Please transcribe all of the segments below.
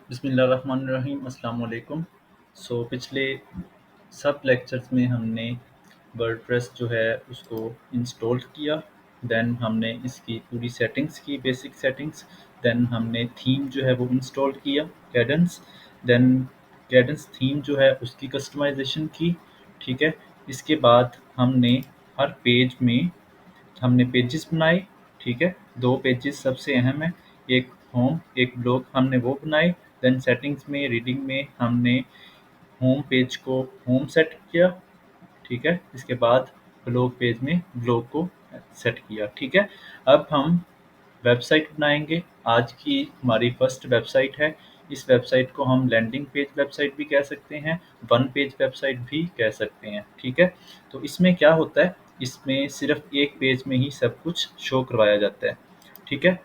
बिस्मिल्लाहिर्रहमानिर्रहीम अस्सलाम वालेकुम। पिछले सब लेक्चर्स में हमने वर्डप्रेस जो है उसको इंस्टॉल किया। देन हमने इसकी पूरी सेटिंग्स की, बेसिक सेटिंग्स। देन हमने थीम जो है वो इंस्टॉल किया, कैडेंस। देन कैडेंस थीम जो है उसकी कस्टमाइजेशन की। ठीक है। इसके बाद हमने हर पेज में हमने पेजेस बनाए। ठीक है। 2 पेजेस सबसे अहम है, एक होम एक ब्लॉग, हमने वो बनाए। देन सेटिंग्स में, रीडिंग में हमने होम पेज को होम सेट किया। ठीक है। इसके बाद ब्लॉग पेज में ब्लॉग को सेट किया। ठीक है। अब हम वेबसाइट बनाएंगे। आज की हमारी फर्स्ट वेबसाइट है। इस वेबसाइट को हम लैंडिंग पेज वेबसाइट भी कह सकते हैं, वन पेज वेबसाइट भी कह सकते हैं। ठीक है। तो इसमें क्या होता है, इसमें सिर्फ एक पेज में ही सब कुछ शो करवाया जाता है। ठीक है।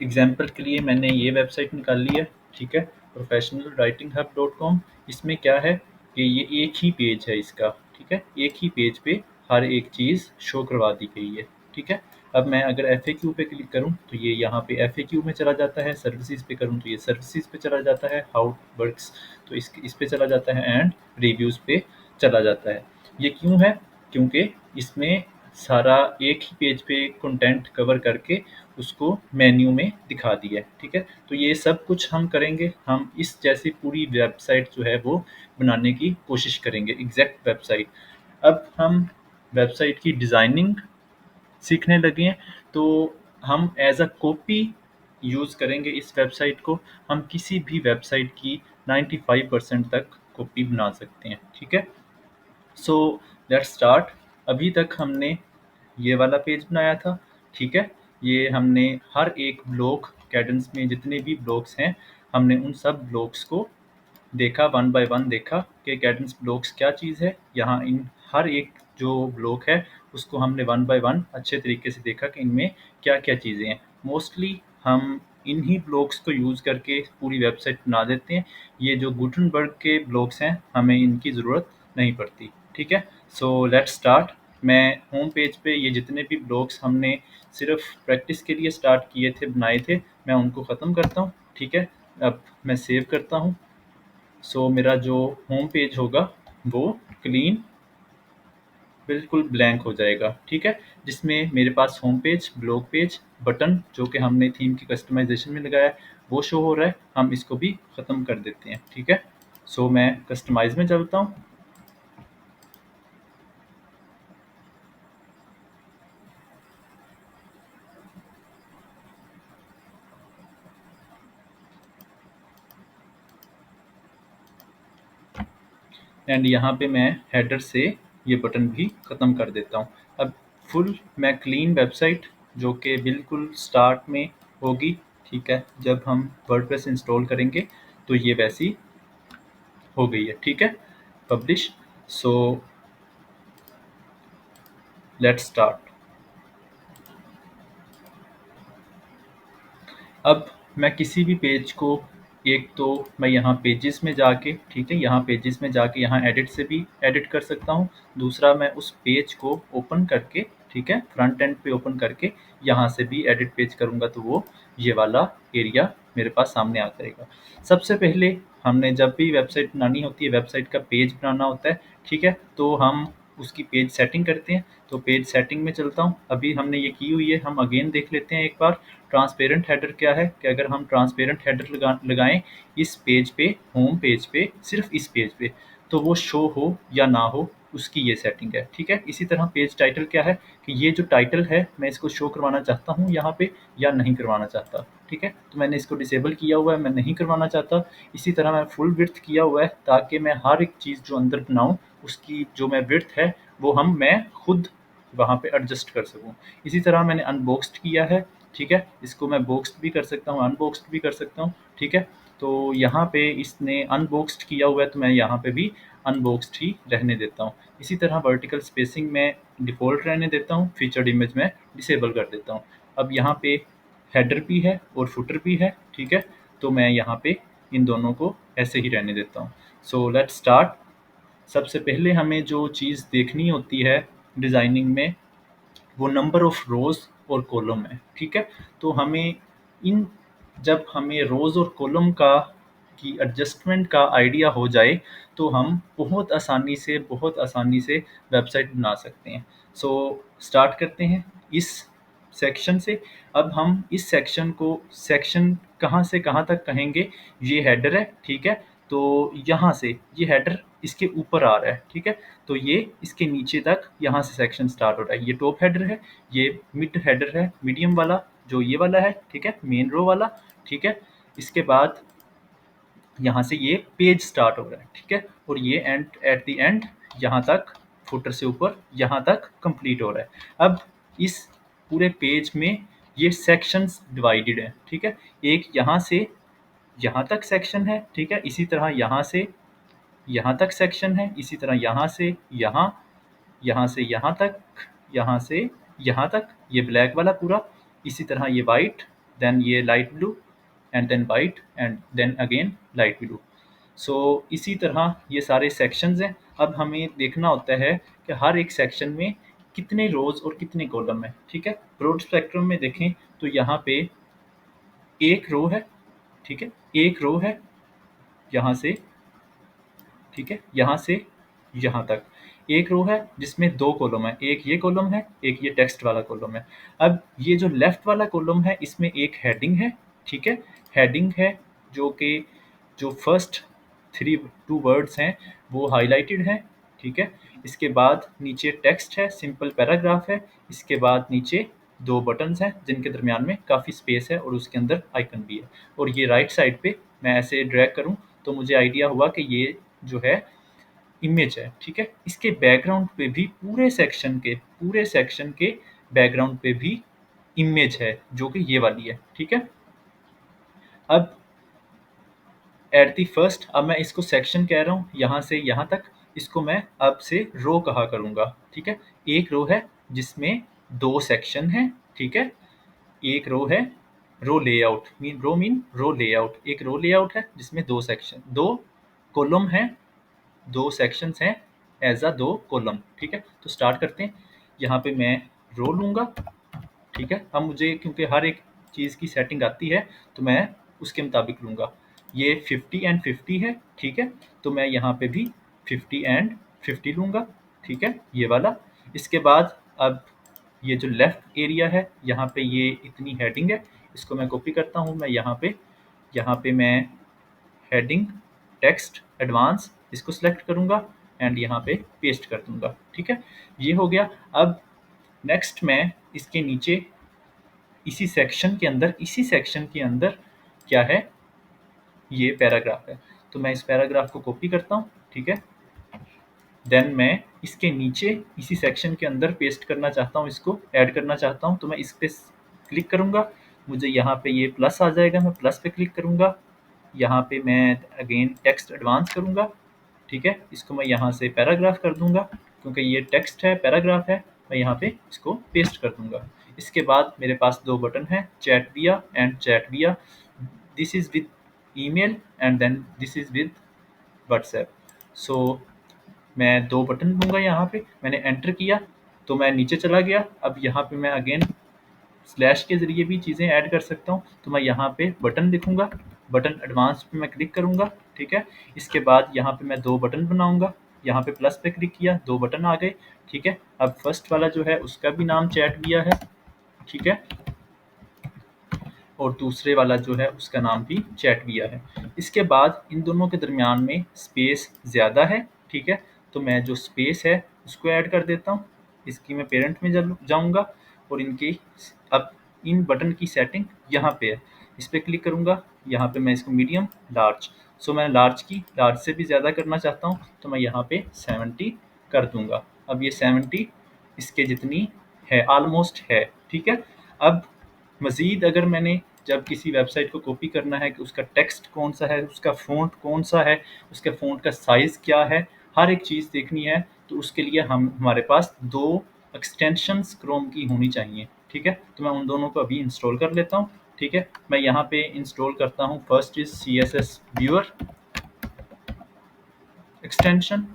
एग्जाम्पल के लिए मैंने ये वेबसाइट निकाल ली है। ठीक है। professionalwritinghub.com। इसमें क्या है कि ये एक ही पेज है इसका। ठीक है। एक ही पेज पे हर एक चीज़ शो करवा दी गई है। ठीक है। अब मैं अगर एफ ए क्यू पे क्लिक करूँ तो ये यहाँ पे एफ ए क्यू में चला जाता है। सर्विसेज पे करूँ तो ये सर्विसेज पे चला जाता है। हाउ वर्क्स तो इस पे चला जाता है। एंड रिव्यूज़ पे चला जाता है। ये क्यों है? क्योंकि इसमें सारा एक ही पेज पे कंटेंट कवर करके उसको मेन्यू में दिखा दिया है। ठीक है। तो ये सब कुछ हम करेंगे, हम इस जैसी पूरी वेबसाइट जो है वो बनाने की कोशिश करेंगे, एग्जैक्ट वेबसाइट। अब हम वेबसाइट की डिज़ाइनिंग सीखने लगे हैं, तो हम एज अ कॉपी यूज़ करेंगे इस वेबसाइट को। हम किसी भी वेबसाइट की 95% तक कॉपी बना सकते हैं। ठीक है। So let's start. अभी तक हमने ये वाला पेज बनाया था। ठीक है। ये हमने हर एक ब्लॉक, कैडेंस में जितने भी ब्लॉक्स हैं, हमने उन सब ब्लॉक्स को देखा, वन बाय वन देखा कि कैडेंस ब्लॉक्स क्या चीज़ है। यहाँ इन हर एक जो ब्लॉक है उसको हमने वन बाय वन अच्छे तरीके से देखा कि इनमें क्या क्या चीज़ें हैं। मोस्टली हम इन्हीं ब्लॉक्स को यूज़ करके पूरी वेबसाइट बना देते हैं। ये जो गुटनबर्ग के ब्लॉक्स हैं हमें इनकी ज़रूरत नहीं पड़ती। ठीक है। So let's start. मैं होम पेज पे ये जितने भी ब्लॉग्स हमने सिर्फ प्रैक्टिस के लिए स्टार्ट किए थे, बनाए थे, मैं उनको ख़त्म करता हूँ। ठीक है। अब मैं सेव करता हूँ। मेरा जो होम पेज होगा वो क्लीन, बिल्कुल ब्लैंक हो जाएगा। ठीक है। जिसमें मेरे पास home page, blog page, button जो कि हमने थीम की कस्टमाइजेशन में लगाया है वो शो हो रहा है। हम इसको भी ख़त्म कर देते हैं। ठीक है। मैं कस्टमाइज में चलता हूँ। एंड यहाँ पे मैं हेडर से ये बटन भी ख़त्म कर देता हूँ। अब फुल मैं क्लीन वेबसाइट जो कि बिल्कुल स्टार्ट में होगी। ठीक है। जब हम वर्डप्रेस इंस्टॉल करेंगे तो ये वैसी हो गई है। ठीक है। पब्लिश। So let's start. अब मैं किसी भी पेज को, एक तो मैं यहाँ पेजेस में जाके, ठीक है, यहाँ पेजेस में जाके यहाँ एडिट से भी एडिट कर सकता हूँ। दूसरा मैं उस पेज को ओपन करके, ठीक है, फ्रंट एंड पे ओपन करके यहाँ से भी एडिट पेज करूँगा तो वो ये वाला एरिया मेरे पास सामने आ जाएगा। सबसे पहले हमने जब भी वेबसाइट बनानी होती है, वेबसाइट का पेज बनाना होता है। ठीक है। तो हम उसकी पेज सेटिंग करते हैं। तो पेज सेटिंग में चलता हूँ। अभी हमने ये की हुई है, हम अगेन देख लेते हैं एक बार। ट्रांसपेरेंट हेडर क्या है कि अगर हम ट्रांसपेरेंट हेडर लगाएं इस पेज पे, होम पेज पे, सिर्फ इस पेज पे, तो वो शो हो या ना हो, उसकी ये सेटिंग है। ठीक है। इसी तरह पेज टाइटल क्या है कि ये जो टाइटल है मैं इसको शो करवाना चाहता हूँ यहाँ पे या नहीं करवाना चाहता। ठीक है। तो मैंने इसको डिसेबल किया हुआ है, मैं नहीं करवाना चाहता। इसी तरह मैं फुल विड्थ किया हुआ है ताकि मैं हर एक चीज़ जो अंदर बनाऊँ उसकी जो मैं विड्थ है वो मैं खुद वहाँ पे एडजस्ट कर सकूँ। इसी तरह मैंने अनबॉक्स्ड किया है। ठीक है। इसको मैं बॉक्स्ड भी कर सकता हूँ, अनबॉक्स्ड भी कर सकता हूँ। ठीक है। तो यहाँ पे इसने अनबॉक्स्ड किया हुआ है तो मैं यहाँ पे भी अनबॉक्स्ड ही रहने देता हूँ। इसी तरह वर्टिकल स्पेसिंग में डिफ़ॉल्ट रहने देता हूँ, फीचर्ड इमेज में डिसेबल कर देता हूँ। अब यहाँ पे हेडर भी है और फुटर भी है। ठीक है। तो मैं यहाँ पे इन दोनों को ऐसे ही रहने देता हूँ। Let's start. सबसे पहले हमें जो चीज़ देखनी होती है डिज़ाइनिंग में वो नंबर ऑफ रोज़ और कॉलम है। ठीक है। तो हमें इन जब हमें रोज़ और कॉलम का की एडजस्टमेंट का आइडिया हो जाए तो हम बहुत आसानी से वेबसाइट बना सकते हैं। सो स्टार्ट करते हैं इस सेक्शन से। अब हम इस सेक्शन को सेक्शन कहाँ से कहाँ तक कहेंगे, ये हेडर है, ठीक है। तो यहाँ से ये हेडर इसके ऊपर आ रहा है, ठीक है। तो ये इसके नीचे तक यहाँ से सेक्शन स्टार्ट हो रहा है। ये टॉप हेडर है, ये मिड हेडर है, मीडियम वाला जो ये वाला है, ठीक है, मेन रो वाला, ठीक है। इसके बाद यहाँ से ये पेज स्टार्ट हो रहा है, ठीक है। और ये एंड एट द एंड यहाँ तक फुटर से ऊपर यहाँ तक कंप्लीट हो रहा है। अब इस पूरे पेज में ये सेक्शंस डिवाइडेड है, ठीक है। एक यहाँ से यहाँ तक सेक्शन है, ठीक है। इसी तरह यहाँ से यहाँ तक सेक्शन है, इसी तरह यहाँ से यहाँ, यहाँ से यहाँ तक, यहाँ से यहाँ तक, ये ब्लैक वाला पूरा, इसी तरह ये वाइट, देन ये light blue and then white and then again light blue. So इसी तरह ये सारे सेक्शंस हैं। अब हमें देखना होता है कि हर एक सेक्शन में कितने रोज और कितने कॉलम है, ठीक है। ब्रॉड स्पेक्ट्रम में देखें तो यहाँ पे एक रो है, ठीक है, एक रो है यहाँ से, ठीक है, यहाँ से यहाँ तक एक रो है जिसमें दो कॉलम है, एक ये कॉलम है, एक ये टेक्स्ट वाला कॉलम है। अब ये जो लेफ्ट वाला कॉलम है इसमें एक हेडिंग है, ठीक है, हेडिंग है जो कि जो फर्स्ट टू वर्ड्स हैं वो हाईलाइटेड हैं, ठीक है। इसके बाद नीचे टेक्स्ट है, सिंपल पैराग्राफ है। इसके बाद नीचे दो बटन्स हैं जिनके दरमियान में काफ़ी स्पेस है और उसके अंदर आइकन भी है। और ये राइट साइड पे मैं ऐसे ड्रैग करूं तो मुझे आइडिया हुआ कि ये जो है इमेज है, ठीक है। इसके बैकग्राउंड पे भी पूरे सेक्शन के बैकग्राउंड पे भी इमेज है जो कि ये वाली है, ठीक है। अब एट दी फर्स्ट, अब मैं इसको सेक्शन कह रहा हूँ, यहाँ से यहाँ तक इसको मैं अब से रो कहा करूँगा, ठीक है। एक रो है जिसमें दो सेक्शन हैं, ठीक है। एक रो है, रो लेआउट मीन रो लेआउट, एक रो लेआउट है जिसमें दो सेक्शन, दो कॉलम हैं, दो सेक्शंस हैं एज अ दो कॉलम, ठीक है। तो स्टार्ट करते हैं। यहाँ पे मैं रो लूँगा, ठीक है। अब मुझे क्योंकि हर एक चीज़ की सेटिंग आती है तो मैं उसके मुताबिक लूँगा। ये 50 एंड 50 है, ठीक है। तो मैं यहाँ पे भी 50 एंड 50 लूँगा, ठीक है, ये वाला। इसके बाद अब ये जो लेफ्ट एरिया है यहाँ पे ये इतनी हेडिंग है, इसको मैं कॉपी करता हूँ। मैं यहाँ पे मैं हेडिंग टेक्स्ट एडवांस इसको सेलेक्ट करूँगा एंड यहाँ पे पेस्ट कर दूँगा, ठीक है। ये हो गया। अब नेक्स्ट मैं इसके नीचे इसी सेक्शन के अंदर क्या है, ये पैराग्राफ है। तो मैं इस पैराग्राफ को कॉपी करता हूँ, ठीक है। देन मैं इसके नीचे इसी सेक्शन के अंदर पेस्ट करना चाहता हूँ, इसको ऐड करना चाहता हूँ। तो मैं इस पे क्लिक करूँगा, मुझे यहाँ पे ये प्लस आ जाएगा, मैं प्लस पे क्लिक करूँगा। यहाँ पे मैं अगेन टेक्स्ट एडवांस करूँगा, ठीक है। इसको मैं यहाँ से पैराग्राफ कर दूँगा क्योंकि ये टेक्स्ट है, पैराग्राफ है। मैं यहाँ पे इसको पेस्ट कर दूँगा। इसके बाद मेरे पास दो बटन हैं, chat via and chat via. This is with email and then this is with WhatsApp. So मैं दो बटन दूंगा, यहाँ पे मैंने एंटर किया तो मैं नीचे चला गया। अब यहाँ पे मैं अगेन स्लैश के ज़रिए भी चीज़ें ऐड कर सकता हूँ। तो मैं यहाँ पे बटन लिखूँगा, बटन एडवांस पे मैं क्लिक करूँगा, ठीक है। इसके बाद यहाँ पे मैं दो बटन बनाऊँगा, यहाँ पे प्लस पे क्लिक किया, दो बटन आ गए, ठीक है। अब फर्स्ट वाला जो है उसका भी नाम चैट विया है, ठीक है, और दूसरे वाला जो है उसका नाम भी चैट विया है। इसके बाद इन दोनों के दरमियान में स्पेस ज़्यादा है, ठीक है। तो मैं जो स्पेस है उसको ऐड कर देता हूँ। इसकी मैं पेरेंट में जाऊँगा और इनकी अब इन बटन की सेटिंग यहाँ पे है, इस पर क्लिक करूँगा। यहाँ पे मैं इसको मीडियम लार्ज, सो मैंने लार्ज से भी ज़्यादा करना चाहता हूँ तो मैं यहाँ पे 70 कर दूँगा। अब ये 70 इसके जितनी है, ऑलमोस्ट है, ठीक है। अब मज़ीद अगर मैंने जब किसी वेबसाइट को कॉपी करना है कि उसका टेक्स्ट कौन सा है, उसका फ़ॉन्ट कौन सा है, उसके फ़ॉन्ट का साइज़ क्या है, हर एक चीज़ देखनी है तो उसके लिए हमारे पास दो एक्सटेंशंस क्रोम की होनी चाहिए, ठीक है। तो मैं उन दोनों को अभी इंस्टॉल कर लेता हूँ, ठीक है। मैं यहाँ पे इंस्टॉल करता हूँ, first is CSS viewer extension,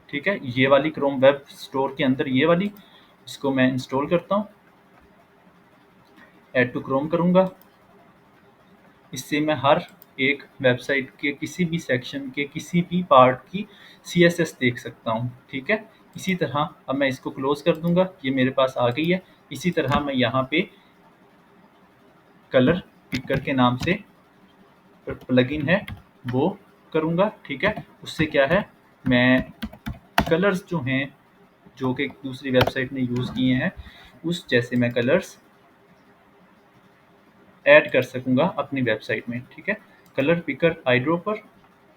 ठीक है, ये वाली क्रोम वेब स्टोर के अंदर ये वाली, इसको मैं इंस्टॉल करता हूँ, ऐड टू क्रोम करूँगा। इससे मैं हर एक वेबसाइट के किसी भी सेक्शन के किसी भी पार्ट की CSS देख सकता हूँ, ठीक है। इसी तरह अब मैं इसको क्लोज कर दूंगा, ये मेरे पास आ गई है। इसी तरह मैं यहाँ पे कलर पिकर के नाम से प्लगइन है वो करूँगा, ठीक है। उससे क्या है, मैं कलर्स जो हैं जो कि दूसरी वेबसाइट ने यूज़ किए हैं उस जैसे मैं कलर्स ऐड कर सकूँगा अपनी वेबसाइट में, ठीक है। कलर पिकर आईड्रॉपर,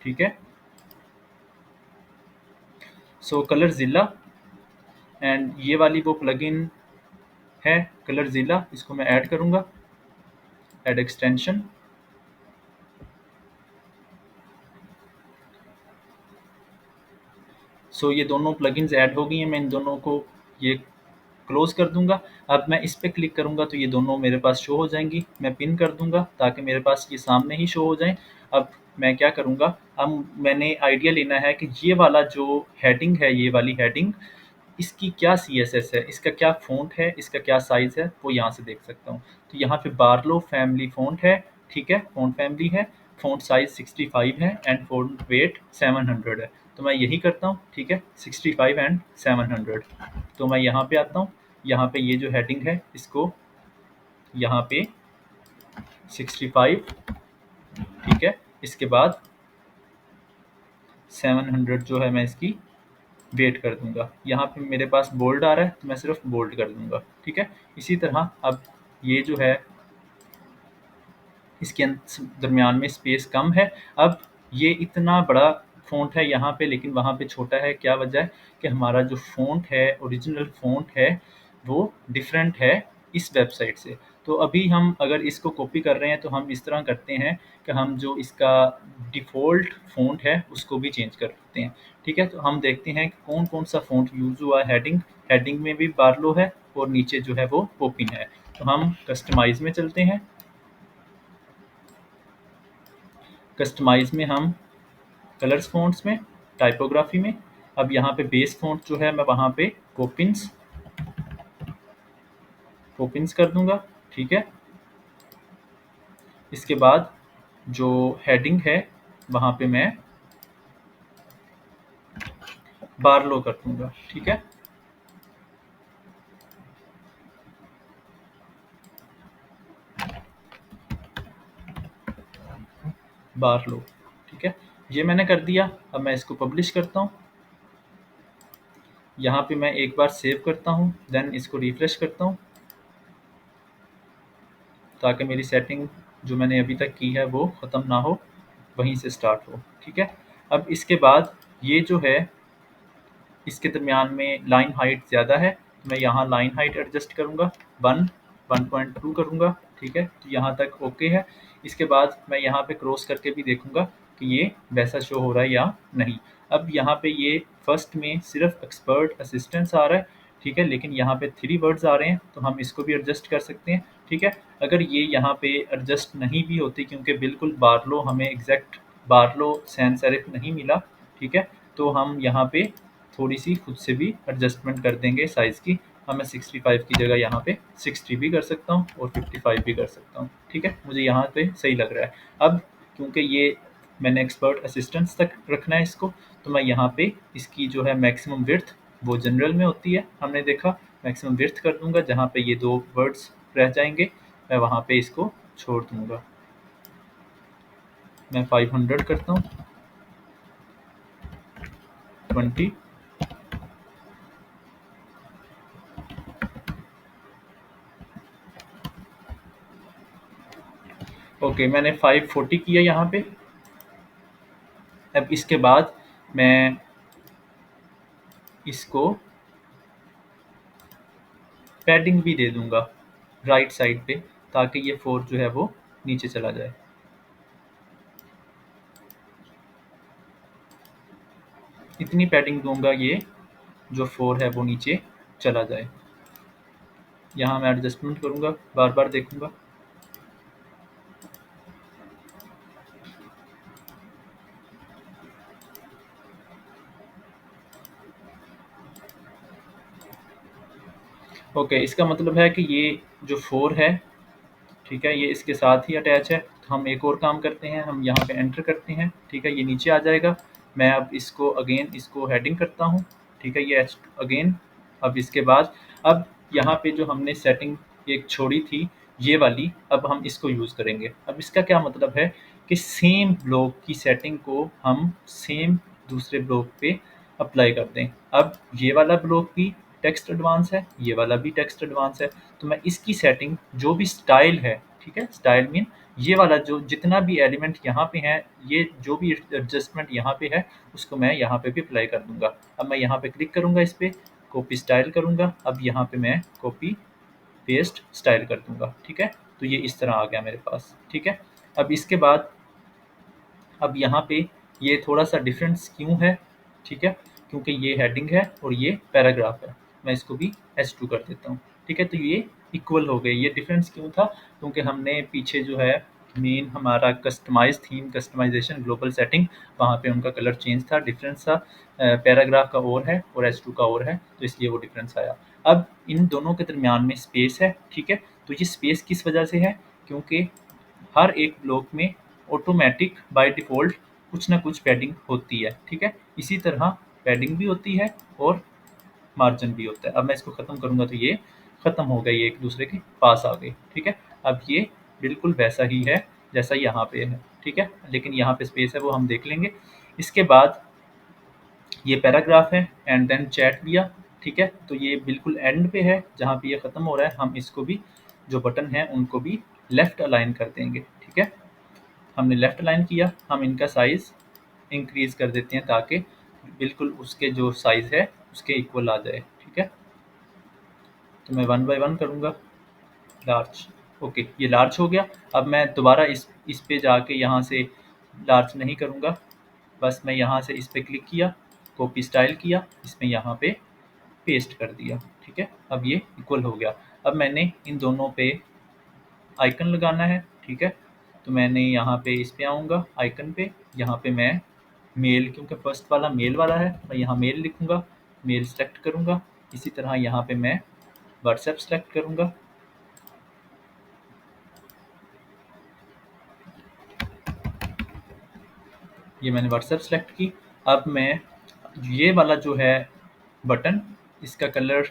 ठीक है। सो कलरजिला एंड ये वाली वो प्लगइन है कलरजिला, इसको मैं ऐड करूँगा, ऐड एक्सटेंशन। सो ये दोनों प्लगइन्स ऐड हो गई हैं, मैं इन दोनों को ये क्लोज कर दूंगा। अब मैं इस पे क्लिक करूंगा तो ये दोनों मेरे पास शो हो जाएंगी। मैं पिन कर दूंगा ताकि मेरे पास ये सामने ही शो हो जाए। अब मैं क्या करूंगा, अब मैंने आइडिया लेना है कि ये वाला जो हेडिंग है, ये वाली हेडिंग, इसकी क्या CSS है, इसका क्या फ़ॉन्ट है, इसका क्या साइज़ है, वो यहाँ से देख सकता हूँ। तो यहाँ पे बार्लो फैमिली फ़ॉन्ट है, ठीक है, फ़ॉन्ट फैमिली है, फ़ॉन्ट साइज़ 65 है एंड फ़ॉन्ट वेट 700 है। तो मैं यही करता हूँ, ठीक है, 65 एंड 700। तो मैं यहाँ पे आता हूँ, यहाँ पे ये जो हेडिंग है इसको यहाँ पे 65, ठीक है, इसके बाद 700 जो है मैं इसकी वेट कर दूंगा। यहाँ पे मेरे पास बोल्ड आ रहा है तो मैं सिर्फ बोल्ड कर दूंगा, ठीक है। इसी तरह अब ये जो है इसके दरमियान में स्पेस कम है। अब ये इतना बड़ा फ़ॉन्ट है यहाँ पे लेकिन वहाँ पे छोटा है, क्या वजह है कि हमारा जो फ़ॉन्ट है, ओरिजिनल फ़ॉन्ट है, वो डिफरेंट है इस वेबसाइट से। तो अभी हम अगर इसको कॉपी कर रहे हैं तो हम इस तरह करते हैं कि हम जो इसका डिफ़ॉल्ट फ़ॉन्ट है उसको भी चेंज कर सकते हैं, ठीक है। तो हम देखते हैं कि कौन कौन सा फ़ॉन्ट यूज़ हुआ है। हेडिंग में भी बार्लो है और नीचे जो है वो पोपिन है। तो हम कस्टमाइज़ में चलते हैं। कस्टमाइज़ में हम कलर्स फ़ॉन्ट्स में, टाइपोग्राफी में, अब यहाँ पे बेस फ़ॉन्ट जो है मैं वहाँ पे पोपिन्स कर दूंगा, ठीक है। इसके बाद जो हेडिंग है वहाँ पे मैं बार्लो कर दूंगा, ठीक है। बार्लो, ठीक है, ये मैंने कर दिया। अब मैं इसको पब्लिश करता हूँ। यहाँ पे मैं एक बार सेव करता हूँ, देन इसको रिफ्रेश करता हूँ ताकि मेरी सेटिंग जो मैंने अभी तक की है वो ख़त्म ना हो, वहीं से स्टार्ट हो, ठीक है। अब इसके बाद ये जो है इसके दरमियान में लाइन हाइट ज़्यादा है, मैं यहाँ लाइन हाइट एडजस्ट करूँगा, 1.2 करूँगा, ठीक है। तो यहाँ तक ओके है। इसके बाद मैं यहाँ पे क्रॉस करके भी देखूँगा कि ये वैसा शो हो रहा है या नहीं। अब यहाँ पे ये फर्स्ट में सिर्फ एक्सपर्ट असिस्टेंस आ रहा है, ठीक है, लेकिन यहाँ पे 3 वर्ड्स आ रहे हैं तो हम इसको भी एडजस्ट कर सकते हैं, ठीक है। अगर ये यहाँ पे एडजस्ट नहीं भी होती क्योंकि बिल्कुल बार्लो हमें एग्जैक्ट बार्लो सैन सेरिफ नहीं मिला, ठीक है, तो हम यहाँ पे थोड़ी सी खुद से भी एडजस्टमेंट कर देंगे साइज़ की। हाँ, मैं 65 की जगह यहाँ पे 60 भी कर सकता हूँ और 55 भी कर सकता हूँ, ठीक है। मुझे यहाँ पे सही लग रहा है। अब क्योंकि ये मैंने एक्सपर्ट असिस्टेंस तक रखना है इसको, तो मैं यहाँ पे इसकी जो है मैक्सिमम विड्थ वो जनरल में होती है, हमने देखा, मैक्सिमम विड्थ कर दूंगा। जहाँ पे ये 2 वर्ड्स रह जाएंगे मैं वहाँ पे इसको छोड़ दूंगा। मैं 500 करता हूँ, 20, ओके, मैंने 540 किया यहाँ पे। अब इसके बाद मैं इसको पैडिंग भी दे दूंगा राइट साइड पे ताकि ये 4 जो है वो नीचे चला जाए। इतनी पैडिंग दूंगा ये जो 4 है वो नीचे चला जाए। यहाँ मैं एडजस्टमेंट करूँगा, बार बार देखूँगा। ओके, इसका मतलब है कि ये जो 4 है, ठीक है, ये इसके साथ ही अटैच है तो हम एक और काम करते हैं, हम यहाँ पे एंटर करते हैं, ठीक है, ये नीचे आ जाएगा। मैं अब इसको अगेन इसको हेडिंग करता हूँ, ठीक है, ये अगेन। अब इसके बाद अब यहाँ पे जो हमने सेटिंग एक छोड़ी थी ये वाली, अब हम इसको यूज़ करेंगे। अब इसका क्या मतलब है कि सेम ब्लॉक की सेटिंग को हम सेम दूसरे ब्लॉक पे अप्लाई कर दें। अब ये वाला ब्लॉक भी टेक्स्ट एडवांस है, ये वाला भी टेक्स्ट एडवांस है, तो मैं इसकी सेटिंग जो भी स्टाइल है, ठीक है, स्टाइल मीन ये वाला जो जितना भी एलिमेंट यहाँ पे है, ये जो भी एडजस्टमेंट यहाँ पे है उसको मैं यहाँ पे भी अप्लाई कर दूंगा। अब मैं यहाँ पे क्लिक करूंगा, इस पे कॉपी स्टाइल करूंगा, अब यहाँ पे मैं कॉपी पेस्ट स्टाइल कर दूंगा, ठीक है। तो ये इस तरह आ गया मेरे पास, ठीक है। अब इसके बाद अब यहाँ पे ये थोड़ा सा डिफरेंस क्यों है, ठीक है, क्योंकि ये हेडिंग है और ये पैराग्राफ है। मैं इसको भी H2 कर देता हूँ, ठीक है। तो ये इक्वल हो गए। ये डिफरेंस क्यों था, क्योंकि हमने पीछे जो है मेन हमारा customise theme customisation global setting, वहाँ पे उनका कलर चेंज था, डिफरेंस था। पैराग्राफ का और है और H2 का और है, तो इसलिए वो डिफरेंस आया। अब इन दोनों के दरमियान में स्पेस है, ठीक है। तो ये स्पेस किस वजह से है, क्योंकि हर एक ब्लॉक में ऑटोमेटिक बाय डिफ़ॉल्ट कुछ ना कुछ पैडिंग होती है, ठीक है। इसी तरह पैडिंग भी होती है और मार्जिन भी होता है। अब मैं इसको ख़त्म करूँगा तो ये ख़त्म हो गई, ये एक दूसरे के पास आ गई, ठीक है। अब ये बिल्कुल वैसा ही है जैसा यहाँ पे है, ठीक है, लेकिन यहाँ पे स्पेस है वो हम देख लेंगे। इसके बाद ये पैराग्राफ है एंड देन चैट दिया, ठीक है। तो ये बिल्कुल एंड पे है जहाँ पे ये ख़त्म हो रहा है। हम इसको भी जो बटन है उनको भी लेफ़्ट अलाइन कर देंगे, ठीक है। हमने लेफ़्ट अलाइन किया, हम इनका साइज़ इंक्रीज़ कर देते हैं ताकि बिल्कुल उसके जो साइज़ है उसके इक्वल आ जाए, ठीक है। तो मैं 1 बाय 1 करूँगा, लार्ज, ओके, ये लार्ज हो गया। अब मैं दोबारा इस पे जाके यहाँ से लार्ज नहीं करूँगा, बस मैं यहाँ से इस पे क्लिक किया, कॉपी स्टाइल किया, इसमें यहाँ पे पेस्ट कर दिया, ठीक है। अब ये इक्वल हो गया। अब मैंने इन दोनों पे आइकन लगाना है, ठीक है। तो मैंने यहाँ पे इस पे आऊँगा आइकन पे, यहाँ पे मैं मेल, क्योंकि फर्स्ट वाला मेल वाला है, मैं यहाँ मेल लिखूँगा, मेल सेलेक्ट करूँगा। इसी तरह यहाँ पे मैं व्हाट्सएप सेलेक्ट करूँगा, ये मैंने व्हाट्सएप सेलेक्ट की। अब मैं ये वाला जो है बटन, इसका कलर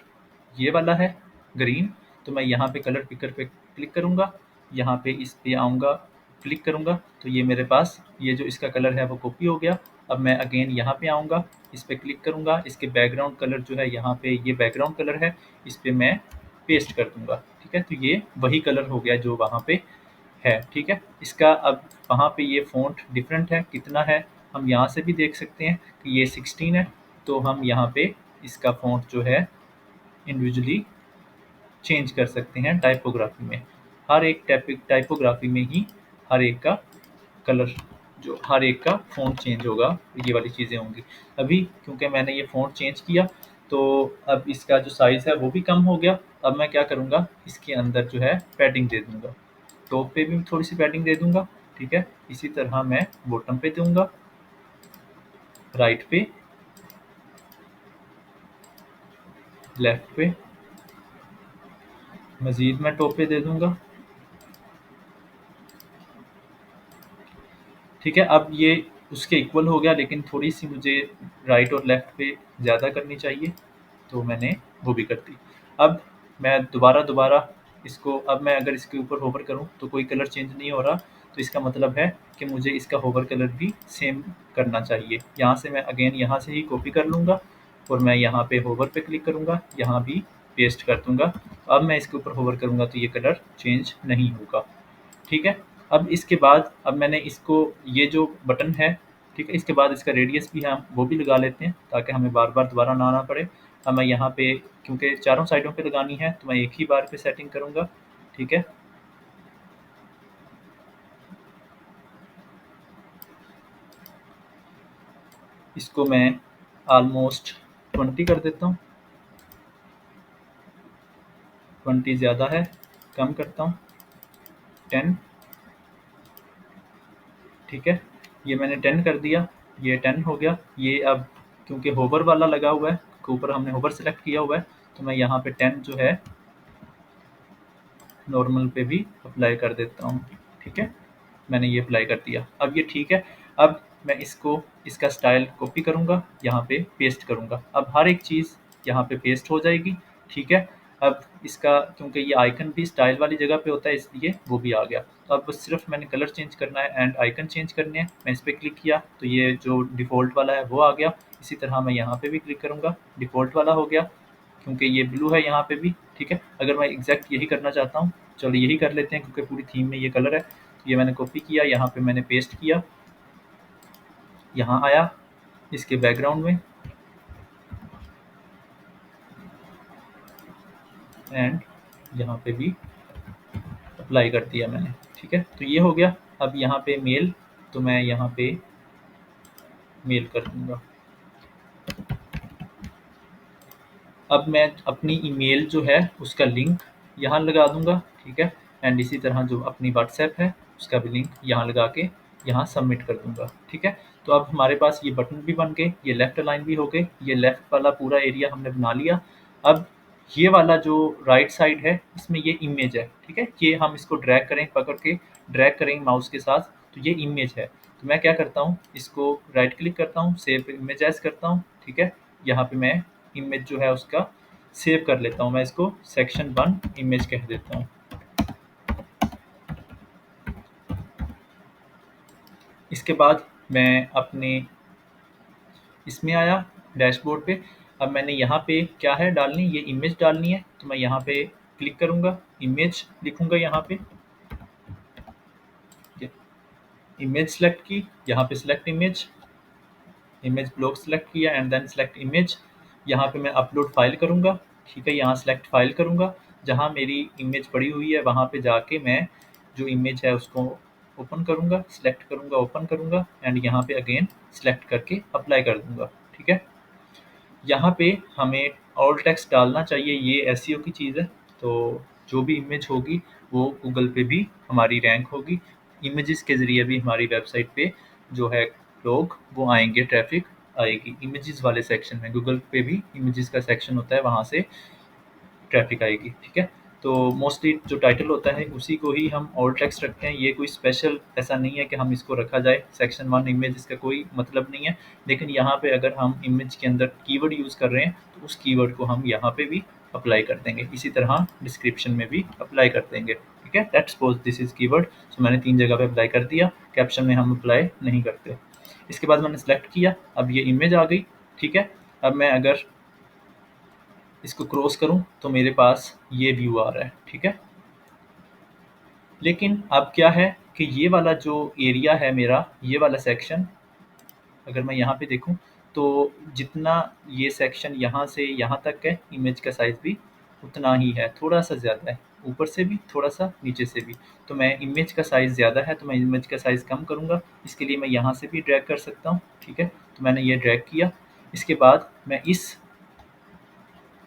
ये वाला है ग्रीन, तो मैं यहाँ पे कलर पिकर पे क्लिक करूँगा, यहाँ पे इस पे आऊँगा, क्लिक करूँगा, तो ये मेरे पास ये जो इसका कलर है वो कॉपी हो गया। अब मैं अगेन यहाँ पे आऊँगा, इस पे क्लिक करूँगा, इसके बैकग्राउंड कलर जो है यहाँ पे ये बैकग्राउंड कलर है, इस पे मैं पेस्ट कर दूँगा, ठीक है। तो ये वही कलर हो गया जो वहाँ पे है, ठीक है। इसका अब वहाँ पे ये फ़ॉन्ट डिफरेंट है, कितना है हम यहाँ से भी देख सकते हैं कि ये 16 है, तो हम यहाँ पे इसका फ़ॉन्ट जो है इंडिविजुअली चेंज कर सकते हैं टाइपोग्राफी में। हर एक टाइपोग्राफी में ही हर एक का कलर, जो हर एक का फ़ॉन्ट चेंज होगा, ये वाली चीज़ें होंगी। अभी क्योंकि मैंने ये फ़ॉन्ट चेंज किया तो अब इसका जो साइज़ है वो भी कम हो गया। अब मैं क्या करूँगा, इसके अंदर जो है पैडिंग दे दूँगा, टॉप पे भी थोड़ी सी पैडिंग दे दूँगा, ठीक है। इसी तरह मैं बॉटम पे दूँगा, राइट पे, लेफ्ट पे, मज़ीद मैं टॉप पे दे दूँगा, ठीक है। अब ये उसके इक्वल हो गया, लेकिन थोड़ी सी मुझे राइट और लेफ्ट पे ज़्यादा करनी चाहिए, तो मैंने वो भी कर दी। अब मैं दोबारा इसको, अब मैं अगर इसके ऊपर होवर करूँ तो कोई कलर चेंज नहीं हो रहा, तो इसका मतलब है कि मुझे इसका होवर कलर भी सेम करना चाहिए। यहाँ से मैं अगेन यहाँ से ही कॉपी कर लूँगा और मैं यहाँ पे होवर पे क्लिक करूँगा, यहाँ भी पेस्ट कर दूँगा। अब मैं इसके ऊपर होवर करूँगा तो ये कलर चेंज नहीं होगा, ठीक है। अब इसके बाद अब मैंने इसको, ये जो बटन है, ठीक है, इसके बाद इसका रेडियस भी हम वो भी लगा लेते हैं ताकि हमें बार-बार दोबारा ना आना पड़े। अब मैं यहाँ पे क्योंकि चारों साइडों पे लगानी है तो मैं एक ही बार पे सेटिंग करूँगा, ठीक है। इसको मैं ऑलमोस्ट 20 कर देता हूँ, 20 ज़्यादा है, कम करता हूँ, 10, ठीक है। ये मैंने 10 कर दिया, ये 10 हो गया। ये अब क्योंकि होवर वाला लगा हुआ है, के ऊपर हमने होवर सेलेक्ट किया हुआ है, तो मैं यहाँ पे 10 जो है नॉर्मल पे भी अप्लाई कर देता हूँ, ठीक है। मैंने ये अप्लाई कर दिया। अब ये ठीक है। अब मैं इसका स्टाइल कॉपी करूँगा, यहाँ पे पेस्ट करूँगा। अब हर एक चीज़ यहाँ पे पेस्ट हो जाएगी, ठीक है। अब इसका क्योंकि ये आइकन भी स्टाइल वाली जगह पे होता है इसलिए वो भी आ गया। तो अब सिर्फ मैंने कलर चेंज करना है एंड आइकन चेंज करने हैं। मैं इस पर क्लिक किया तो ये जो डिफ़ॉल्ट वाला है वो आ गया। इसी तरह मैं यहाँ पे भी क्लिक करूँगा, डिफ़ॉल्ट वाला हो गया क्योंकि ये ब्लू है यहाँ पे भी, ठीक है। अगर मैं एग्जैक्ट यही करना चाहता हूँ, चलो यही कर लेते हैं क्योंकि पूरी थीम में ये कलर है। तो ये मैंने कॉपी किया, यहाँ पे मैंने पेस्ट किया, यहाँ आया इसके बैकग्राउंड में एंड यहाँ पे भी अप्लाई कर दिया मैंने, ठीक है। तो ये हो गया। अब यहाँ पे मेल, तो मैं यहाँ पे मेल कर दूंगा। अब मैं अपनी ईमेल जो है उसका लिंक यहाँ लगा दूंगा, ठीक है। एंड इसी तरह जो अपनी व्हाट्सएप है उसका भी लिंक यहाँ लगा के यहाँ सबमिट कर दूंगा, ठीक है। तो अब हमारे पास ये बटन भी बन गए, ये लेफ्ट अलाइन भी हो गए, ये लेफ्ट वाला पूरा एरिया हमने बना लिया। अब ये वाला जो राइट साइड है इसमें ये इमेज है, ठीक है। ये हम इसको ड्रैग करें, पकड़ के ड्रैग करेंगे माउस के साथ तो ये इमेज है। तो मैं क्या करता हूँ, इसको राइट क्लिक करता हूँ, सेव इमेज एज करता हूँ, ठीक है। यहाँ पे मैं इमेज जो है उसका सेव कर लेता हूँ, मैं इसको सेक्शन 1 इमेज कह देता हूँ। इसके बाद मैं अपने इसमें आया डैशबोर्ड पे। अब मैंने यहाँ पे क्या है डालनी, ये इमेज डालनी है। तो मैं यहाँ पे क्लिक करूँगा, इमेज लिखूँगा, यहाँ पे इमेज सेलेक्ट की, यहाँ पे select image, image block select किया एंड देन सेलेक्ट इमेज। यहाँ पे मैं अपलोड फाइल करूँगा, ठीक है। यहाँ सेलेक्ट फाइल करूँगा, जहाँ मेरी इमेज पड़ी हुई है वहाँ पे जाके मैं जो इमेज है उसको ओपन करूँगा, सेलेक्ट करूँगा, ओपन करूँगा एंड यहाँ पे अगेन सेलेक्ट करके अप्लाई कर दूँगा, ठीक है। यहाँ पे हमें ऑल टेक्स्ट डालना चाहिए, ये एसईओ की चीज़ है। तो जो भी इमेज होगी वो गूगल पे भी हमारी रैंक होगी, इमेजेस के ज़रिए भी हमारी वेबसाइट पे जो है लोग वो आएंगे, ट्रैफिक आएगी इमेजेस वाले सेक्शन में। गूगल पे भी इमेजेस का सेक्शन होता है, वहाँ से ट्रैफिक आएगी, ठीक है। तो मोस्टली जो टाइटल होता है उसी को ही हम ऑल टेक्स्ट रखते हैं, ये कोई स्पेशल ऐसा नहीं है कि हम इसको रखा जाए। सेक्शन 1 इमेज इसका कोई मतलब नहीं है, लेकिन यहाँ पे अगर हम इमेज के अंदर कीवर्ड यूज़ कर रहे हैं तो उस कीवर्ड को हम यहाँ पे भी अप्लाई कर देंगे। इसी तरह डिस्क्रिप्शन में भी अप्लाई कर देंगे, ठीक है। Let's suppose this is keyword, so मैंने 3 जगह पे अप्लाई कर दिया। कैप्शन में हम अप्लाई नहीं करते। इसके बाद मैंने सेलेक्ट किया, अब ये इमेज आ गई, ठीक है। अब मैं अगर इसको क्रॉस करूं तो मेरे पास ये व्यू आ रहा है, ठीक है। लेकिन अब क्या है कि ये वाला जो एरिया है मेरा, ये वाला सेक्शन अगर मैं यहाँ पे देखूं तो जितना ये सेक्शन यहाँ से यहाँ तक है, इमेज का साइज़ भी उतना ही है, थोड़ा सा ज़्यादा है, ऊपर से भी थोड़ा सा, नीचे से भी। तो मैं इमेज का साइज़ ज़्यादा है तो मैं इमेज का साइज़ कम करूँगा। इसके लिए मैं यहाँ से भी ड्रैग कर सकता हूँ, ठीक है। तो मैंने ये ड्रैग किया। इसके बाद मैं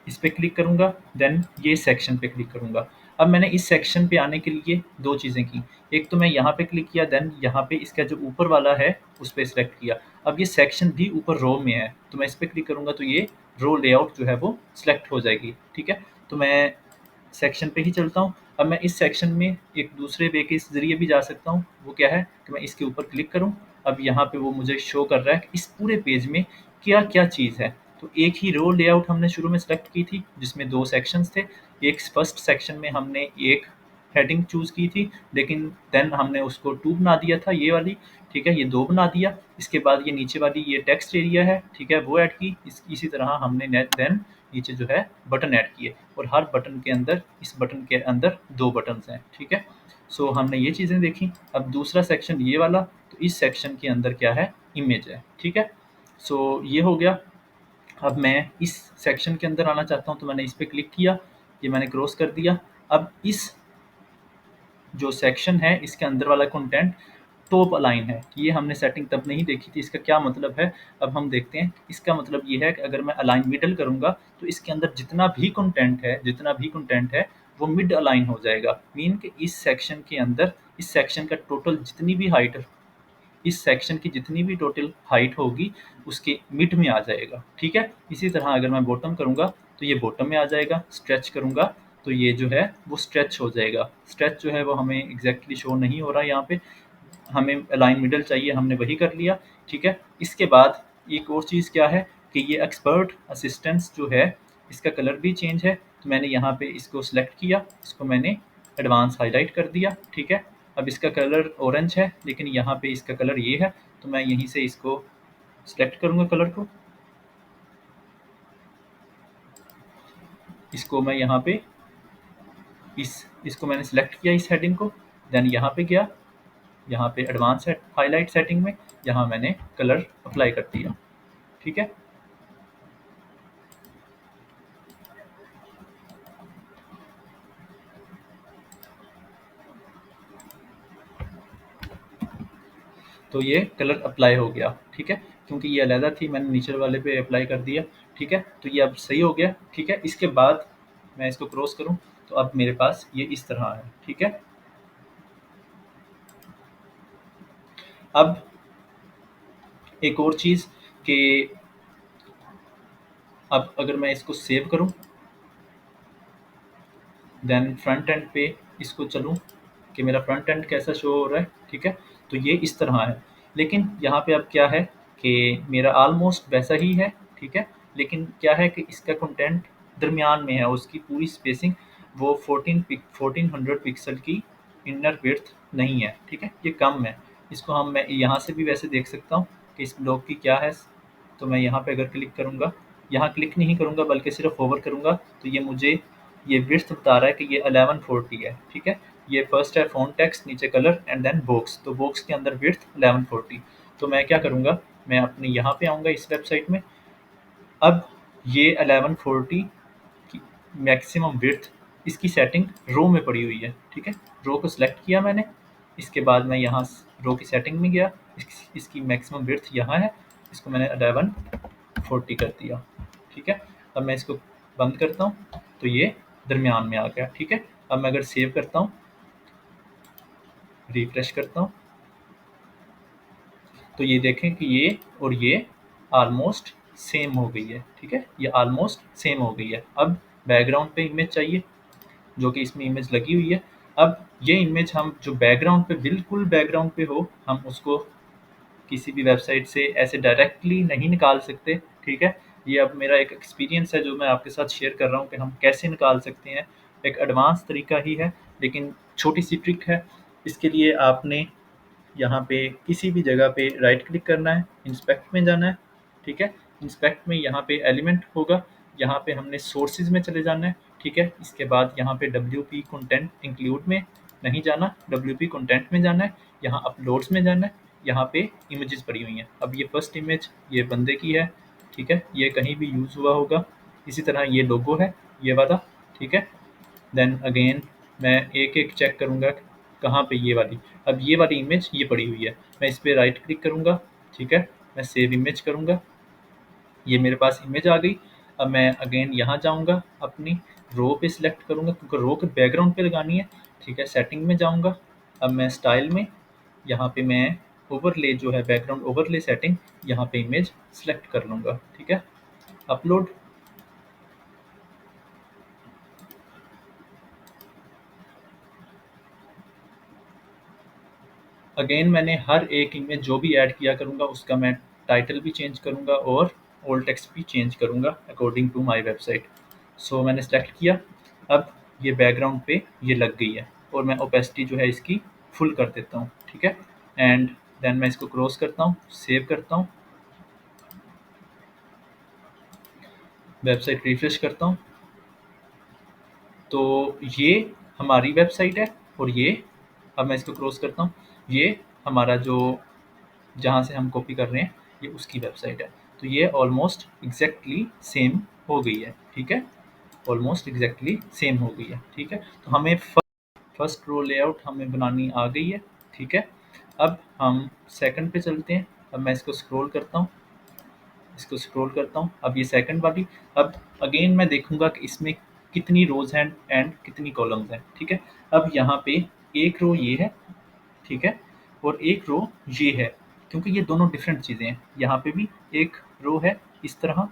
इस पे क्लिक करूँगा, देन ये सेक्शन पे क्लिक करूँगा। अब मैंने इस सेक्शन पे आने के लिए 2 चीज़ें की। एक तो मैं यहाँ पे क्लिक किया, देन यहाँ पे इसका जो ऊपर वाला है उस पे सिलेक्ट किया। अब ये सेक्शन भी ऊपर रो में है, तो मैं इस पे क्लिक करूँगा तो ये रो लेआउट जो है वो सिलेक्ट हो जाएगी, ठीक है। तो मैं सेक्शन पे ही चलता हूँ। अब मैं इस सेक्शन में एक दूसरे वे के ज़रिए भी जा सकता हूँ। वो क्या है कि मैं इसके ऊपर क्लिक करूँ, अब यहाँ पे वो मुझे शो कर रहा है कि इस पूरे पेज में क्या-क्या चीज़ है। तो एक ही रो लेआउट हमने शुरू में सेलेक्ट की थी जिसमें 2 सेक्शंस थे। एक फर्स्ट सेक्शन में हमने एक हेडिंग चूज़ की थी, लेकिन देन हमने उसको 2 बना दिया था, ये वाली, ठीक है, ये 2 बना दिया। इसके बाद ये नीचे वाली ये टेक्स्ट एरिया है, ठीक है, वो ऐड की। इसी तरह हमने देन नीचे जो है बटन ऐड किए और हर बटन के अंदर, इस बटन के अंदर 2 बटन्स हैं, ठीक है। सो हमने ये चीज़ें देखी। अब दूसरा सेक्शन ये वाला, तो इस सेक्शन के अंदर क्या है, इमेज है, ठीक है। सो ये हो गया। अब मैं इस सेक्शन के अंदर आना चाहता हूँ तो मैंने इस पे क्लिक किया, ये मैंने क्रॉस कर दिया। अब इस जो सेक्शन है इसके अंदर वाला कंटेंट टॉप अलाइन है, ये हमने सेटिंग तब नहीं देखी थी। इसका क्या मतलब है, अब हम देखते हैं। इसका मतलब ये है कि अगर मैं अलाइन मिडल करूँगा तो इसके अंदर जितना भी कंटेंट है वो मिड अलाइन हो जाएगा। मीन कि इस सेक्शन के अंदर, इस सेक्शन का टोटल जितनी भी हाइट, इस सेक्शन की जितनी भी टोटल हाइट होगी उसके मिड में आ जाएगा, ठीक है। इसी तरह अगर मैं बॉटम करूँगा तो ये बॉटम में आ जाएगा, स्ट्रेच करूँगा तो ये जो है वो स्ट्रेच हो जाएगा। स्ट्रेच जो है वो हमें एग्जैक्टली शो नहीं हो रहा है यहाँ पे, हमें अलाइन मिडल चाहिए, हमने वही कर लिया, ठीक है। इसके बाद एक और चीज़ क्या है कि ये एक्सपर्ट असिस्टेंस जो है, इसका कलर भी चेंज है। तो मैंने यहाँ पे इसको सिलेक्ट किया, इसको मैंने एडवांस हाईलाइट कर दिया, ठीक है। अब इसका कलर ऑरेंज है, लेकिन यहाँ पे इसका कलर ये है, तो मैं यहीं से इसको सिलेक्ट करूँगा कलर को। इसको मैं यहाँ पे इसको मैंने सिलेक्ट किया इस हेडिंग को, देन यहाँ पे गया, यहाँ पे एडवांस हाईलाइट सेटिंग में यहाँ मैंने कलर अप्लाई कर दिया, ठीक है। तो ये कलर अप्लाई हो गया, ठीक है। क्योंकि ये अलहदा थी, मैंने नीचे वाले पे अप्लाई कर दिया, ठीक है। तो ये अब सही हो गया, ठीक है। इसके बाद मैं इसको क्रॉस करूँ तो अब मेरे पास ये इस तरह है, ठीक है। अब एक और चीज़ कि अब अगर मैं इसको सेव करूँ, देन फ्रंट एंड पे इसको चलूँ कि मेरा फ्रंट एंड कैसा शो हो रहा है, ठीक है। तो ये इस तरह है, लेकिन यहाँ पे अब क्या है कि मेरा ऑलमोस्ट वैसा ही है, ठीक है। लेकिन क्या है कि इसका कंटेंट दरमियान में है, उसकी पूरी स्पेसिंग वो 1400 पिक्सल की इनर विड्थ नहीं है, ठीक है, ये कम है। इसको मैं यहाँ से भी वैसे देख सकता हूँ कि इस ब्लॉक की क्या है। तो मैं यहाँ पे अगर क्लिक करूँगा, यहाँ क्लिक नहीं करूँगा बल्कि सिर्फ होवर करूँगा, तो ये मुझे ये विड्थ बता रहा है कि ये 1140 है, ठीक है। ये फर्स्ट है फ़ॉन्ट टेक्स्ट, नीचे कलर एंड देन बॉक्स, तो बॉक्स के अंदर विड्थ 1140। तो मैं क्या करूँगा, मैं अपने यहाँ पे आऊँगा इस वेबसाइट में। अब ये 1140 की मैक्सिमम विड्थ, इसकी सेटिंग रो में पड़ी हुई है, ठीक है। रो को सिलेक्ट किया मैंने, इसके बाद मैं यहाँ रो की सेटिंग में गया, इसकी मैक्सिमम विड्थ यहाँ है, इसको मैंने 1140 कर दिया, ठीक है। अब मैं इसको बंद करता हूँ तो ये दरमियान में आ गया, ठीक है। अब मैं अगर सेव करता हूँ, रिफ्रेश करता हूँ, तो ये देखें कि ये और ये ऑलमोस्ट सेम हो गई है, ठीक है। ये ऑलमोस्ट सेम हो गई है। अब बैकग्राउंड पे इमेज चाहिए, जो कि इसमें इमेज लगी हुई है। अब ये इमेज हम जो बैकग्राउंड पे, बिल्कुल बैकग्राउंड पे हो, हम उसको किसी भी वेबसाइट से ऐसे डायरेक्टली नहीं निकाल सकते, ठीक है। ये अब मेरा एक एक्सपीरियंस है जो मैं आपके साथ शेयर कर रहा हूँ कि हम कैसे निकाल सकते हैं। एक एडवांस तरीका ही है, लेकिन छोटी सी ट्रिक है। इसके लिए आपने यहाँ पे किसी भी जगह पे राइट क्लिक करना है, इंस्पेक्ट में जाना है, ठीक है। इंस्पेक्ट में यहाँ पे एलिमेंट होगा, यहाँ पे हमने सोर्सेज में चले जाना है, ठीक है। इसके बाद यहाँ पे WP कंटेंट इंक्लूड में नहीं जाना, WP कंटेंट में जाना है, यहाँ अपलोड्स में जाना है, यहाँ पे इमेजेस पड़ी हुई हैं। अब ये फर्स्ट इमेज ये बंदे की है, ठीक है, ये कहीं भी यूज़ हुआ होगा। इसी तरह ये लोगो है, ये वाला, ठीक है। देन अगेन मैं एक एक चेक करूँगा कहाँ पे ये वाली, अब ये वाली इमेज ये पड़ी हुई है, मैं इस पर राइट क्लिक करूँगा, ठीक है। मैं सेव इमेज करूँगा, ये मेरे पास इमेज आ गई। अब मैं अगेन यहाँ जाऊँगा, अपनी रो पे सिलेक्ट करूँगा क्योंकि रो के बैकग्राउंड पे लगानी है, ठीक है। सेटिंग में जाऊँगा, अब मैं स्टाइल में यहाँ पे मैं ओवरले जो है बैकग्राउंड ओवरले सेटिंग, यहाँ पे इमेज सेलेक्ट कर लूँगा, ठीक है। अपलोड, अगेन मैंने हर एक इमेज जो भी ऐड किया करूँगा उसका मैं टाइटल भी चेंज करूँगा और ओल्ड टेक्स्ट भी चेंज करूँगा अकॉर्डिंग टू माय वेबसाइट। सो मैंने सेलेक्ट किया, अब ये बैकग्राउंड पे ये लग गई है और मैं ओपेसिटी जो है इसकी फुल कर देता हूँ, ठीक है। एंड देन मैं इसको क्रॉस करता हूँ, सेव करता हूँ, वेबसाइट रिफ्रेश करता हूँ, तो ये हमारी वेबसाइट है और ये, अब मैं इसको क्रॉस करता हूँ, ये हमारा जो जहाँ से हम कॉपी कर रहे हैं ये उसकी वेबसाइट है। तो ये ऑलमोस्ट एग्जैक्टली सेम हो गई है, ठीक है। ऑलमोस्ट एग्जैक्टली सेम हो गई है, ठीक है। तो हमें फर्स्ट रो लेआउट हमें बनानी आ गई है, ठीक है। अब हम सेकंड पे चलते हैं। अब मैं इसको स्क्रॉल करता हूँ, इसको स्क्रॉल करता हूँ, अब ये सेकंड वाली, अब अगेन मैं देखूंगा कि इसमें कितनी रोज हैं एंड कितनी कॉलम्स हैं, ठीक है। अब यहाँ पे एक रो ये है, ठीक है, और एक रो ये है, क्योंकि ये दोनों डिफरेंट चीज़ें हैं। यहाँ पे भी एक रो है इस तरह,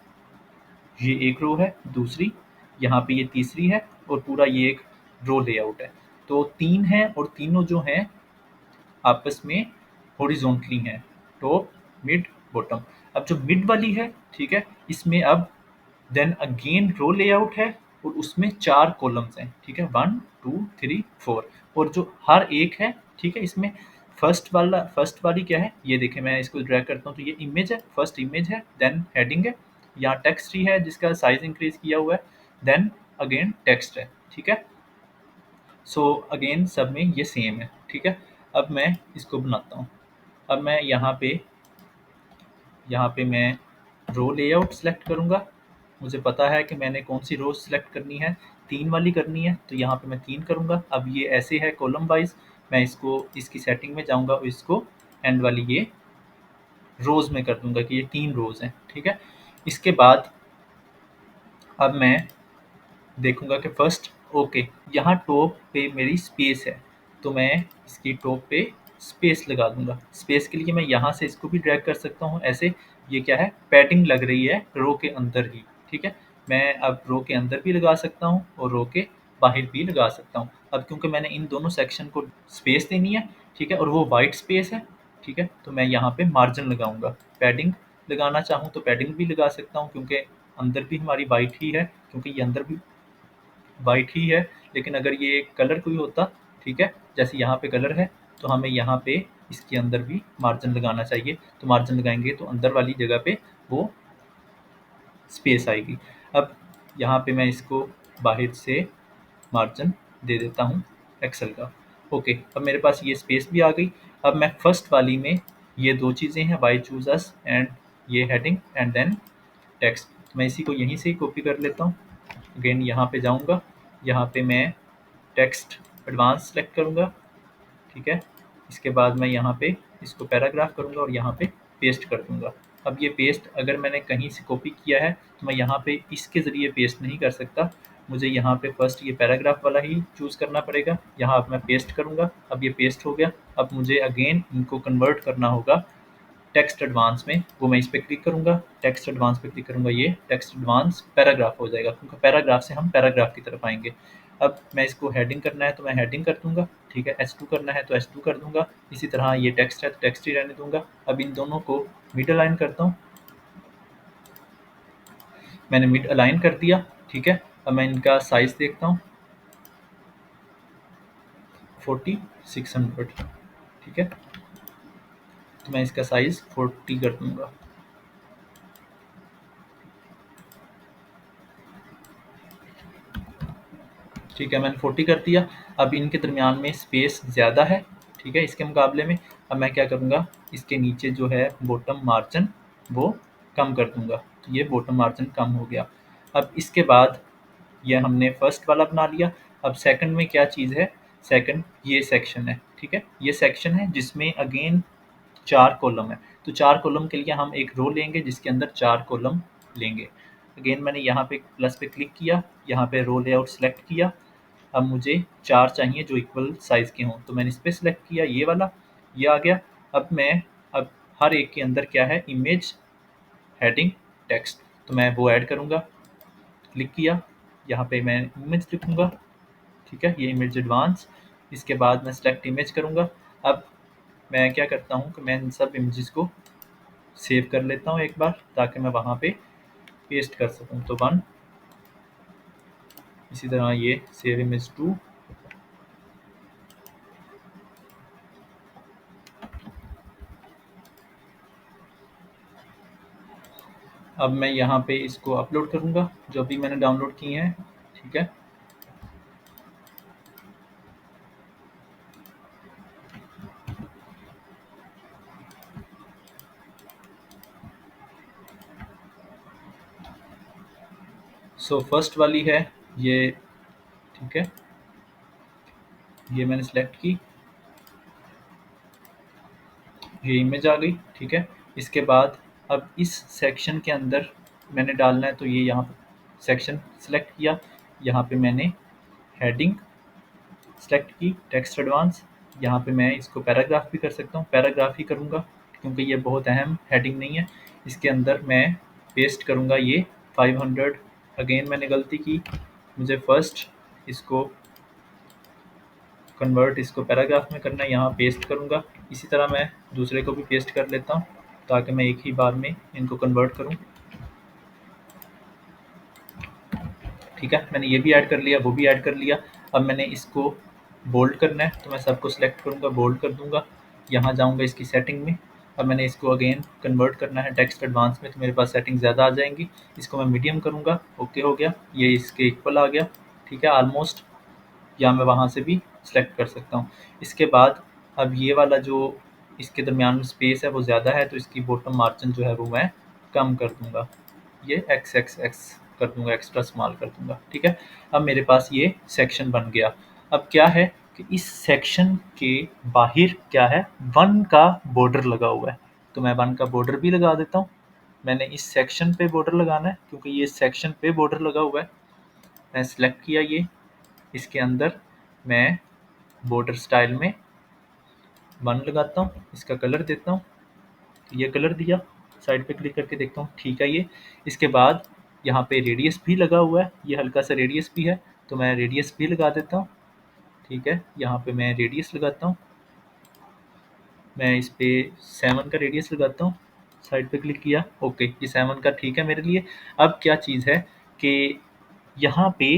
ये एक रो है दूसरी, यहाँ पे ये तीसरी है और पूरा ये एक रो लेआउट है। तो तीन है और तीनों जो हैं आपस में हॉरिजॉन्टली हैं, टॉप, मिड, बॉटम। अब जो मिड वाली है, ठीक है, इसमें अब देन अगेन रो लेआउट है और उसमें 4 कॉलम्स हैं, ठीक है, 1 2 3 4। और जो हर एक है, ठीक है, इसमें फर्स्ट वाली क्या है, ये देखें, मैं इसको ड्रैग करता हूँ तो ये इमेज है, फर्स्ट इमेज है, देन हेडिंग है, यहाँ टेक्स्ट ही है जिसका साइज इंक्रीज किया हुआ है, देन अगेन टेक्स्ट है, ठीक है। सो अगेन सब में ये सेम है, ठीक है। अब मैं इसको बनाता हूँ। अब मैं यहाँ पे मैं रो लेआउट सेलेक्ट करूँगा। मुझे पता है कि मैंने कौन सी रो सेलेक्ट करनी है, 3 वाली करनी है, तो यहाँ पे मैं 3 करूँगा। अब ये ऐसे है कॉलम वाइज, मैं इसको इसकी सेटिंग में जाऊँगा और इसको एंड वाली ये रोज़ में कर दूँगा कि ये 3 रोज़ हैं, ठीक है। इसके बाद अब मैं देखूँगा कि फर्स्ट ओके, यहाँ टॉप पे मेरी स्पेस है, तो मैं इसकी टॉप पे स्पेस लगा दूँगा। स्पेस के लिए मैं यहाँ से इसको भी ड्रैग कर सकता हूँ ऐसे, ये क्या है, पैडिंग लग रही है रो के अंदर ही, ठीक है। मैं अब रो के अंदर भी लगा सकता हूँ और रो के बाहर भी लगा सकता हूँ। अब क्योंकि मैंने इन दोनों सेक्शन को स्पेस देनी है, ठीक है, और वो वाइट स्पेस है, ठीक है, तो मैं यहाँ पे मार्जिन लगाऊँगा। पैडिंग लगाना चाहूँ तो पैडिंग भी लगा सकता हूँ, क्योंकि अंदर भी हमारी वाइट ही है, क्योंकि ये अंदर भी वाइट ही है। लेकिन अगर ये कलर कोई होता, ठीक है, जैसे यहाँ पे कलर है, तो हमें यहाँ पे इसके अंदर भी मार्जिन लगाना चाहिए। तो मार्जिन लगाएंगे तो अंदर वाली जगह पे वो स्पेस आएगी। अब यहाँ पे मैं इसको बाहर से मार्जिन दे देता हूँ एक्सेल का। ओके, अब मेरे पास ये स्पेस भी आ गई। अब मैं फर्स्ट वाली में ये 2 चीज़ें हैं, व्हाई चूज अस एंड ये हेडिंग एंड देन टेक्स्ट, मैं इसी को यहीं से ही कॉपी कर लेता हूँ। अगेन यहाँ पे जाऊँगा, यहाँ पे मैं टेक्स्ट एडवांस सेलेक्ट करूँगा, ठीक है। इसके बाद मैं यहाँ पे इसको पैराग्राफ करूँगा और यहाँ पे पेस्ट कर दूँगा। अब ये पेस्ट अगर मैंने कहीं से कॉपी किया है तो मैं यहाँ पे इसके ज़रिए पेस्ट नहीं कर सकता, मुझे यहाँ पे फर्स्ट ये पैराग्राफ वाला ही चूज़ करना पड़ेगा। यहाँ अब मैं पेस्ट करूँगा, अब ये पेस्ट हो गया। अब मुझे अगेन इनको कन्वर्ट करना होगा टेक्स्ट एडवांस में, वो मैं इस पर क्लिक करूँगा, टेक्स्ट एडवांस पे क्लिक करूँगा, ये टेक्स्ट एडवांस पैराग्राफ हो जाएगा, क्योंकि पैराग्राफ से हम पैराग्राफ की तरफ आएंगे। अब मैं इसको हेडिंग करना है तो मैं हेडिंग कर दूंगा, ठीक है, H2 करना है तो H2 कर दूंगा। इसी तरह ये टेक्स्ट है तो टेक्स्ट ही रहने दूंगा। अब इन दोनों को मिड अलाइन करता हूँ, मैंने मिड अलाइन कर दिया, ठीक है। अब मैं इनका साइज देखता हूँ, 4600, ठीक है, तो मैं इसका साइज 40 कर दूंगा। ठीक है, मैंने 40 कर दिया। अब इनके दरमियान में स्पेस ज़्यादा है, ठीक है, इसके मुकाबले में। अब मैं क्या करूँगा, इसके नीचे जो है बॉटम मार्जिन वो कम कर दूँगा, तो ये बॉटम मार्जिन कम हो गया। अब इसके बाद ये हमने फर्स्ट वाला बना लिया। अब सेकंड में क्या चीज़ है, सेकंड ये सेक्शन है, ठीक है, ये सेक्शन है जिसमें अगेन 4 कॉलम है। तो 4 कॉलम के लिए हम एक रो लेंगे जिसके अंदर 4 कॉलम लेंगे। अगेन मैंने यहाँ पे प्लस पे क्लिक किया, यहाँ पे रो लेआउट सेलेक्ट किया। अब मुझे 4 चाहिए जो इक्वल साइज़ के हों, तो मैंने इस पे सेलेक्ट किया, ये वाला, ये आ गया। अब हर एक के अंदर क्या है, इमेज, हेडिंग, टेक्स्ट, तो मैं वो ऐड करूँगा। क्लिक किया, यहाँ पे मैं इमेज लिखूँगा, ठीक है, ये इमेज एडवांस। इसके बाद मैं सेलेक्ट इमेज करूँगा। अब मैं क्या करता हूँ कि मैं इन सब इमेजेस को सेव कर लेता हूँ एक बार, ताकि मैं वहाँ पे पेस्ट कर सकूँ। तो 1, इसी तरह ये सेव इमेज 2, अब मैं यहाँ पे इसको अपलोड करूँगा जो अभी मैंने डाउनलोड किए हैं, ठीक है। सो फर्स्ट वाली है ये, ठीक है, ये मैंने सेलेक्ट की, ये इमेज आ गई, ठीक है। इसके बाद अब इस सेक्शन के अंदर मैंने डालना है, तो ये यहाँ पर सेक्शन सेलेक्ट किया, यहाँ पे मैंने हेडिंग सेलेक्ट की, टेक्स्ट एडवांस। यहाँ पे मैं इसको पैराग्राफ भी कर सकता हूँ, पैराग्राफ ही करूँगा क्योंकि ये बहुत अहम हेडिंग नहीं है। इसके अंदर मैं पेस्ट करूँगा ये 500। अगेन मैंने गलती की, मुझे फर्स्ट इसको कन्वर्ट, इसको पैराग्राफ में करना है, यहाँ पेस्ट करूँगा। इसी तरह मैं दूसरे को भी पेस्ट कर लेता हूँ ताकि मैं एक ही बार में इनको कन्वर्ट करूँ। ठीक है, मैंने ये भी ऐड कर लिया, वो भी ऐड कर लिया। अब मैंने इसको बोल्ड करना है तो मैं सबको सिलेक्ट करूँगा, बोल्ड कर दूँगा, यहाँ जाऊँगा इसकी सेटिंग में। अब मैंने इसको अगेन कन्वर्ट करना है टेक्स्ट एडवांस में, तो मेरे पास सेटिंग ज़्यादा आ जाएंगी। इसको मैं मीडियम करूँगा, ओके हो गया, ये इसके इक्वल आ गया। ठीक है, ऑलमोस्ट, या मैं वहाँ से भी सिलेक्ट कर सकता हूँ। इसके बाद अब ये वाला जो इसके दरमियान में स्पेस है वो ज़्यादा है, तो इसकी बॉटम मार्जिन जो है वो मैं कम कर दूँगा, ये एक्स एक्स एक्स कर दूँगा, एक्स्ट्रा स्मॉल कर दूँगा। ठीक है, अब मेरे पास ये सेक्शन बन गया। अब क्या है कि इस सेक्शन के बाहर क्या है, वन का बॉर्डर लगा हुआ है, तो मैं वन का बॉर्डर भी लगा देता हूँ। मैंने इस सेक्शन पे बॉर्डर लगाना है क्योंकि ये सेक्शन पे बॉर्डर लगा हुआ है। मैं सिलेक्ट किया ये, इसके अंदर मैं बॉर्डर स्टाइल में वन लगाता हूँ, इसका कलर देता हूँ, ये कलर दिया, साइड पे क्लिक करके देखता हूँ, ठीक है ये। इसके बाद यहाँ पे रेडियस भी लगा हुआ है, ये हल्का सा रेडियस भी है, तो मैं रेडियस भी लगा देता हूँ। ठीक है, यहाँ पे मैं रेडियस लगाता हूँ, मैं इस पे 7 का रेडियस लगाता हूँ, साइड पे क्लिक किया, ओके, ये 7 का ठीक है मेरे लिए। अब क्या चीज़ है कि यहाँ पे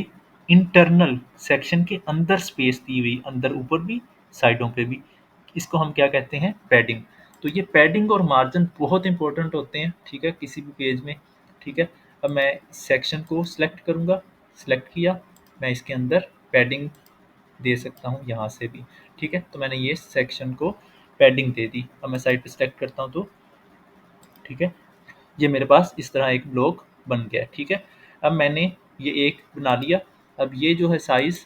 इंटरनल सेक्शन के अंदर स्पेस दी हुई, अंदर ऊपर भी साइडों पे भी, इसको हम क्या कहते हैं, पैडिंग। तो ये पैडिंग और मार्जिन बहुत इंपॉर्टेंट होते हैं, ठीक है, किसी भी पेज में। ठीक है, अब मैं सेक्शन को सिलेक्ट करूँगा, सिलेक्ट किया, मैं इसके अंदर पैडिंग दे सकता हूँ यहाँ से भी। ठीक है, तो मैंने ये सेक्शन को पैडिंग दे दी। अब मैं साइड पे सिलेक्ट करता हूँ तो ठीक है, ये मेरे पास इस तरह एक ब्लॉक बन गया। ठीक है, अब मैंने ये एक बना लिया। अब ये जो है साइज़,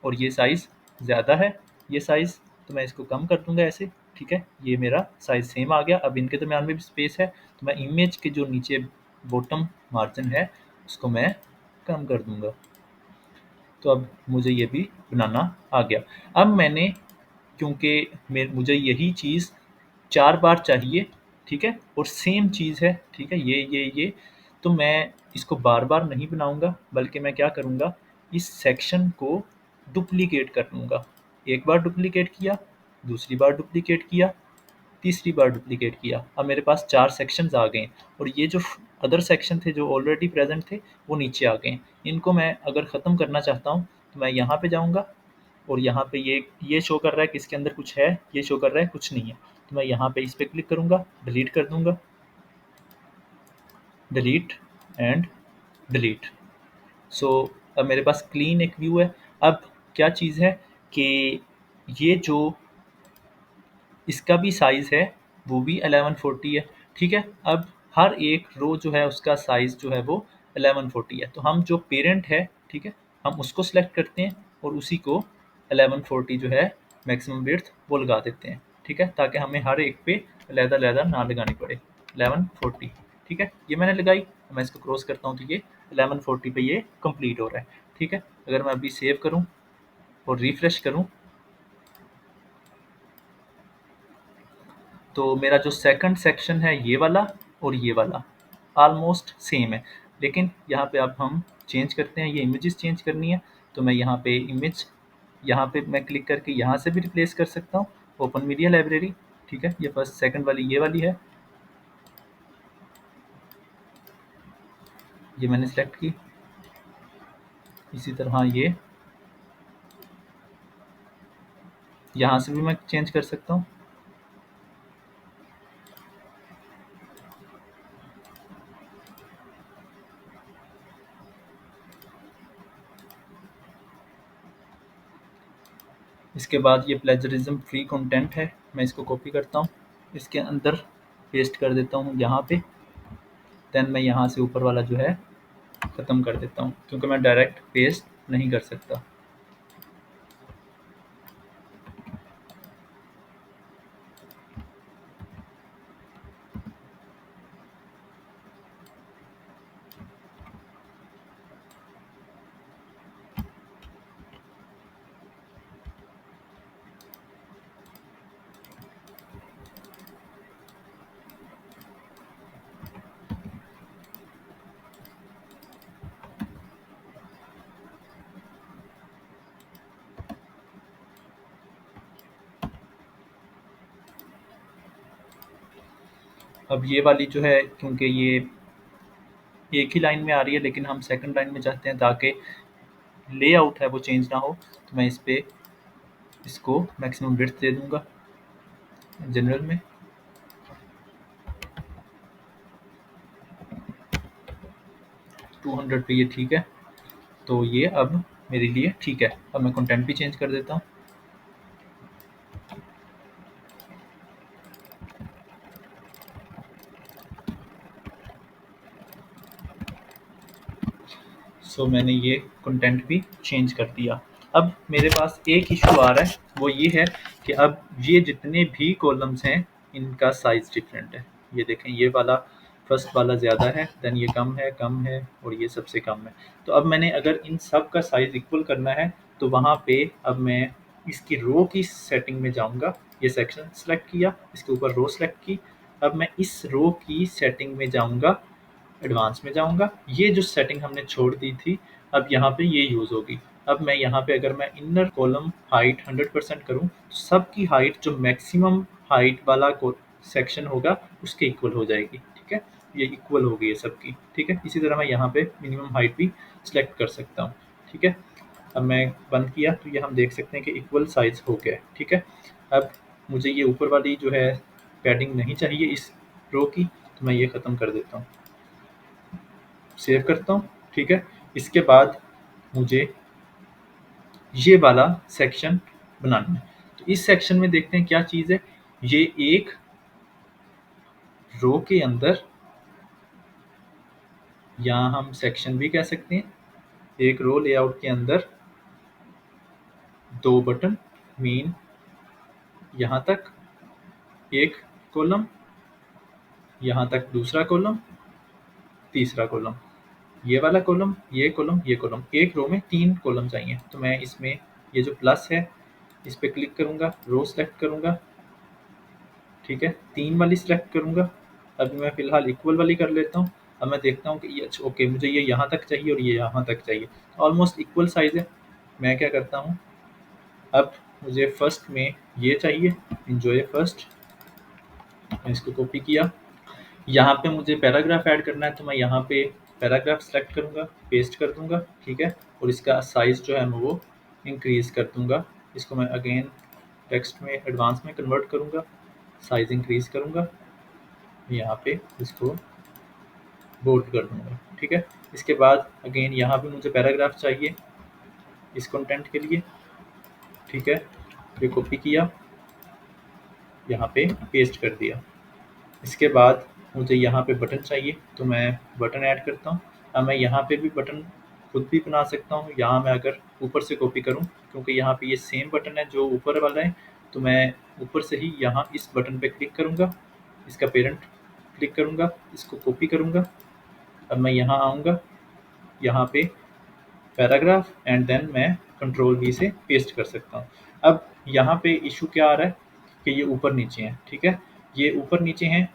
और ये साइज़ ज़्यादा है, ये साइज़, तो मैं इसको कम कर दूंगा ऐसे। ठीक है, ये मेरा साइज़ सेम आ गया। अब इनके दरमियान में भी स्पेस है, तो मैं इमेज के जो नीचे बॉटम मार्जिन है उसको मैं कम कर दूंगा। तो अब मुझे ये भी बनाना आ गया। अब मैंने, क्योंकि मुझे यही चीज़ 4 बार चाहिए, ठीक है, और सेम चीज़ है, ठीक है, ये, तो मैं इसको बार-बार नहीं बनाऊँगा, बल्कि मैं क्या करूँगा, इस सेक्शन को डुप्लिकेट कर लूँगा। एक बार डुप्लिकेट किया, दूसरी बार डुप्लिकेट किया, तीसरी बार डुप्लिकेट किया। अब मेरे पास 4 सेक्शंस आ गए, और ये जो अदर सेक्शन थे जो ऑलरेडी प्रेजेंट थे वो नीचे आ गए। इनको मैं अगर ख़त्म करना चाहता हूँ तो मैं यहाँ पे जाऊँगा, और यहाँ पे ये शो कर रहा है कि इसके अंदर कुछ है, ये शो कर रहा है कुछ नहीं है, तो मैं यहाँ पे इस पे क्लिक करूँगा, डिलीट कर दूँगा, डिलीट एंड डिलीट। सो अब मेरे पास क्लीन एक व्यू है। अब क्या चीज़ है कि ये जो इसका भी साइज़ है वो भी 1140 है। ठीक है, अब हर एक रो जो है उसका साइज़ जो है वो 1140 है, तो हम जो पेरेंट है, ठीक है, हम उसको सिलेक्ट करते हैं और उसी को 1140 जो है मैक्सिमम विड्थ वो लगा देते हैं। ठीक है, ताकि हमें हर एक पे अलहदा-अलहदा ना लगानी पड़े। 1140, ठीक है, ये मैंने लगाई। मैं इसको क्रॉस करता हूँ तो ये 1140 पे ये कंप्लीट हो रहा है। ठीक है, अगर मैं अभी सेव करूँ और रिफ्रेश करूँ तो मेरा जो सेकंड सेक्शन है ये वाला और ये वाला ऑलमोस्ट सेम है, लेकिन यहाँ पे अब हम चेंज करते हैं, ये इमेजेस चेंज करनी है, तो मैं यहाँ पे इमेज, यहाँ पे मैं क्लिक करके यहाँ से भी रिप्लेस कर सकता हूँ, ओपन मीडिया लाइब्रेरी। ठीक है, ये फर्स्ट सेकंड वाली ये वाली है, ये मैंने सेलेक्ट की। इसी तरह ये यहाँ से भी मैं चेंज कर सकता हूँ। इसके बाद ये प्लेजरिज्म फ्री कंटेंट है, मैं इसको कॉपी करता हूँ, इसके अंदर पेस्ट कर देता हूँ यहाँ पे। देन मैं यहाँ से ऊपर वाला जो है ख़त्म कर देता हूँ, क्योंकि मैं डायरेक्ट पेस्ट नहीं कर सकता। अब ये वाली जो है, क्योंकि ये एक ही लाइन में आ रही है लेकिन हम सेकंड लाइन में चाहते हैं ताकि लेआउट है वो चेंज ना हो, तो मैं इस पे इसको मैक्सिमम विड्थ दे दूंगा जनरल में। 200 पे ये ठीक है, तो ये अब मेरे लिए ठीक है। अब मैं कंटेंट भी चेंज कर देता हूँ। सो मैंने ये कंटेंट भी चेंज कर दिया। अब मेरे पास एक इशू आ रहा है, वो ये है कि अब ये जितने भी कॉलम्स हैं इनका साइज डिफरेंट है। ये देखें, ये वाला फर्स्ट वाला ज़्यादा है, देन ये कम है और ये सबसे कम है। तो अब मैंने अगर इन सब का साइज इक्वल करना है तो वहाँ पे अब मैं इसकी रो की सेटिंग में जाऊँगा। ये सेक्शन सेलेक्ट किया, इसके ऊपर रो सेलेक्ट की। अब मैं इस रो की सेटिंग में जाऊँगा, एडवांस में जाऊँगा। ये जो सेटिंग हमने छोड़ दी थी, अब यहाँ पे ये यूज़ होगी। अब मैं यहाँ पे अगर मैं इनर कॉलम हाइट 100% करूँ तो सबकी हाइट जो मैक्सिमम हाइट वाला सेक्शन होगा उसके इक्वल हो जाएगी। ठीक है, ये इक्वल हो गई है सबकी। ठीक है, इसी तरह मैं यहाँ पे मिनिमम हाइट भी सिलेक्ट कर सकता हूँ। ठीक है, अब मैं बंद किया तो ये हम देख सकते हैं कि इक्वल साइज हो गया है। ठीक है, अब मुझे ये ऊपर वाली जो है पैडिंग नहीं चाहिए इस रो की, तो मैं ये ख़त्म कर देता हूँ, सेव करता हूँ। ठीक है, इसके बाद मुझे ये वाला सेक्शन बनाना है। तो इस सेक्शन में देखते हैं क्या चीज़ है। ये एक रो के अंदर, या हम सेक्शन भी कह सकते हैं, एक रो लेआउट के अंदर दो बटन, मेन यहाँ तक एक कॉलम, यहाँ तक दूसरा कॉलम, तीसरा कॉलम, ये वाला कॉलम, ये कॉलम, ये कॉलम। एक रो में 3 कॉलम चाहिए। तो मैं इसमें ये जो प्लस है इस पे क्लिक करूँगा, रो सेलेक्ट करूँगा। ठीक है, 3 वाली सेलेक्ट करूँगा। अभी मैं फ़िलहाल इक्वल वाली कर लेता हूँ। अब मैं देखता हूँ कि ये ओके, मुझे ये यहाँ तक चाहिए और ये यहाँ तक चाहिए, ऑलमोस्ट इक्वल साइज़ है। मैं क्या करता हूँ, अब मुझे फर्स्ट में ये चाहिए, एन्जॉय फर्स्ट, मैं इसको कॉपी किया। यहाँ पे मुझे पैराग्राफ ऐड करना है तो मैं यहाँ पे पैराग्राफ सेलेक्ट करूँगा, पेस्ट कर दूँगा। ठीक है, और इसका साइज़ जो है मैं वो इंक्रीज़ कर दूँगा। इसको मैं अगेन टेक्स्ट में एडवांस में कन्वर्ट करूँगा, साइज़ इंक्रीज़ करूँगा, यहाँ पे इसको बोल्ड कर दूँगा। ठीक है, इसके बाद अगेन यहाँ पे मुझे पैराग्राफ चाहिए इस कंटेंट के लिए। ठीक है, ये कॉपी किया, यहाँ पे पेस्ट कर दिया। इसके बाद मुझे यहाँ पे बटन चाहिए तो मैं बटन ऐड करता हूँ। अब मैं यहाँ पे भी बटन खुद भी बना सकता हूँ। यहाँ मैं अगर ऊपर से कॉपी करूँ, क्योंकि यहाँ पे ये सेम बटन है जो ऊपर वाला है, तो मैं ऊपर से ही यहाँ इस बटन पे क्लिक करूँगा, इसका पेरेंट क्लिक करूँगा, इसको कॉपी करूँगा। अब मैं यहाँ आऊँगा, यहाँ पे पैराग्राफ एंड देन मैं कंट्रोल वी से पेस्ट कर सकता हूँ। अब यहाँ पे इशू क्या आ रहा है कि ये ऊपर नीचे हैं। ठीक है, ये ऊपर नीचे हैं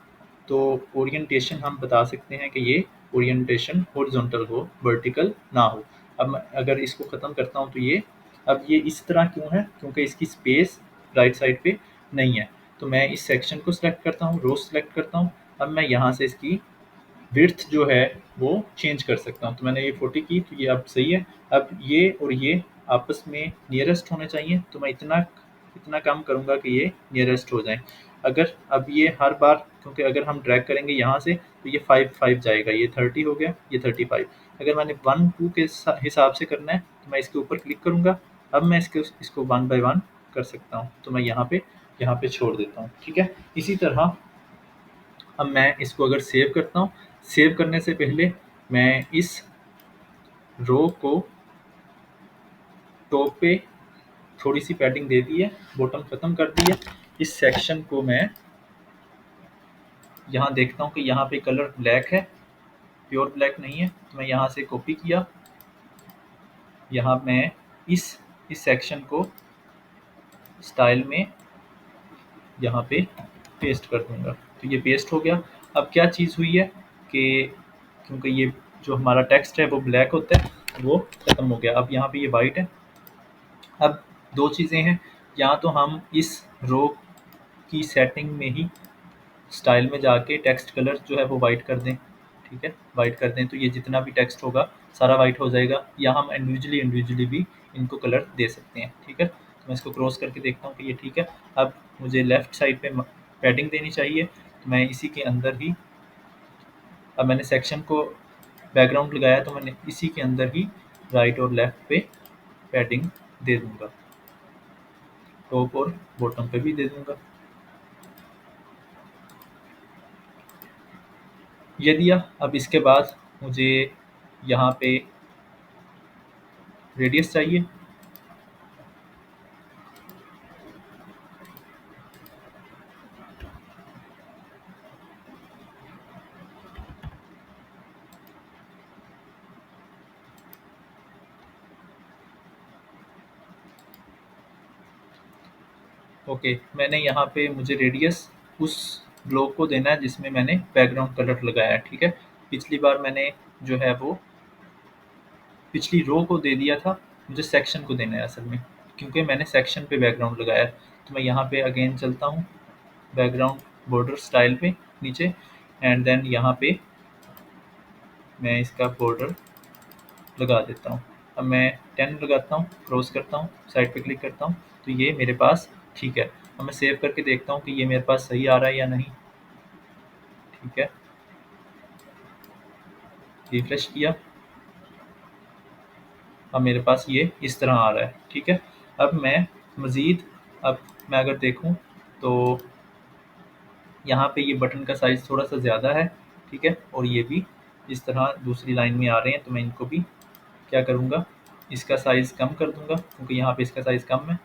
तो ओरिएंटेशन हम बता सकते हैं कि ये ओरिएंटेशन हॉरिजॉन्टल हो, वर्टिकल ना हो। अब मैं अगर इसको ख़त्म करता हूँ तो ये, अब ये इस तरह क्यों है, क्योंकि इसकी स्पेस राइट साइड पे नहीं है। तो मैं इस सेक्शन को सिलेक्ट करता हूँ, रो सेलेक्ट करता हूँ। अब मैं यहाँ से इसकी विड्थ जो है वो चेंज कर सकता हूँ। तो मैंने ये 40 की, तो ये अब सही है। अब ये और ये आपस में नियरेस्ट होने चाहिए, तो मैं इतना इतना कम करूँगा कि ये नियरेस्ट हो जाएँ। अगर अब ये हर बार, क्योंकि अगर हम ड्रैग करेंगे यहाँ से तो ये 5 जाएगा, ये 30 हो गया, ये 35। अगर मैंने 1-2 के हिसाब से करना है तो मैं इसके ऊपर क्लिक करूँगा। अब मैं इसको 1 बाय 1 कर सकता हूँ। तो मैं यहाँ पे छोड़ देता हूँ। ठीक है, इसी तरह अब मैं इसको अगर सेव करता हूँ, सेव करने से पहले मैं इस रो को टॉप पे थोड़ी सी पैडिंग दे दी है, बॉटम ख़त्म कर दी है। इस सेक्शन को मैं यहाँ देखता हूँ कि यहाँ पे कलर ब्लैक है, प्योर ब्लैक नहीं है, तो मैं यहाँ से कॉपी किया, यहाँ मैं इस सेक्शन को स्टाइल में यहाँ पे पेस्ट कर दूँगा। तो ये पेस्ट हो गया। अब क्या चीज़ हुई है कि क्योंकि ये जो हमारा टेक्स्ट है वो ब्लैक होता है, वो ख़त्म हो गया। अब यहाँ पे ये वाइट है। अब 2 चीज़ें हैं, या तो हम इस रो की सेटिंग में ही स्टाइल में जाके टेक्स्ट कलर जो है वो वाइट कर दें, ठीक है, वाइट कर दें तो ये जितना भी टेक्स्ट होगा सारा वाइट हो जाएगा, या हम इंडिविजुअली इंडिविजुअली भी इनको कलर दे सकते हैं, ठीक है। तो मैं इसको क्रॉस करके देखता हूँ कि ये ठीक है। अब मुझे लेफ्ट साइड पे पैडिंग देनी चाहिए, तो मैं इसी के अंदर ही, अब मैंने सेक्शन को बैकग्राउंड लगाया तो मैंने इसी के अंदर ही राइट और लेफ्ट पे पैडिंग दे दूंगा, टॉप और बॉटम पे भी दे दूंगा। ये दिया। अब इसके बाद मुझे यहाँ पे रेडियस चाहिए। ओके, मैंने यहाँ पे मुझे रेडियस उस ब्लॉक को देना है जिसमें मैंने बैकग्राउंड कलर लगाया है, ठीक है। पिछली बार मैंने जो है वो पिछली रो को दे दिया था, मुझे सेक्शन को देना है असल में, क्योंकि मैंने सेक्शन पे बैकग्राउंड लगाया है। तो मैं यहाँ पे अगेन चलता हूँ बैकग्राउंड बॉर्डर स्टाइल पे नीचे, एंड देन यहाँ पे मैं इसका बॉर्डर लगा देता हूँ। अब मैं 10 लगाता हूँ, क्रॉस करता हूँ, साइड पे क्लिक करता हूँ, तो ये मेरे पास ठीक है। अब मैं सेव करके देखता हूँ कि ये मेरे पास सही आ रहा है या नहीं, ठीक है। रिफ्रेश किया, अब मेरे पास ये इस तरह आ रहा है, ठीक है। अब मैं मज़ीद, अब मैं अगर देखूँ तो यहाँ पे ये बटन का साइज़ थोड़ा सा ज़्यादा है, ठीक है, और ये भी इस तरह दूसरी लाइन में आ रहे हैं, तो मैं इनको भी क्या करूँगा, इसका साइज़ कम कर दूँगा, क्योंकि यहाँ पे इसका साइज़ कम है।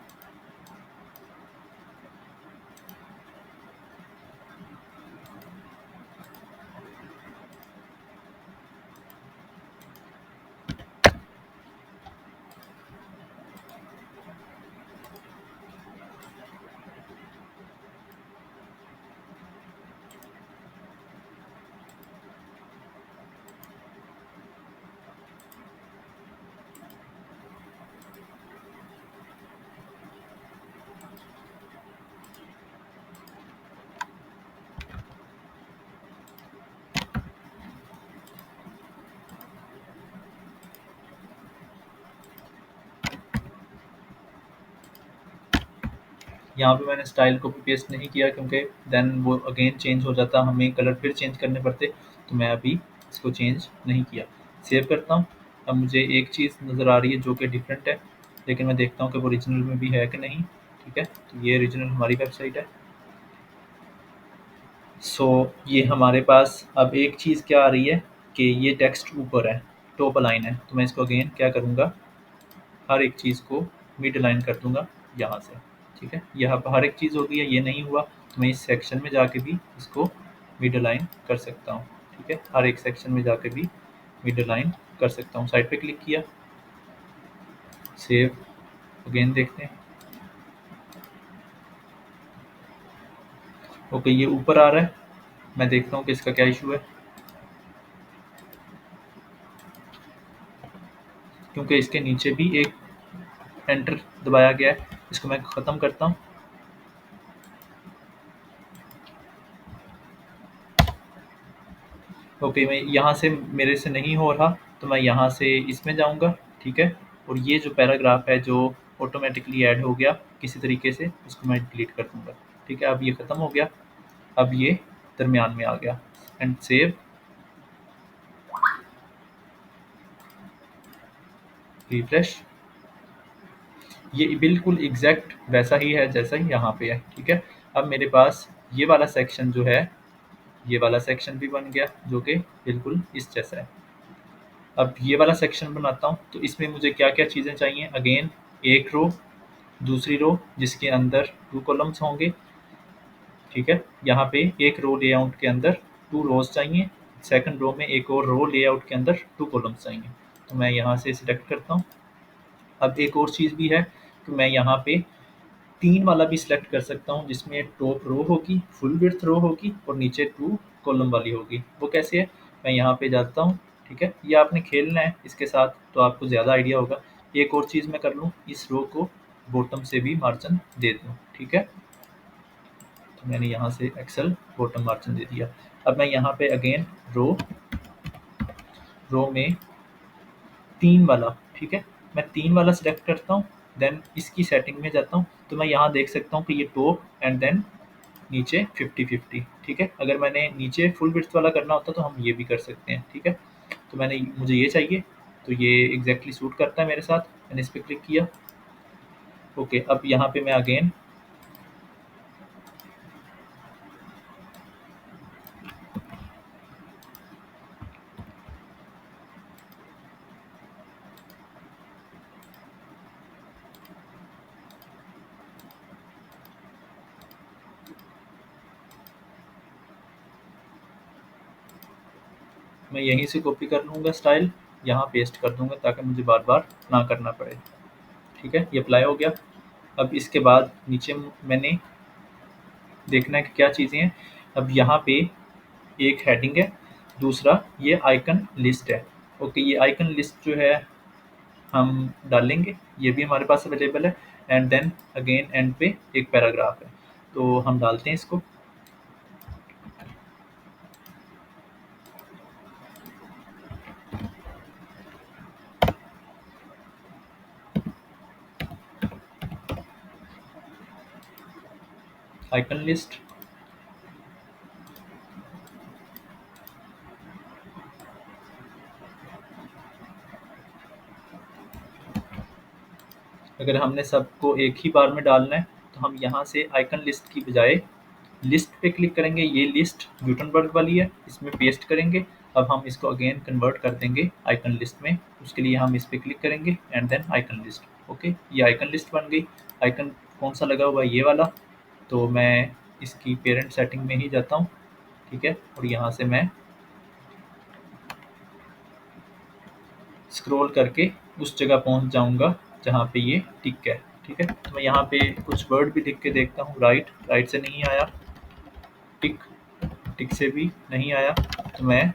यहाँ पे मैंने स्टाइल को भी पेस्ट नहीं किया, क्योंकि देन वो अगेन चेंज हो जाता, हमें कलर फिर चेंज करने पड़ते, तो मैं अभी इसको चेंज नहीं किया। सेव करता हूँ। अब मुझे एक चीज़ नज़र आ रही है जो कि डिफरेंट है, लेकिन मैं देखता हूँ कि वो ओरिजिनल में भी है कि नहीं, ठीक है। तो ये ओरिजिनल हमारी वेबसाइट है। सो ये हमारे पास अब एक चीज़ क्या आ रही है कि ये टेक्स्ट ऊपर है, टॉप अलाइन है, तो मैं इसको अगेन क्या करूँगा, हर एक चीज़ को मिड अलाइन कर दूँगा यहाँ से, ठीक है। यहाँ पर हर एक चीज़ हो गई है, ये नहीं हुआ तो मैं इस सेक्शन में जाके भी इसको मिड अलाइन कर सकता हूँ, ठीक है। हर एक सेक्शन में जाके भी मिड अलाइन कर सकता हूँ। साइड पे क्लिक किया, सेव, अगेन देखते हैं। ओके, ये ऊपर आ रहा है, मैं देखता हूँ कि इसका क्या इशू है, क्योंकि इसके नीचे भी एक एंटर दबाया गया है। इसको मैं ख़त्म करता हूँ। ओके, मैं यहाँ से मेरे से नहीं हो रहा, तो मैं यहाँ से इसमें जाऊँगा, ठीक है। और ये जो पैराग्राफ है जो ऑटोमेटिकली ऐड हो गया किसी तरीके से, उसको मैं डिलीट कर दूँगा, ठीक है। अब ये ख़त्म हो गया, अब ये दरमियान में आ गया, एंड सेव, रिफ्रेश। ये बिल्कुल एग्जैक्ट वैसा ही है जैसा ही यहाँ पे है, ठीक है। अब मेरे पास ये वाला सेक्शन जो है, ये वाला सेक्शन भी बन गया जो कि बिल्कुल इस जैसा है। अब ये वाला सेक्शन बनाता हूँ, तो इसमें मुझे क्या-क्या चीज़ें चाहिए, अगेन एक रो, दूसरी रो जिसके अंदर 2 कॉलम्स होंगे, ठीक है। यहाँ पे एक रो लेआउट के अंदर 2 रोज़ चाहिए, सेकंड रो में एक और रो लेआउट के अंदर 2 कॉलम्स चाहिए। तो मैं यहाँ से सिलेक्ट करता हूँ। अब एक और चीज़ भी है कि मैं यहाँ पे 3 वाला भी सिलेक्ट कर सकता हूँ, जिसमें टॉप रो होगी, फुल विड्थ रो होगी और नीचे 2 कॉलम वाली होगी। वो कैसे है, मैं यहाँ पे जाता हूँ, ठीक है। ये आपने खेलना है इसके साथ, तो आपको ज़्यादा आइडिया होगा। एक और चीज़ मैं कर लूँ, इस रो को बॉटम से भी मार्जिन दे दूँ, ठीक है। तो मैंने यहाँ से एक्सेल बॉटम मार्जिन दे दिया। अब मैं यहाँ पे अगेन रो में 3 वाला, ठीक है, मैं 3 वाला सिलेक्ट करता हूँ, देन इसकी सेटिंग में जाता हूँ, तो मैं यहाँ देख सकता हूँ कि ये टॉप एंड देन नीचे 50-50, ठीक है। अगर मैंने नीचे फुल विड्थ वाला करना होता तो हम ये भी कर सकते हैं, ठीक है। तो मुझे ये चाहिए, तो ये एग्जैक्टली सूट करता है मेरे साथ। मैंने इस पर क्लिक किया। ओके, अब यहाँ पे मैं अगेन यहीं से कॉपी कर लूँगा स्टाइल, यहाँ पेस्ट कर दूँगा ताकि मुझे बार बार ना करना पड़े, ठीक है। ये अप्लाई हो गया। अब इसके बाद नीचे मैंने देखना है कि क्या चीज़ें हैं। अब यहाँ पे एक हेडिंग है, दूसरा ये आइकन लिस्ट है। ओके, ये आइकन लिस्ट जो है हम डालेंगे, ये भी हमारे पास अवेलेबल है। एंड देन अगेन एंड पे एक पैराग्राफ है, तो हम डालते हैं इसको। आइकन लिस्ट, अगर हमने सबको एक ही बार में डालना है तो हम यहाँ से आइकन लिस्ट की बजाय लिस्ट पे क्लिक करेंगे। ये लिस्ट गुटनबर्ग वाली है, इसमें पेस्ट करेंगे। अब हम इसको अगेन कन्वर्ट कर देंगे आइकन लिस्ट में, उसके लिए हम इस पे क्लिक करेंगे and then icon list. Okay, ये आइकन लिस्ट बन गई। आइकन कौन सा लगा हुआ है, ये वाला, तो मैं इसकी पेरेंट सेटिंग में ही जाता हूँ, ठीक है। और यहाँ से मैं स्क्रॉल करके उस जगह पहुँच जाऊँगा जहाँ पे ये टिक है, ठीक है। तो मैं यहाँ पे कुछ वर्ड भी लिख के देखता हूँ। राइट से नहीं आया, टिक टिक से भी नहीं आया, तो मैं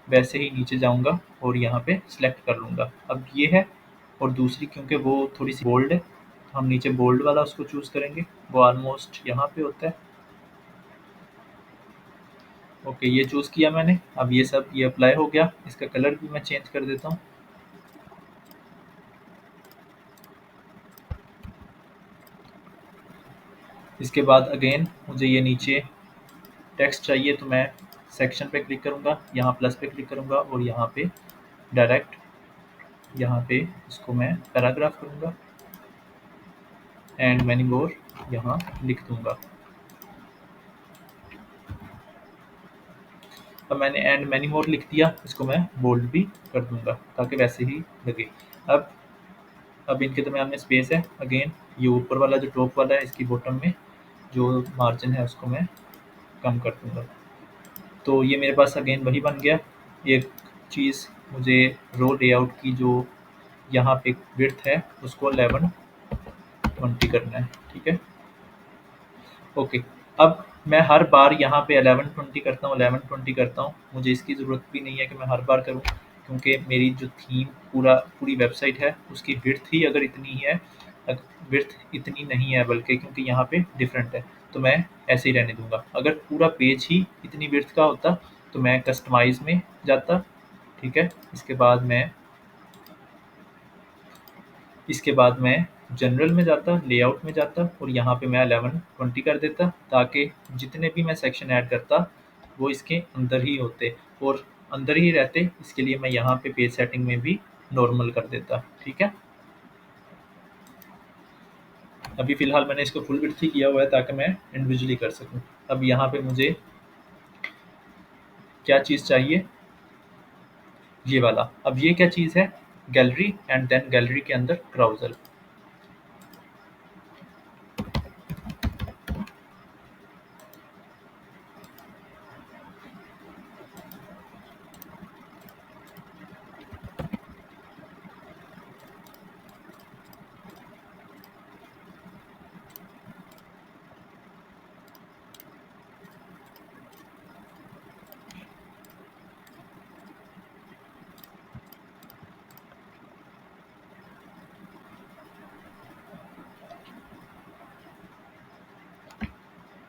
वैसे ही नीचे जाऊँगा और यहाँ पे सिलेक्ट कर लूँगा। अब ये है, और दूसरी क्योंकि वो थोड़ी सी बोल्ड है, तो हम नीचे बोल्ड वाला उसको चूज़ करेंगे, वो ऑलमोस्ट यहाँ पे होता है। ओके, ये चूज़ किया मैंने। अब ये अप्लाई हो गया। इसका कलर भी मैं चेंज कर देता हूँ। इसके बाद अगेन मुझे ये नीचे टेक्स्ट चाहिए, तो मैं सेक्शन पे क्लिक करूँगा, यहाँ प्लस पे क्लिक करूँगा और यहाँ पे डायरेक्ट यहाँ पे इसको मैं पैराग्राफ करूँगा एंड मैनी मोर यहाँ लिख दूँगा। अब मैंने एंड मैनी मोर लिख दिया, इसको मैं बोल्ड भी कर दूँगा ताकि वैसे ही लगे। अब अब इनके दरमियान में स्पेस है। अगेन ये ऊपर वाला जो टॉप वाला है, इसकी बॉटम में जो मार्जिन है उसको मैं कम कर दूँगा। तो ये मेरे पास अगेन वही बन गया। एक चीज़ मुझे रो लेआउट की जो यहाँ पे विड्थ है उसको 1120 करना है, ठीक है। ओके, अब मैं हर बार यहाँ पे 1120 करता हूँ, 1120 करता हूँ। मुझे इसकी ज़रूरत भी नहीं है कि मैं हर बार करूँ, क्योंकि मेरी जो थीम पूरी वेबसाइट है उसकी विड्थ ही अगर इतनी है, विड्थ इतनी नहीं है बल्कि, क्योंकि यहाँ पे डिफरेंट है, तो मैं ऐसे ही रहने दूंगा। अगर पूरा पेज ही इतनी विड्थ का होता तो मैं कस्टमाइज में जाता, ठीक है। इसके बाद मैं जनरल में जाता, लेआउट में जाता और यहाँ पे मैं 1120 कर देता, ताकि जितने भी मैं सेक्शन ऐड करता वो इसके अंदर ही होते और अंदर ही रहते। इसके लिए मैं यहाँ पे पेज सेटिंग में भी नॉर्मल कर देता, ठीक है। अभी फ़िलहाल मैंने इसको फुल विड्थ ही किया हुआ है ताकि मैं इंडिविजुअली कर सकूँ। अब यहाँ पे मुझे क्या चीज़ चाहिए, ये वाला। अब ये क्या चीज़ है, गैलरी एंड देन गैलरी के अंदर क्राउजल।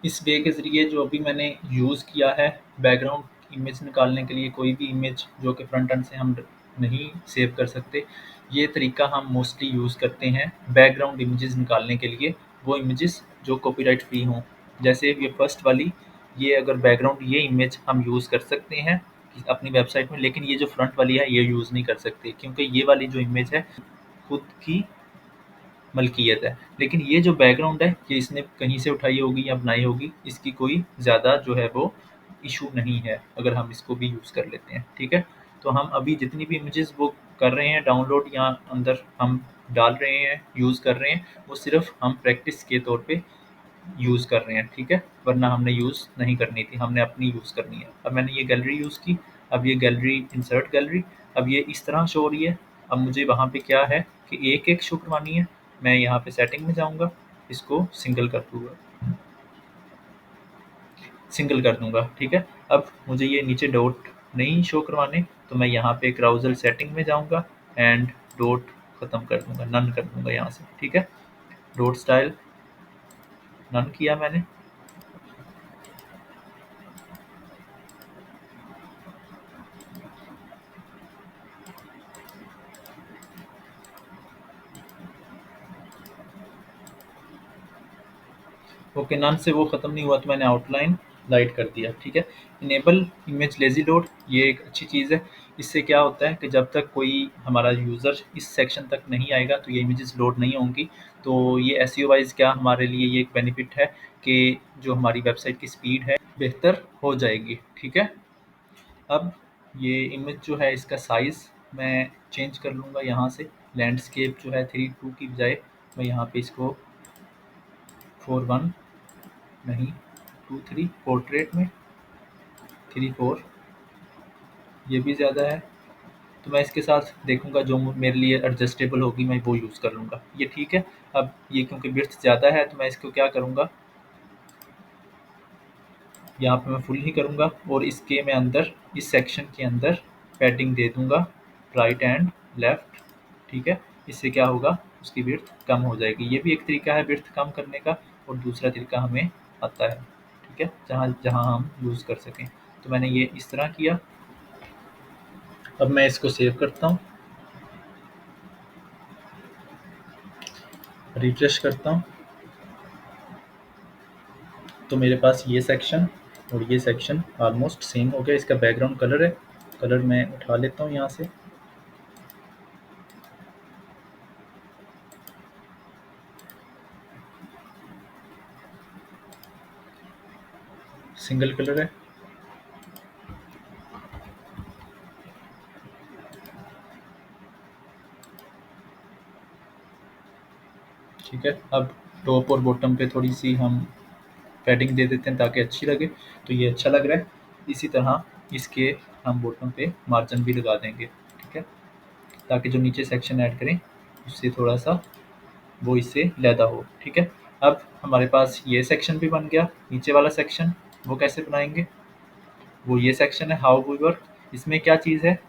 इस वे के ज़रिए जो अभी मैंने यूज़ किया है बैकग्राउंड इमेज निकालने के लिए, कोई भी इमेज जो कि फ्रंट एंड से हम नहीं सेव कर सकते, ये तरीका हम मोस्टली यूज़ करते हैं बैकग्राउंड इमेजेस निकालने के लिए, वो इमेजेस जो कॉपीराइट फ्री हों। जैसे ये फर्स्ट वाली, ये अगर बैकग्राउंड ये इमेज हम यूज़ कर सकते हैं अपनी वेबसाइट में, लेकिन ये जो फ्रंट वाली है ये यूज़ नहीं कर सकते, क्योंकि ये वाली जो इमेज है खुद की मलकियत है। लेकिन ये जो बैकग्राउंड है ये इसने कहीं से उठाई होगी या बनाई होगी, इसकी कोई ज़्यादा जो है वो इशू नहीं है अगर हम इसको भी यूज़ कर लेते हैं, ठीक है। तो हम अभी जितनी भी इमेजेस वो कर रहे हैं डाउनलोड या अंदर हम डाल रहे हैं, यूज़ कर रहे हैं, वो सिर्फ हम प्रैक्टिस के तौर पे यूज़ कर रहे हैं, ठीक है। वरना हमने यूज़ नहीं करनी थी, हमने अपनी यूज़ करनी है। अब मैंने ये गैलरी यूज़ की, अब ये गैलरी इंसर्ट गैलरी, अब ये इस तरह शो हो रही है। अब मुझे वहाँ पे क्या है कि एक एक शो करवानी है। मैं यहाँ पे सेटिंग में जाऊँगा, इसको सिंगल कर दूँगा, ठीक है। अब मुझे ये नीचे डॉट नहीं शो करवाने, तो मैं यहाँ पे क्राउज़ल सेटिंग में जाऊँगा एंड डॉट ख़त्म कर दूँगा, नन कर दूँगा यहाँ से, ठीक है। डॉट स्टाइल नन किया मैंने। ओके, नन से वो ख़त्म नहीं हुआ तो मैंने आउटलाइन लाइट कर दिया, ठीक है। इनेबल इमेज लेज़ी लोड, ये एक अच्छी चीज़ है। इससे क्या होता है कि जब तक कोई हमारा यूज़र इस सेक्शन तक नहीं आएगा तो ये इमेजेस लोड नहीं होंगी। तो ये एसईओ वाइज़ क्या हमारे लिए ये एक बेनिफिट है कि जो हमारी वेबसाइट की स्पीड है बेहतर हो जाएगी, ठीक है। अब ये इमेज जो है इसका साइज़ मैं चेंज कर लूँगा यहाँ से। लैंडस्केप जो है 3:2 की बजाय मैं यहाँ पे इसको 4:1 नहीं 2:3, पोर्ट्रेट में 3:4, ये भी ज़्यादा है। तो मैं इसके साथ देखूँगा जो मेरे लिए एडजस्टेबल होगी मैं वो यूज़ कर लूँगा, ये ठीक है। अब ये क्योंकि विड्थ ज़्यादा है तो मैं इसको क्या करूँगा, यहाँ पे मैं फुल ही करूँगा और इसके मैं अंदर इस सेक्शन के अंदर पैडिंग दे दूँगा राइट एंड लेफ़्ट, ठीक है। इससे क्या होगा, उसकी विड्थ कम हो जाएगी। ये भी एक तरीका है विड्थ कम करने का, और दूसरा तरीका हमें आता है, ठीक है, जहाँ जहाँ हम यूज़ कर सकें। तो मैंने ये इस तरह किया। अब मैं इसको सेव करता हूँ, रिफ्रेश करता हूँ, तो मेरे पास ये सेक्शन और ये सेक्शन ऑलमोस्ट सेम हो गया। इसका बैकग्राउंड कलर है, कलर मैं उठा लेता हूँ यहाँ से, सिंगल कलर है। ठीक है, अब टॉप और बॉटम पे थोड़ी सी हम पैडिंग दे देते हैं ताकि अच्छी लगे, तो ये अच्छा लग रहा है। इसी तरह इसके हम बॉटम पे मार्जिन भी लगा देंगे, ठीक है, ताकि जो नीचे सेक्शन ऐड करें उससे थोड़ा सा वो इससे लैदा हो, ठीक है। अब हमारे पास ये सेक्शन भी बन गया। नीचे वाला सेक्शन वो कैसे बनाएंगे, वो ये सेक्शन है हाउ वी वर्क। इसमें क्या चीज़ है,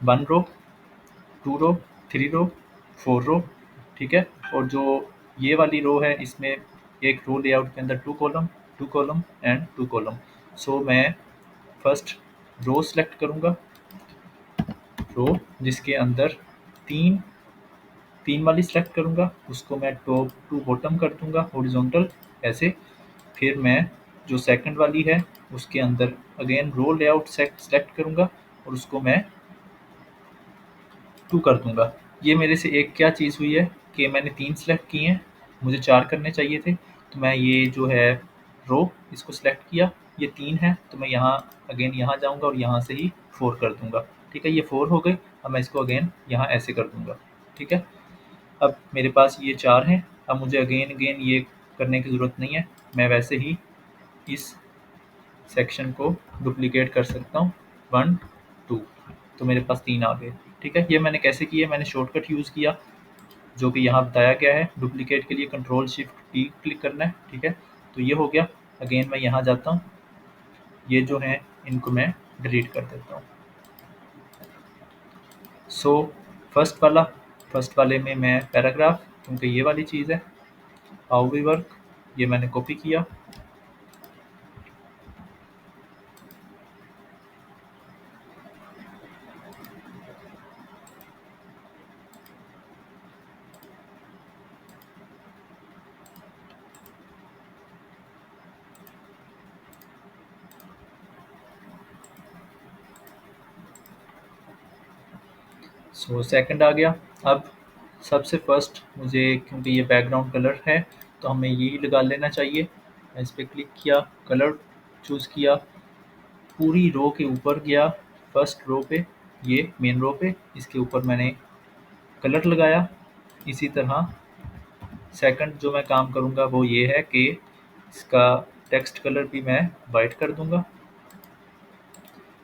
1 रो, 2 रो, 3 रो, 4 रो, ठीक है। और जो ये वाली रो है इसमें एक रो लेआउट के अंदर 2 कॉलम, 2 कॉलम एंड 2 कॉलम। सो मैं फर्स्ट रो सेलेक्ट करूँगा, रो जिसके अंदर तीन तीन वाली सेलेक्ट करूँगा, उसको मैं टॉप टू बॉटम कर दूँगा हॉरिजॉन्टल ऐसे। फिर मैं जो सेकंड वाली है उसके अंदर अगेन रो लेआउट सेलेक्ट करूँगा और उसको मैं 2 कर दूँगा। ये मेरे से एक क्या चीज़ हुई है कि मैंने 3 सेलेक्ट किए हैं, मुझे 4 करने चाहिए थे। तो मैं ये जो है रो इसको सेलेक्ट किया, ये 3 है तो मैं यहाँ अगेन यहाँ जाऊँगा और यहाँ से ही 4 कर दूँगा, ठीक है। ये 4 हो गए। अब मैं इसको अगेन यहाँ ऐसे कर दूँगा, ठीक है। अब मेरे पास ये 4 हैं। अब मुझे अगेन अगेन ये करने की ज़रूरत नहीं है, मैं वैसे ही इस सेक्शन को डुप्लिकेट कर सकता हूँ 1 2, तो मेरे पास 3 आ गए, ठीक है। ये मैंने कैसे किया, मैंने शॉर्टकट यूज़ किया जो कि यहाँ बताया गया है। डुप्लिकेट के लिए कंट्रोल शिफ्ट टी क्लिक करना है, ठीक है। तो ये हो गया। अगेन मैं यहाँ जाता हूँ, ये जो हैं इनको मैं डिलीट कर देता हूँ। सो फर्स्ट वाले में मैं पैराग्राफ, क्योंकि ये वाली चीज़ है हाउ वी वर्क, ये मैंने कॉपी किया सो सेकंड आ गया। अब सबसे फर्स्ट मुझे, क्योंकि ये बैकग्राउंड कलर है तो हमें यही लगा लेना चाहिए। मैं इस पर क्लिक किया, कलर चूज़ किया, पूरी रो के ऊपर गया, फर्स्ट रो पे, ये मेन रो पे, इसके ऊपर मैंने कलर लगाया। इसी तरह सेकंड जो मैं काम करूँगा वो ये है कि इसका टेक्स्ट कलर भी मैं वाइट कर दूँगा।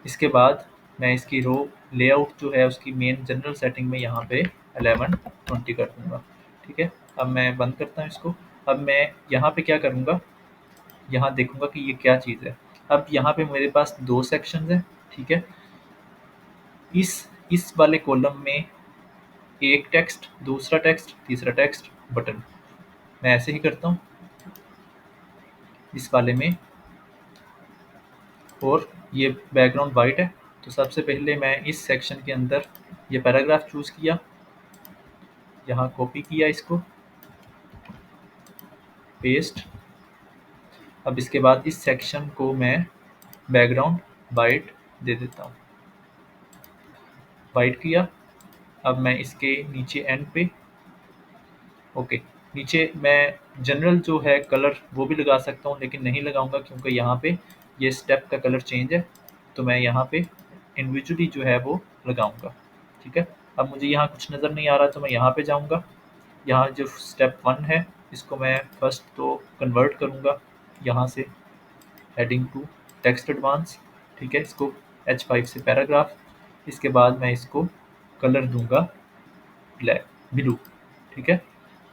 इसके बाद मैं इसकी रो लेआउट जो है उसकी मेन जनरल सेटिंग में यहाँ पे 1120 कर दूँगा। ठीक है, अब मैं बंद करता हूँ इसको। अब मैं यहाँ पे क्या करूँगा, यहाँ देखूँगा कि ये क्या चीज़ है। अब यहाँ पे मेरे पास 2 सेक्शंस हैं। ठीक है, इस वाले कॉलम में एक टेक्स्ट, दूसरा टेक्स्ट, तीसरा टेक्स्ट, बटन। मैं ऐसे ही करता हूँ इस वाले में, और ये बैकग्राउंड वाइट है। तो सबसे पहले मैं इस सेक्शन के अंदर ये पैराग्राफ चूज़ किया, यहाँ कॉपी किया इसको, पेस्ट। अब इसके बाद इस सेक्शन को मैं बैकग्राउंड वाइट दे देता हूँ, वाइट किया। अब मैं इसके नीचे एंड पे, ओके, नीचे मैं जनरल जो है कलर वो भी लगा सकता हूँ, लेकिन नहीं लगाऊंगा क्योंकि यहाँ पे ये स्टेप का कलर चेंज है, तो मैं यहाँ पे इंडिविजुअली जो है वो लगाऊंगा। ठीक है, अब मुझे यहाँ कुछ नज़र नहीं आ रहा तो मैं यहाँ पे जाऊँगा। यहाँ जो स्टेप 1 है इसको मैं फर्स्ट तो कन्वर्ट करूँगा यहाँ से हेडिंग टू टेक्स्ट एडवांस। ठीक है, इसको H5 से पैराग्राफ। इसके बाद मैं इसको कलर दूंगा ब्लैक, ब्लू। ठीक है,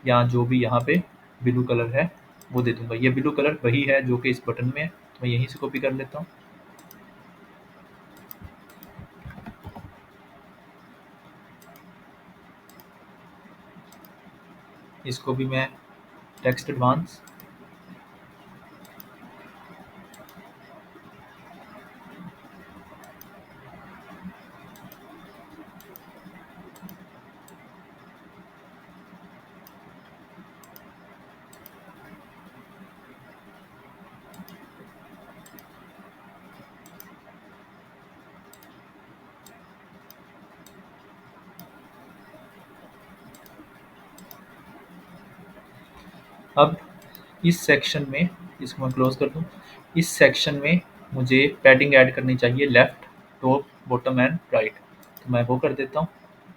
यहाँ जो भी यहाँ पे ब्लू कलर है वो दे दूंगा। ये ब्लू कलर वही है जो कि इस बटन में है, तो मैं यहीं से कॉपी कर लेता हूँ। इसको भी मैं टेक्स्ट एडवांस, अब इस सेक्शन में, इसको मैं क्लोज कर दूँ। इस सेक्शन में मुझे पैडिंग ऐड करनी चाहिए, left, top, bottom and right. तो मैं वो कर देता हूँ।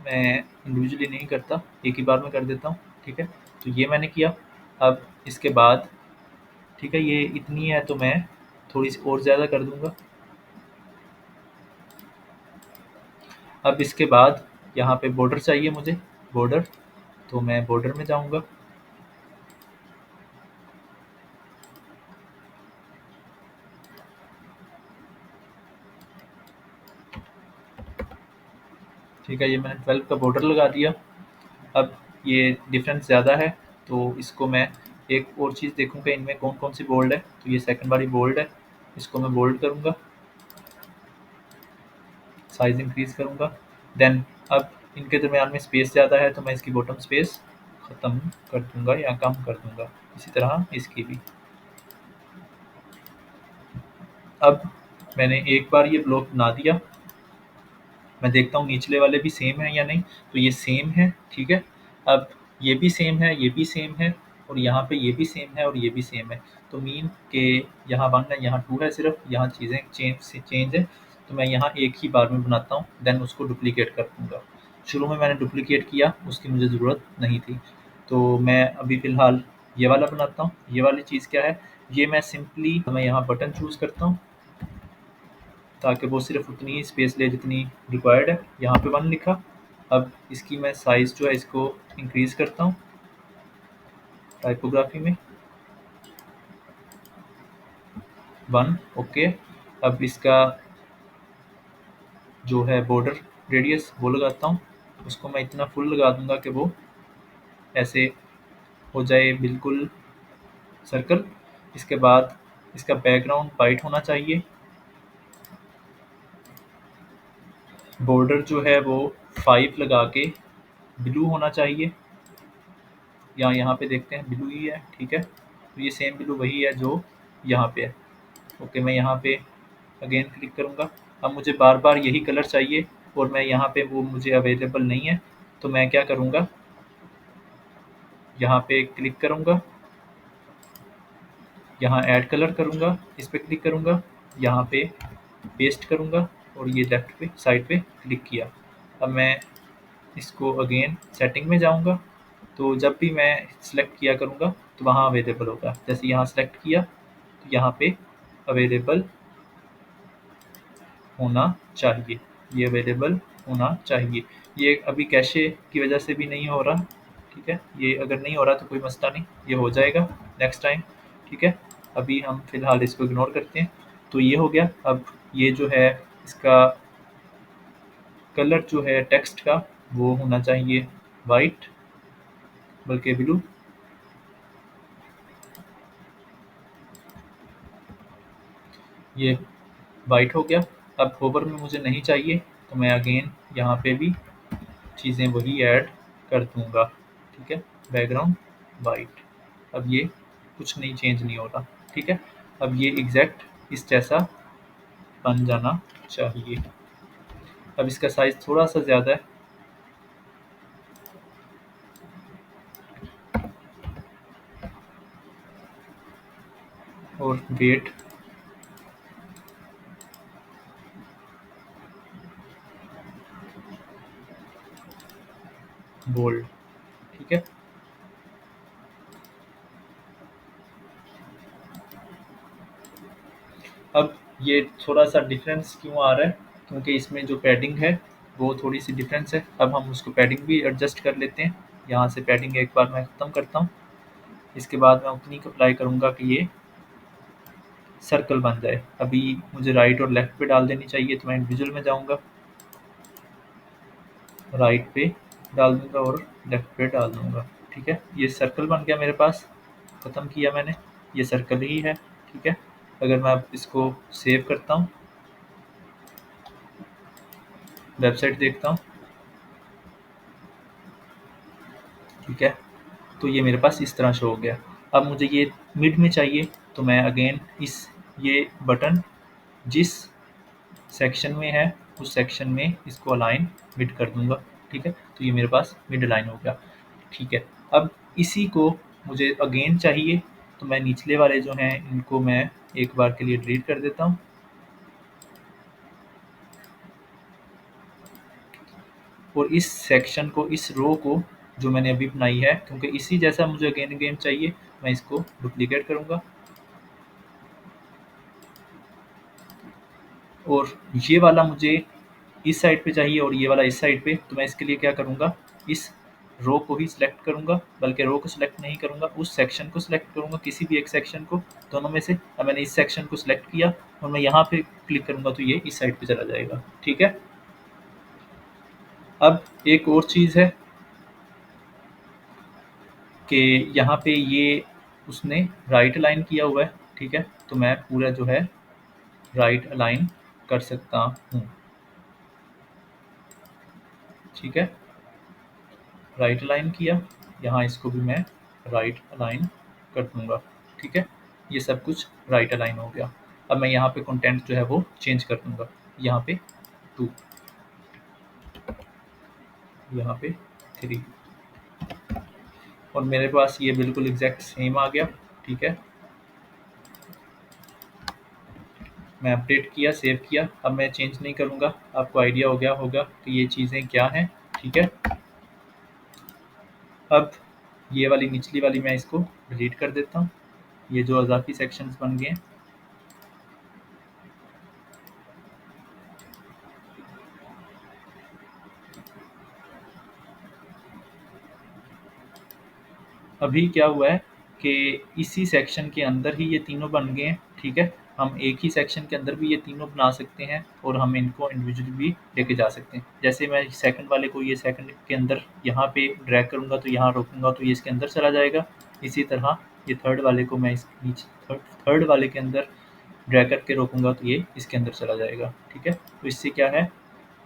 मैं इंडिविजुअली नहीं करता, एक ही बार में कर देता हूँ। ठीक है, तो ये मैंने किया। अब इसके बाद, ठीक है, ये इतनी है तो मैं थोड़ी सी और ज़्यादा कर दूंगा। अब इसके बाद यहाँ पे बॉर्डर चाहिए मुझे, बॉर्डर, तो मैं बॉर्डर में जाऊँगा। ठीक है, ये मैंने 12 का बॉर्डर लगा दिया। अब ये डिफरेंस ज़्यादा है तो इसको मैं एक और चीज़ देखूँगा इनमें कौन कौन सी बोल्ड है। तो ये सेकंड वाली बोल्ड है, इसको मैं बोल्ड करूँगा, साइज इंक्रीज़ करूँगा। देन अब इनके दरमियान में स्पेस ज़्यादा है तो मैं इसकी बॉटम स्पेस ख़त्म कर दूँगा या कम कर दूँगा। इसी तरह इसकी भी। अब मैंने एक बार ये ब्लॉक बना दिया, मैं देखता हूँ निचले वाले भी सेम है या नहीं। तो ये सेम है। ठीक है, अब ये भी सेम है, ये भी सेम है, और यहाँ पे ये भी सेम है और ये भी सेम है। तो मीन के यहाँ 1 है, यहाँ 2 है, सिर्फ यहाँ चीज़ें चेंज है। तो मैं यहाँ एक ही बार में बनाता हूँ, देन उसको डुप्लीकेट कर दूँगा। शुरू में मैंने डुप्लीकेट किया, उसकी मुझे ज़रूरत नहीं थी, तो मैं अभी फ़िलहाल ये वाला बनाता हूँ। ये वाली चीज़ क्या है, ये मैं सिंपली, मैं यहाँ बटन चूज़ करता हूँ ताकि वो सिर्फ उतनी ही स्पेस ले जितनी रिक्वायर्ड है। यहाँ पे 1 लिखा। अब इसकी मैं साइज़ जो है इसको इंक्रीज़ करता हूँ टाइपोग्राफी में, 1, ओके। अब इसका जो है बॉर्डर रेडियस वो लगाता हूँ, उसको मैं इतना फुल लगा दूंगा कि वो ऐसे हो जाए बिल्कुल सर्कल। इसके बाद इसका बैकग्राउंड वाइट होना चाहिए, बॉर्डर जो है वो 5 लगा के ब्लू होना चाहिए, या यहाँ पे देखते हैं ब्लू ही है। ठीक है, तो ये सेम ब्लू वही है जो यहाँ पे है। ओके, मैं यहाँ पे अगेन क्लिक करूँगा। अब मुझे बार बार यही कलर चाहिए, और मैं यहाँ पे वो मुझे अवेलेबल नहीं है, तो मैं क्या करूँगा, यहाँ पे क्लिक करूँगा, यहाँ ऐड कलर करूँगा, इस पे क्लिक करूँगा, यहाँ पे पेस्ट करूँगा और ये लेफ्ट पे साइड पे क्लिक किया। अब मैं इसको अगेन सेटिंग में जाऊँगा, तो जब भी मैं सिलेक्ट किया करूँगा तो वहाँ अवेलेबल होगा। जैसे यहाँ सिलेक्ट किया तो यहाँ पे अवेलेबल होना चाहिए, ये अवेलेबल होना चाहिए। ये अभी कैशे की वजह से भी नहीं हो रहा, ठीक है। ये अगर नहीं हो रहा तो कोई मसला नहीं, ये हो जाएगा नेक्स्ट टाइम, ठीक है। अभी हम फिलहाल इसको इग्नोर करते हैं। तो ये हो गया। अब ये जो है इसका कलर जो है टेक्स्ट का वो होना चाहिए वाइट, बल्कि ब्लू। ये वाइट हो गया। अब होवर में मुझे नहीं चाहिए, तो मैं अगेन यहाँ पे भी चीज़ें वही ऐड कर दूँगा, ठीक है। Background white. अब ये कुछ नहीं, चेंज नहीं हो रहा, ठीक है। अब ये एग्जैक्ट इस जैसा बन जाना चाहिए। अब इसका साइज़ थोड़ा सा ज़्यादा है, और वेट बोल्ड, ठीक है। अब ये थोड़ा सा डिफरेंस क्यों आ रहा है, क्योंकि इसमें जो पैडिंग है वो थोड़ी सी डिफरेंस है। अब हम उसको पैडिंग भी एडजस्ट कर लेते हैं। यहाँ से पैडिंग एक बार मैं ख़त्म करता हूँ, इसके बाद मैं उतनी अप्लाई करूँगा कि ये सर्कल बन जाए। अभी मुझे राइट और लेफ्ट पे डाल देनी चाहिए, तो मैं इंडिविजुअल में जाऊँगा, राइट पे डाल दूँगा और लेफ्ट पे डाल दूँगा, ठीक है। ये सर्कल बन गया मेरे पास, ख़त्म किया मैंने, ये सर्कल ही है, ठीक है। अगर मैं अब इसको सेव करता हूँ, वेबसाइट देखता हूँ, ठीक है, तो ये मेरे पास इस तरह शो हो गया। अब मुझे ये मिड में चाहिए, तो मैं अगेन ये बटन जिस सेक्शन में है उस सेक्शन में इसको अलाइन मिड कर दूंगा, ठीक है। तो ये मेरे पास मिड अलाइन हो गया, ठीक है। अब इसी को मुझे अगेन चाहिए, तो मैं निचले वाले जो हैं इनको मैं एक बार के लिए डिलीट कर देता हूँ, और इस सेक्शन को, इस रो को जो मैंने अभी बनाई है, क्योंकि इसी जैसा मुझे अगेन अगेन चाहिए, मैं इसको डुप्लीकेट करूँगा, और ये वाला मुझे इस साइड पे चाहिए और ये वाला इस साइड पे। तो मैं इसके लिए क्या करूँगा, इस रो को ही सिलेक्ट करूँगा, बल्कि रो को सिलेक्ट नहीं करूँगा, उस सेक्शन को सिलेक्ट करूँगा, किसी भी एक सेक्शन को, दोनों में से। अब मैंने इस सेक्शन को सिलेक्ट किया और मैं यहाँ पे क्लिक करूँगा तो ये इस साइड पे चला जाएगा, ठीक है। अब एक और चीज़ है कि यहाँ पे ये उसने राइट अलाइन किया हुआ है, ठीक है। तो मैं पूरा जो है राइट अलाइन कर सकता हूँ, ठीक है। राइट अलाइन किया, यहाँ इसको भी मैं राइट अलाइन कर दूंगा, ठीक है। ये सब कुछ राइट अलाइन हो गया। अब मैं यहाँ पे कंटेंट जो है वो चेंज कर दूंगा, यहाँ पे 2, यहाँ पे 3, और मेरे पास ये बिल्कुल एग्जैक्ट सेम आ गया, ठीक है। मैं अपडेट किया, सेव किया। अब मैं चेंज नहीं करूँगा, आपको आइडिया हो गया होगा कि ये चीज़ें क्या हैं, ठीक है। अब ये वाली निचली वाली मैं इसको डिलीट कर देता हूँ, ये जो अजाफी सेक्शंस बन गए हैं। अभी क्या हुआ है कि इसी सेक्शन के अंदर ही ये तीनों बन गए हैं, ठीक है। हम एक ही सेक्शन के अंदर भी ये तीनों बना सकते हैं और हम इनको इंडिविजुअली भी लेके जा सकते हैं। जैसे मैं सेकंड वाले को ये सेकंड के अंदर यहाँ पे ड्रैग करूँगा तो यहाँ रोकूँगा तो ये इसके अंदर चला जाएगा। इसी तरह ये थर्ड वाले को मैं इस नीचे थर्ड वाले के अंदर ड्रैग करके रोकूँगा तो ये इसके अंदर चला जाएगा, ठीक है। तो इससे क्या है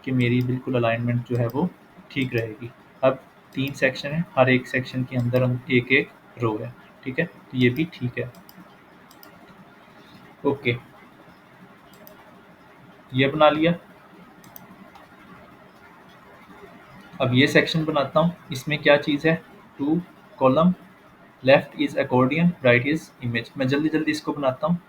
कि मेरी बिल्कुल अलाइनमेंट जो है वो ठीक रहेगी। अब 3 सेक्शन है, हर एक सेक्शन के अंदर हम एक-एक रो है, ठीक है। तो ये भी ठीक है। ओके, ये बना लिया। अब ये सेक्शन बनाता हूँ, इसमें क्या चीज़ है, two column, left is accordion, right is image. मैं जल्दी जल्दी इसको बनाता हूँ।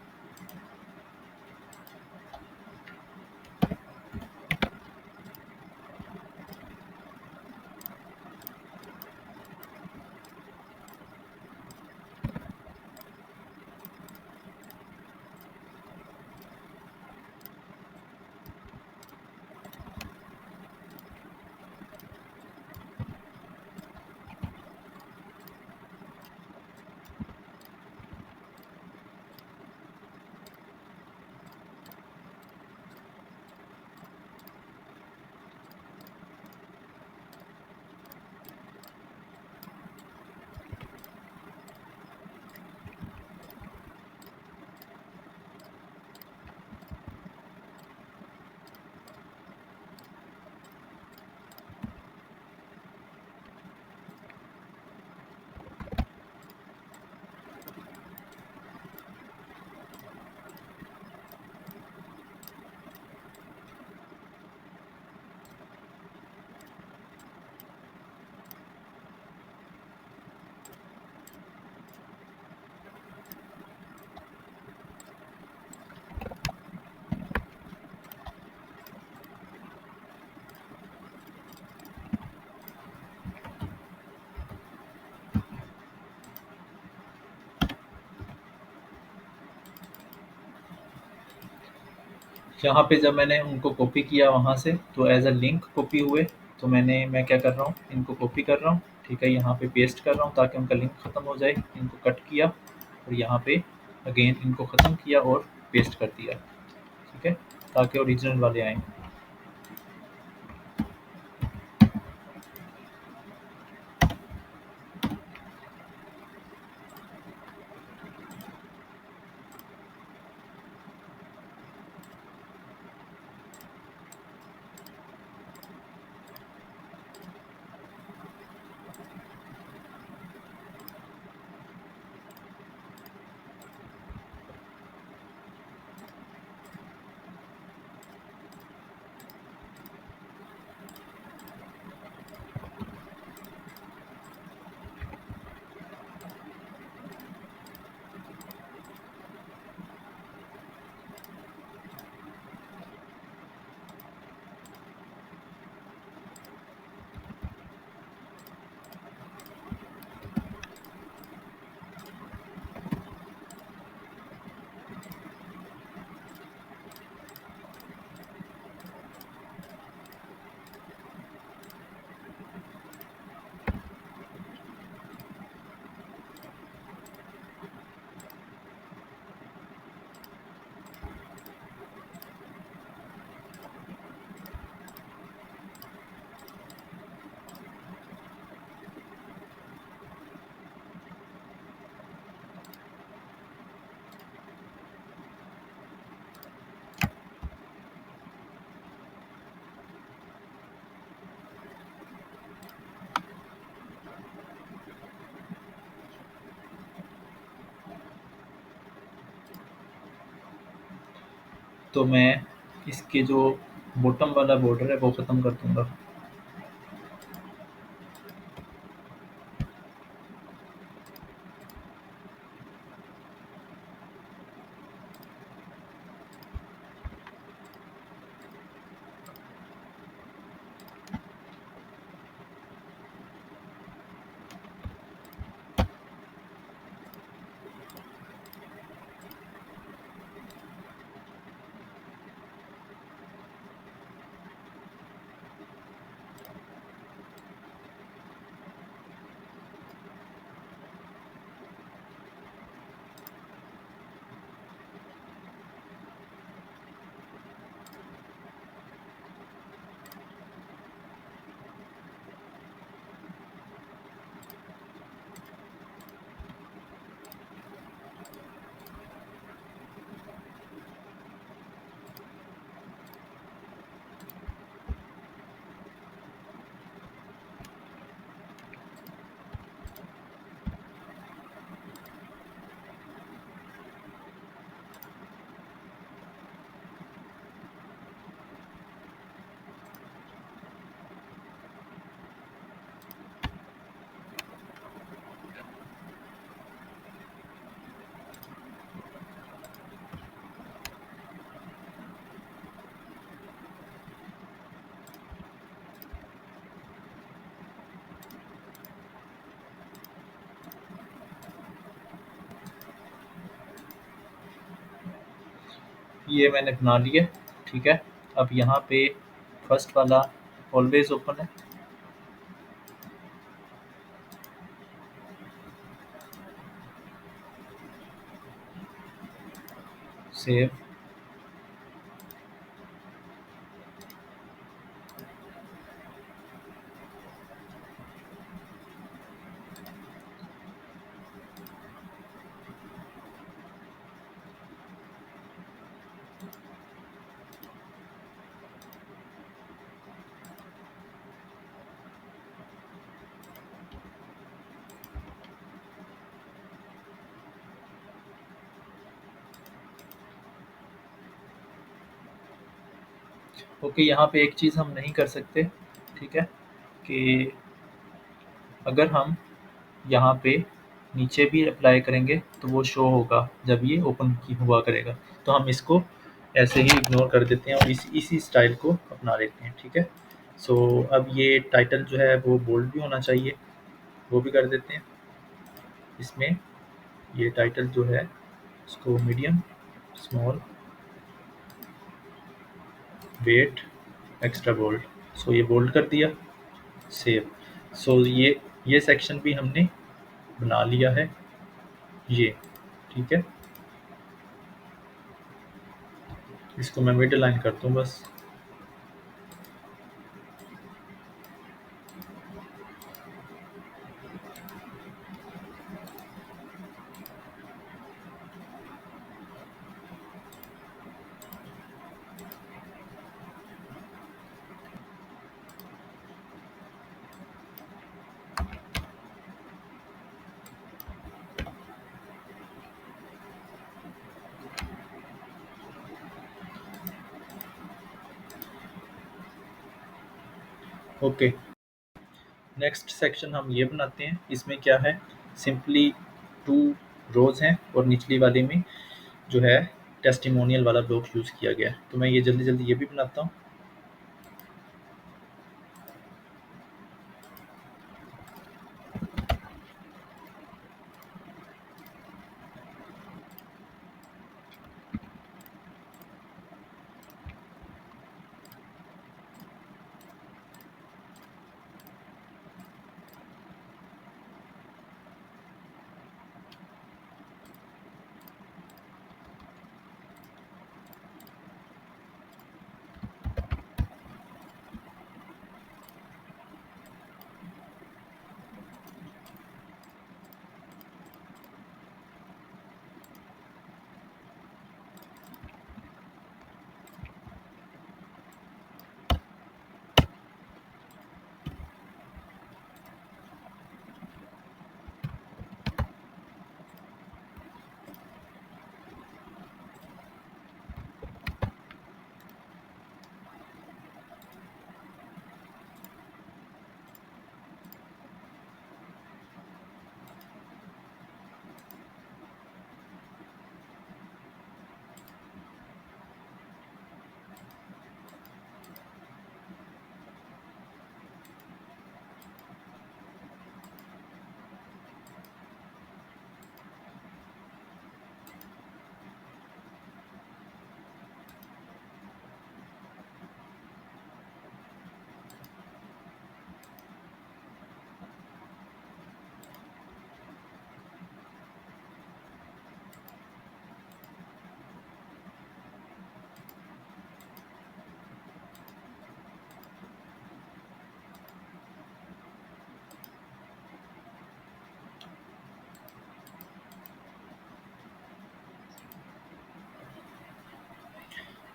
यहाँ पे जब मैंने उनको कॉपी किया वहाँ से, तो एज अ लिंक कॉपी हुए। तो मैं क्या कर रहा हूँ, इनको कॉपी कर रहा हूँ, ठीक है, यहाँ पे पेस्ट कर रहा हूँ ताकि उनका लिंक ख़त्म हो जाए। इनको कट किया और यहाँ पे अगेन इनको ख़त्म किया और पेस्ट कर दिया, ठीक है, ताकि ओरिजिनल वाले आएँ। तो मैं इसके जो बॉटम वाला बॉर्डर है वो ख़त्म कर दूँगा। ये मैंने बना लिया, ठीक है। अब यहाँ पे फर्स्ट वाला ऑलवेज ओपन है, सेव। ओके, यहाँ पे एक चीज़ हम नहीं कर सकते, ठीक है, कि अगर हम यहाँ पे नीचे भी अप्लाई करेंगे तो वो शो होगा जब ये ओपन की हुआ करेगा। तो हम इसको ऐसे ही इग्नोर कर देते हैं और इसी स्टाइल को अपना लेते हैं, ठीक है। सो अब ये टाइटल जो है वो बोल्ड भी होना चाहिए, वो भी कर देते हैं इसमें। ये टाइटल जो है इसको medium, small, weight, extra bold. So ये बोल्ड कर दिया, सेव। सो ये सेक्शन भी हमने बना लिया है, ये, ठीक है। इसको मैं मिड लाइन करता हूँ बस। ओके, नेक्स्ट सेक्शन हम ये बनाते हैं। इसमें क्या है, सिंपली 2 रोज़ हैं और निचली वाले में जो है टेस्टिमोनियल वाला ब्लॉक यूज़ किया गया है। तो मैं ये जल्दी-जल्दी ये भी बनाता हूँ।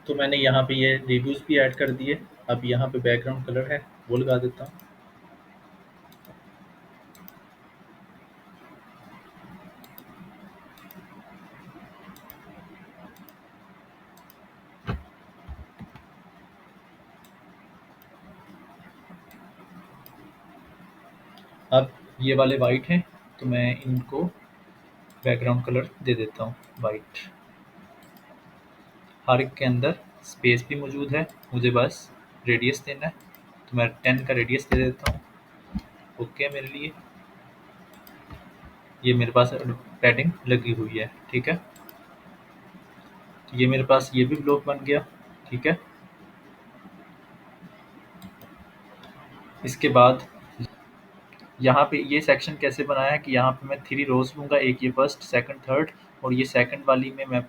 तो मैंने यहाँ पे ये रिव्यूज़ भी ऐड कर दिए। अब यहाँ पे बैकग्राउंड कलर है, वो लगा देता हूँ। अब ये वाले वाइट हैं, तो मैं इनको बैकग्राउंड कलर दे देता हूँ वाइट। हर एक के अंदर स्पेस भी मौजूद है, मुझे बस रेडियस देना है, तो मैं 10 का रेडियस दे देता हूँ। ओके, मेरे लिए ये मेरे पास पैडिंग लगी हुई है, ठीक है। ये मेरे पास ये भी ब्लॉक बन गया, ठीक है। इसके बाद यहाँ पे ये सेक्शन कैसे बनाया है कि यहाँ पे मैं 3 रोज़ लूँगा, एक ये फर्स्ट, सेकंड, थर्ड, और ये सेकंड वाली में मैं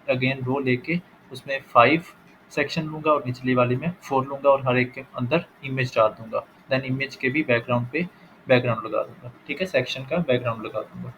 अगेन रो लेके उसमें 5 सेक्शन लूँगा और निचली वाली में 4 लूँगा और हर एक के अंदर इमेज डाल दूँगा। देन इमेज के भी बैकग्राउंड पे बैकग्राउंड लगा दूँगा, ठीक है? सेक्शन का बैकग्राउंड लगा दूँगा।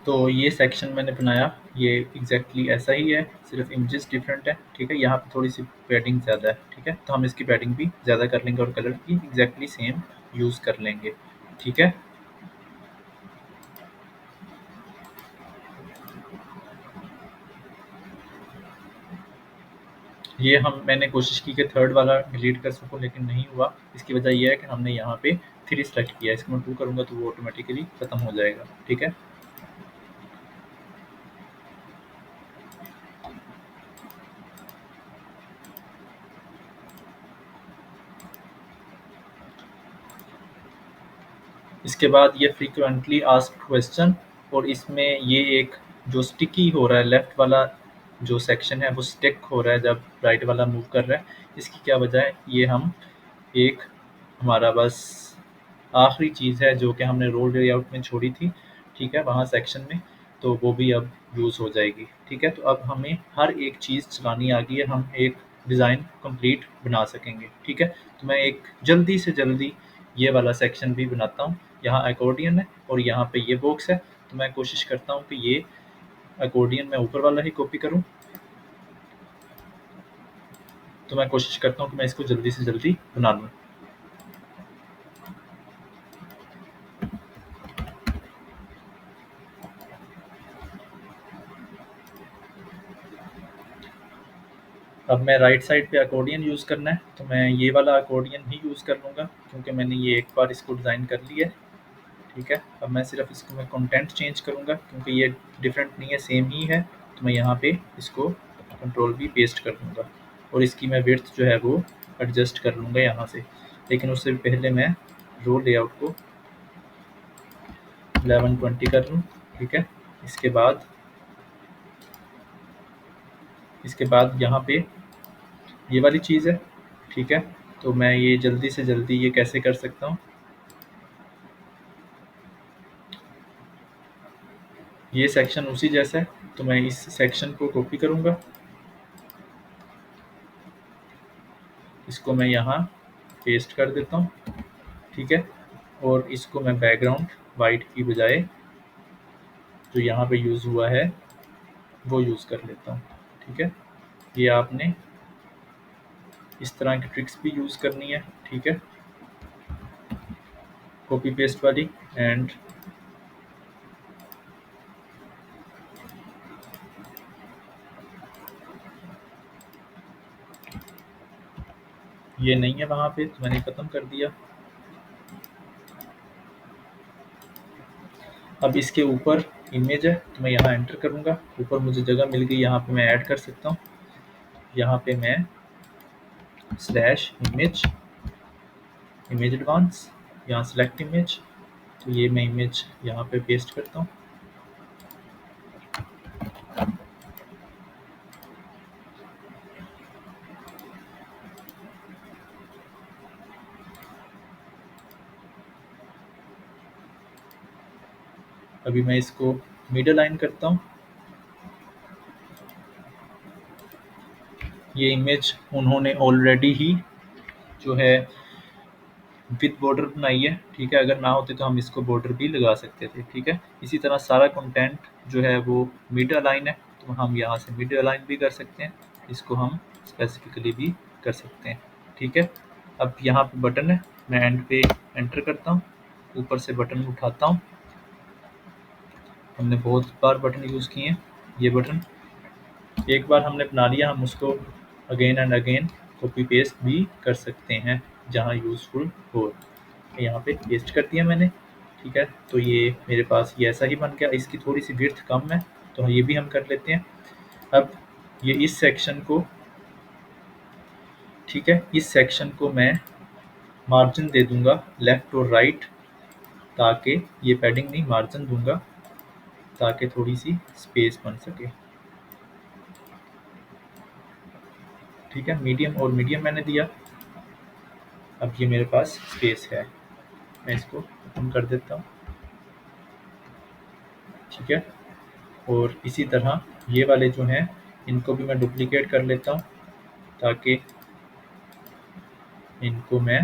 तो ये सेक्शन मैंने बनाया, ये एग्ज़ैक्टली ऐसा ही है, सिर्फ़ इमेजेस डिफरेंट है, ठीक है? यहाँ पे थोड़ी-सी पैडिंग ज़्यादा है, ठीक है? तो हम इसकी पैडिंग भी ज़्यादा कर लेंगे और कलर की एग्ज़ैक्टली सेम यूज़ कर लेंगे, ठीक है? ये मैंने कोशिश की कि थर्ड वाला डिलीट कर सकूँ लेकिन नहीं हुआ। इसकी वजह ये है कि हमने यहाँ पे 3 सेलेक्ट किया है, इसको मैं 2 करूँगा तो वो ऑटोमेटिकली खत्म हो जाएगा, ठीक है? इसके बाद ये फ्रीक्वेंटली आस्क्ड क्वेश्चन, और इसमें ये एक जो स्टिकी हो रहा है लेफ्ट वाला जो सेक्शन है वो स्टिक हो रहा है जब राइट वाला मूव कर रहा है। इसकी क्या वजह है? ये हम एक हमारा बस आखिरी चीज़ है जो कि हमने रोल लेआउट में छोड़ी थी, ठीक है? वहाँ सेक्शन में, तो वो भी अब यूज़ हो जाएगी, ठीक है? तो अब हमें हर एक चीज़ चलानी आ गई है, हम एक डिज़ाइन कंप्लीट बना सकेंगे, ठीक है? तो मैं एक जल्दी से जल्दी ये वाला सेक्शन भी बनाता हूँ। यहाँ अकॉर्डियन है और यहाँ पे ये बॉक्स है, तो मैं कोशिश करता हूँ कि ये अकॉर्डियन मैं ऊपर वाला ही कॉपी करूँ। तो मैं कोशिश करता हूँ कि मैं इसको जल्दी से जल्दी बना लूँ। अब मैं राइट साइड पे अकॉर्डियन यूज़ करना है, तो मैं ये वाला अकॉर्डियन ही यूज़ कर लूँगा क्योंकि मैंने ये एक बार इसको डिज़ाइन कर लिया है। ठीक है, अब मैं सिर्फ इसको मैं कंटेंट चेंज करूँगा क्योंकि ये डिफरेंट नहीं है, सेम ही है। तो मैं यहाँ पे इसको कंट्रोल भी पेस्ट कर दूँगा और इसकी मैं विड्थ जो है वो एडजस्ट कर लूँगा यहाँ से। लेकिन उससे पहले मैं रो लेआउट को 1120 कर लूँ। ठीक है, इसके बाद यहाँ पे ये वाली चीज़ है। ठीक है, तो मैं ये जल्दी से जल्दी ये कैसे कर सकता हूँ, ये सेक्शन उसी जैसा है, तो मैं इस सेक्शन को कॉपी करूँगा, इसको मैं यहाँ पेस्ट कर देता हूँ। ठीक है, और इसको मैं बैकग्राउंड वाइट की बजाय जो यहाँ पे यूज़ हुआ है वो यूज़ कर लेता हूँ। ठीक है, ये आपने इस तरह की ट्रिक्स भी यूज़ करनी है। ठीक है, कॉपी पेस्ट वाली। एंड ये नहीं है वहाँ पे, तो मैंने ख़त्म कर दिया। अब इसके ऊपर इमेज है, तो मैं यहाँ एंटर करूँगा, ऊपर मुझे जगह मिल गई, यहाँ पे मैं ऐड कर सकता हूँ। यहाँ पे मैं स्लैश इमेज, इमेज एडवांस, यहाँ सेलेक्ट इमेज, तो ये मैं इमेज यहाँ पे पेस्ट करता हूँ। अभी मैं इसको मिडल लाइन करता हूँ। ये इमेज उन्होंने ऑलरेडी ही जो है विद बॉर्डर बनाई है। ठीक है, अगर ना होते तो हम इसको बॉर्डर भी लगा सकते थे। ठीक है, इसी तरह सारा कंटेंट जो है वो मिड अलाइन है, तो हम यहाँ से मिड अलाइन भी कर सकते हैं, इसको हम स्पेसिफिकली भी कर सकते हैं। ठीक है, अब यहाँ पे बटन है, मैं एंड पे एंटर करता हूँ, ऊपर से बटन उठाता हूँ। हमने बहुत बार बटन यूज़ किए हैं, ये बटन एक बार हमने बना लिया, हम उसको again and again copy paste भी कर सकते हैं जहाँ यूज़फुल हो। यहाँ पे पेस्ट कर दिया मैंने। ठीक है, तो ये मेरे पास ये ऐसा ही बन गया। इसकी थोड़ी सी विड्थ कम है, तो ये भी हम कर लेते हैं। अब ये इस सेक्शन को, ठीक है, इस सेक्शन को मैं मार्जिन दे दूंगा लेफ्ट और राइट, ताकि ये पैडिंग नहीं, मार्जिन दूंगा ताकि थोड़ी सी स्पेस बन सके। ठीक है, मीडियम और मीडियम मैंने दिया। अब ये मेरे पास स्पेस है, मैं इसको ओपन कर देता हूँ। ठीक है, और इसी तरह ये वाले जो हैं इनको भी मैं डुप्लीकेट कर लेता हूँ ताकि इनको मैं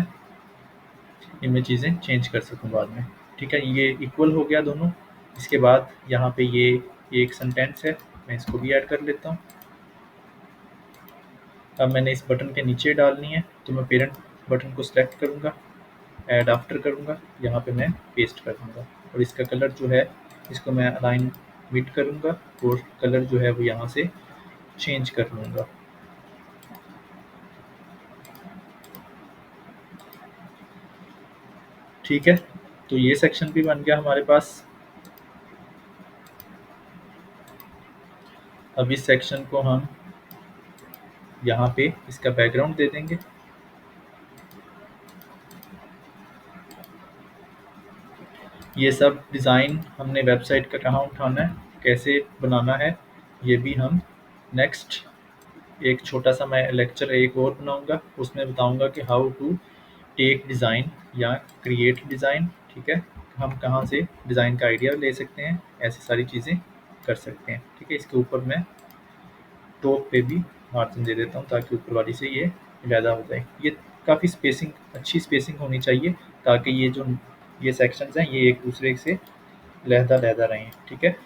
इनमें चीज़ें चेंज कर सकूँ बाद में। ठीक है, ये इक्वल हो गया दोनों। इसके बाद यहाँ पे ये एक सेंटेंस है, मैं इसको भी ऐड कर लेता हूँ। अब मैंने इस बटन के नीचे डालनी है, तो मैं पेरेंट बटन को सिलेक्ट करूँगा, ऐड आफ्टर करूँगा, यहाँ पे मैं पेस्ट कर दूँगा और इसका कलर जो है इसको मैं अलाइन मिड करूँगा और कलर जो है वो यहाँ से चेंज कर लूँगा। ठीक है, तो ये सेक्शन भी बन गया हमारे पास। अब इस सेक्शन को हम यहाँ पे इसका बैकग्राउंड दे देंगे। ये सब डिज़ाइन हमने वेबसाइट का कहाँ उठाना है, कैसे बनाना है, ये भी हम नेक्स्ट एक छोटा सा मैं लेक्चर एक और बनाऊंगा, उसमें बताऊंगा कि हाउ टू टेक डिज़ाइन या क्रिएट डिज़ाइन। ठीक है, हम कहाँ से डिज़ाइन का आइडिया ले सकते हैं, ऐसी सारी चीज़ें कर सकते हैं। ठीक है, इसके ऊपर मैं टॉप पे भी मार्जिन दे देता हूँ ताकि ऊपर वाली से ये अलहदा हो जाए। ये काफ़ी स्पेसिंग, अच्छी स्पेसिंग होनी चाहिए ताकि ये जो ये सेक्शंस हैं ये एक दूसरे से अलहदा रहें। ठीक है।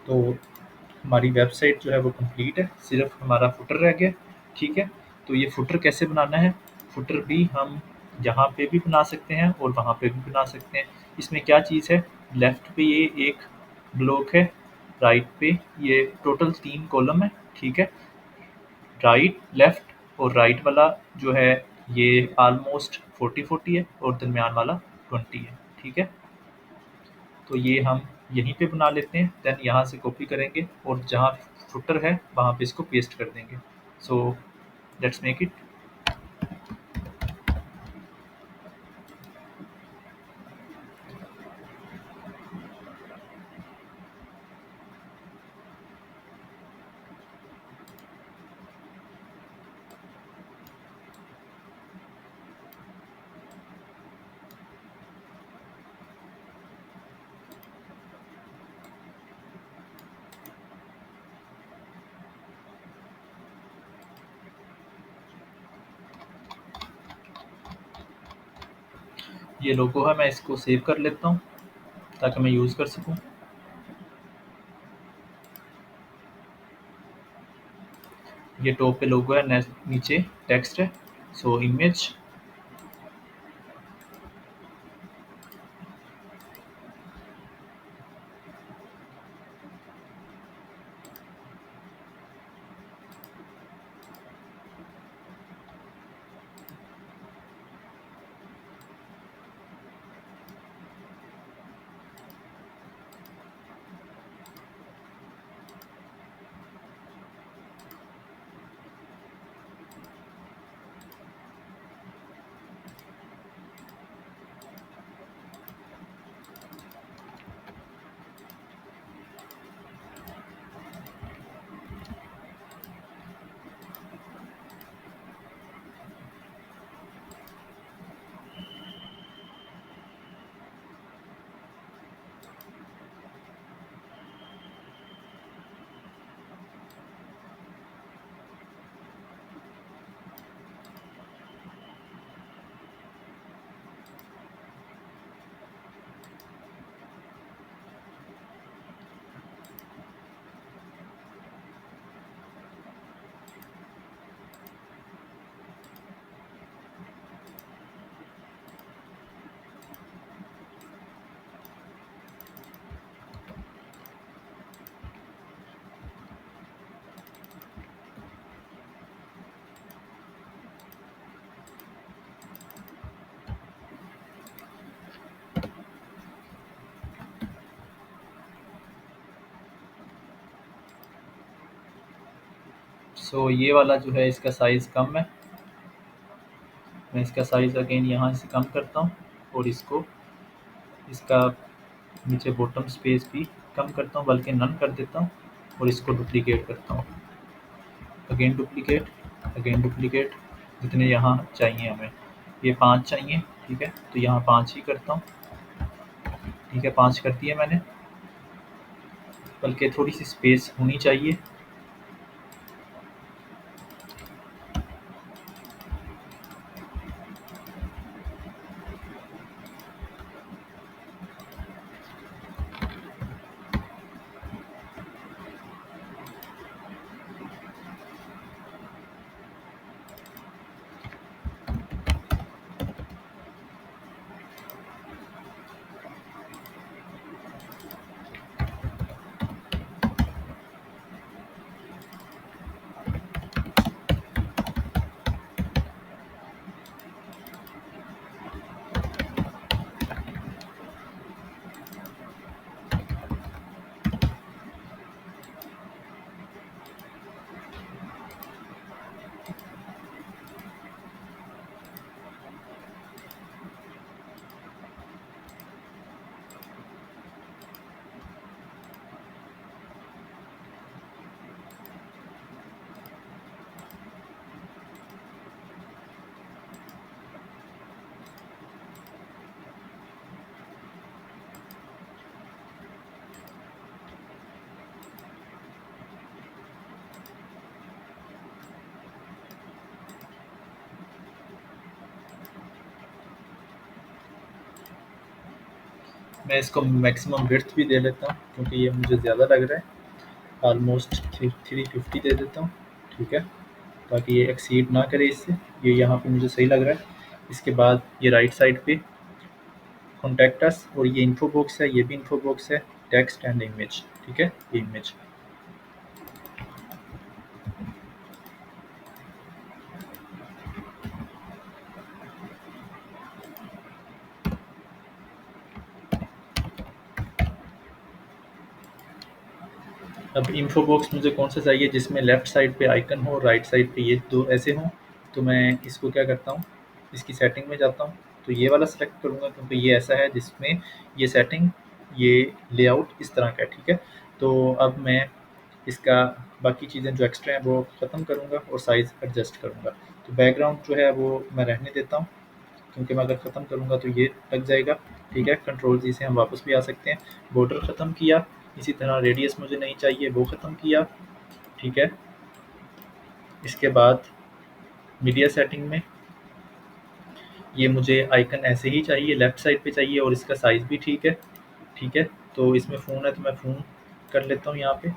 तो हमारी वेबसाइट जो है वो कंप्लीट है, सिर्फ हमारा फुटर रह गया। ठीक है, तो ये फुटर कैसे बनाना है? फुटर भी हम यहाँ पे भी बना सकते हैं और वहाँ पे भी बना सकते हैं। इसमें क्या चीज़ है, लेफ्ट पे ये एक ब्लॉक है, राइट पे ये टोटल 3 कॉलम है। ठीक है, राइट, लेफ्ट और राइट वाला जो है ये ऑलमोस्ट 40-40 है और दरमियान वाला 20 है। ठीक है, तो ये हम यहीं पे बना लेते हैं, देन यहाँ से कॉपी करेंगे और जहाँ फुटर है वहाँ पे इसको पेस्ट कर देंगे। So let's make it. ये लोगो है, मैं इसको सेव कर लेता हूँ ताकि मैं यूज़ कर सकूँ। ये टॉप पे लोगो है, नीचे टेक्स्ट है। सो इमेज, सो ये वाला जो है इसका साइज़ कम है। मैं इसका साइज़ अगेन यहाँ से कम करता हूँ और इसको इसका नीचे बॉटम स्पेस भी कम करता हूँ, बल्कि नन कर देता हूँ और इसको डुप्लीकेट करता हूँ। अगेन डुप्लीकेट, अगेन डुप्लीकेट, जितने यहाँ चाहिए हमें, ये 5 चाहिए। ठीक है, तो यहाँ 5 ही करता हूँ। ठीक है, 5 कर दिए मैंने, बल्कि थोड़ी सी स्पेस होनी चाहिए। मैं इसको मैक्सिमम विड्थ भी दे लेता हूँ क्योंकि ये मुझे ज़्यादा लग रहा है। ऑलमोस्ट 350 दे देता हूँ, ठीक है, ताकि ये एक्सीड ना करे इससे। ये यहाँ पे मुझे सही लग रहा है। इसके बाद ये राइट साइड पे कॉन्टैक्ट अस, और ये इन्फो बॉक्स है, ये भी इन्फो बॉक्स है, टेक्स्ट एंड इमेज, ठीक है, ये इमेज। अब इन्फो बॉक्स मुझे कौन सा चाहिए, जिसमें लेफ्ट साइड पे आइकन हो, राइट साइड पे ये दो ऐसे हों। तो मैं इसको क्या करता हूँ, इसकी सेटिंग में जाता हूँ, तो ये वाला सेलेक्ट करूँगा, क्योंकि ये ऐसा है जिसमें ये सेटिंग, ये लेआउट इस तरह का है, ठीक है। तो अब मैं इसका बाकी चीज़ें जो एक्स्ट्रा हैं वो ख़त्म करूँगा और साइज़ एडजस्ट करूँगा। तो बैकग्राउंड जो है वो मैं रहने देता हूँ, क्योंकि मैं अगर ख़त्म करूँगा तो ये लग जाएगा, ठीक है। कंट्रोल जी से हम वापस भी आ सकते हैं। बॉर्डर ख़त्म किया, इसी तरह रेडियस मुझे नहीं चाहिए, वो ख़त्म किया, ठीक है। इसके बाद मीडिया सेटिंग में ये मुझे आइकन ऐसे ही चाहिए, लेफ़्ट साइड पे चाहिए, और इसका साइज़ भी ठीक है, ठीक है। तो इसमें फ़ोन है तो मैं फ़ोन कर लेता हूँ यहाँ पे।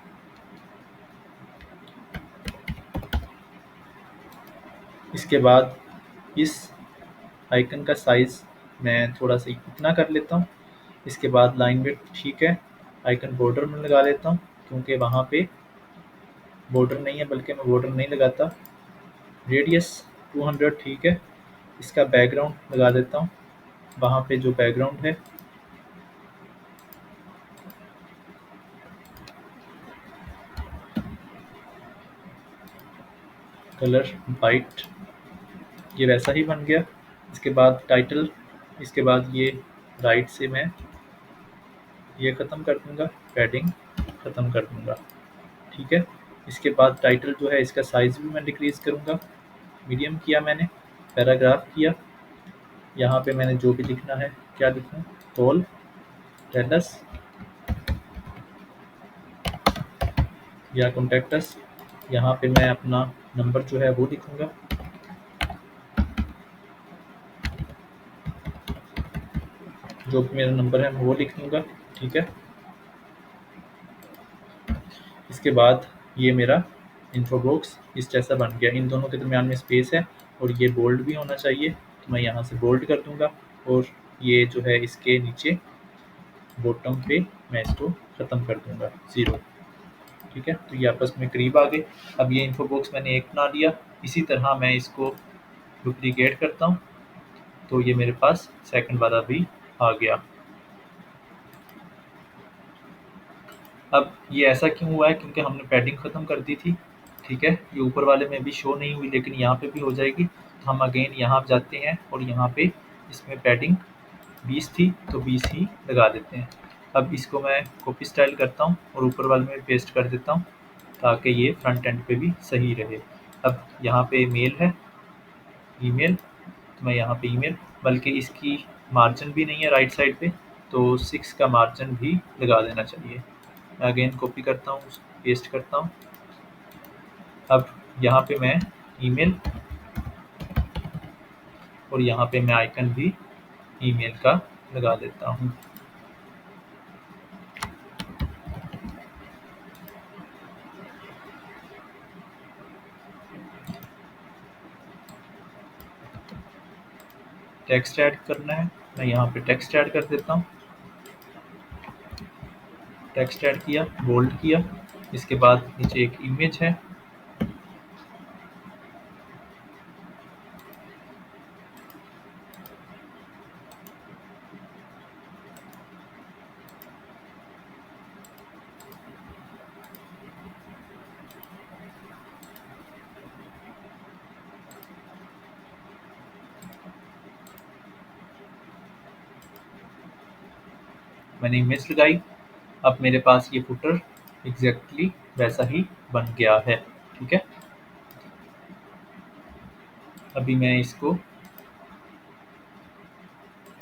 इसके बाद इस आइकन का साइज़ मैं थोड़ा-सा इतना कर लेता हूँ। इसके बाद लाइन विड्थ ठीक है, आइकन बॉर्डर में लगा लेता हूँ, क्योंकि वहाँ पे बॉर्डर नहीं है, बल्कि मैं बॉर्डर नहीं लगाता। रेडियस 200 ठीक है। इसका बैकग्राउंड लगा देता हूँ, वहाँ पे जो बैकग्राउंड है कलर वाइट, ये वैसा ही बन गया। इसके बाद टाइटल, इसके बाद ये राइट से मैं ये ख़त्म कर दूँगा, पैडिंग ख़त्म कर दूँगा, ठीक है। इसके बाद टाइटल जो है इसका साइज़ भी मैं डिक्रीज़ करूँगा, मीडियम किया मैंने, पैराग्राफ किया। यहाँ पे मैंने जो भी लिखना है, क्या लिखूँ, टॉल, टेल अस या कॉन्टैक्ट अस। यहाँ पे मैं अपना नंबर जो है वो लिखूँगा, जो भी मेरा नंबर है मैं वो लिख दूँगा, ठीक है। इसके बाद ये मेरा इन्फो बॉक्स इस जैसा बन गया। इन दोनों के दरमियान में स्पेस है, और ये बोल्ड भी होना चाहिए, तो मैं यहाँ से बोल्ड कर दूँगा, और ये जो है इसके नीचे बॉटम पे मैं इसको ख़त्म कर दूँगा, 0, ठीक है। तो ये आपस में करीब आ गए। अब ये इन्फो बॉक्स मैंने एक बना लिया। इसी तरह मैं इसको डुप्लीकेट करता हूँ, तो ये मेरे पास सेकंड वाला भी आ गया। अब ये ऐसा क्यों हुआ है, क्योंकि हमने पैडिंग ख़त्म कर दी थी, ठीक है। ये ऊपर वाले में भी शो नहीं हुई, लेकिन यहाँ पे भी हो जाएगी। तो हम अगेन यहाँ जाते हैं, और यहाँ पे इसमें पैडिंग 20 थी तो 20 ही लगा देते हैं। अब इसको मैं कॉपी स्टाइल करता हूँ और ऊपर वाले में पेस्ट कर देता हूँ, ताकि ये फ्रंट एंड पे भी सही रहे। अब यहाँ पे मेल है, ईमेल, तो मैं यहाँ पे ईमेल, बल्कि इसकी मार्जिन भी नहीं है राइट साइड पे, तो 6 का मार्जिन भी लगा देना चाहिए। मैं अगेन कॉपी करता हूँ, पेस्ट करता हूँ। अब यहाँ पे मैं ईमेल, और यहाँ पे मैं आइकन भी ईमेल का लगा देता हूँ। टेक्स्ट ऐड करना है, मैं यहाँ पे टेक्स्ट ऐड कर देता हूँ। टेक्स्ट ऐड किया, बोल्ड किया। इसके बाद नीचे एक इमेज है, मैंने इमेज लगाई। अब मेरे पास ये फुटर एग्जैक्टली वैसा ही बन गया है, ठीक है। अभी मैं इसको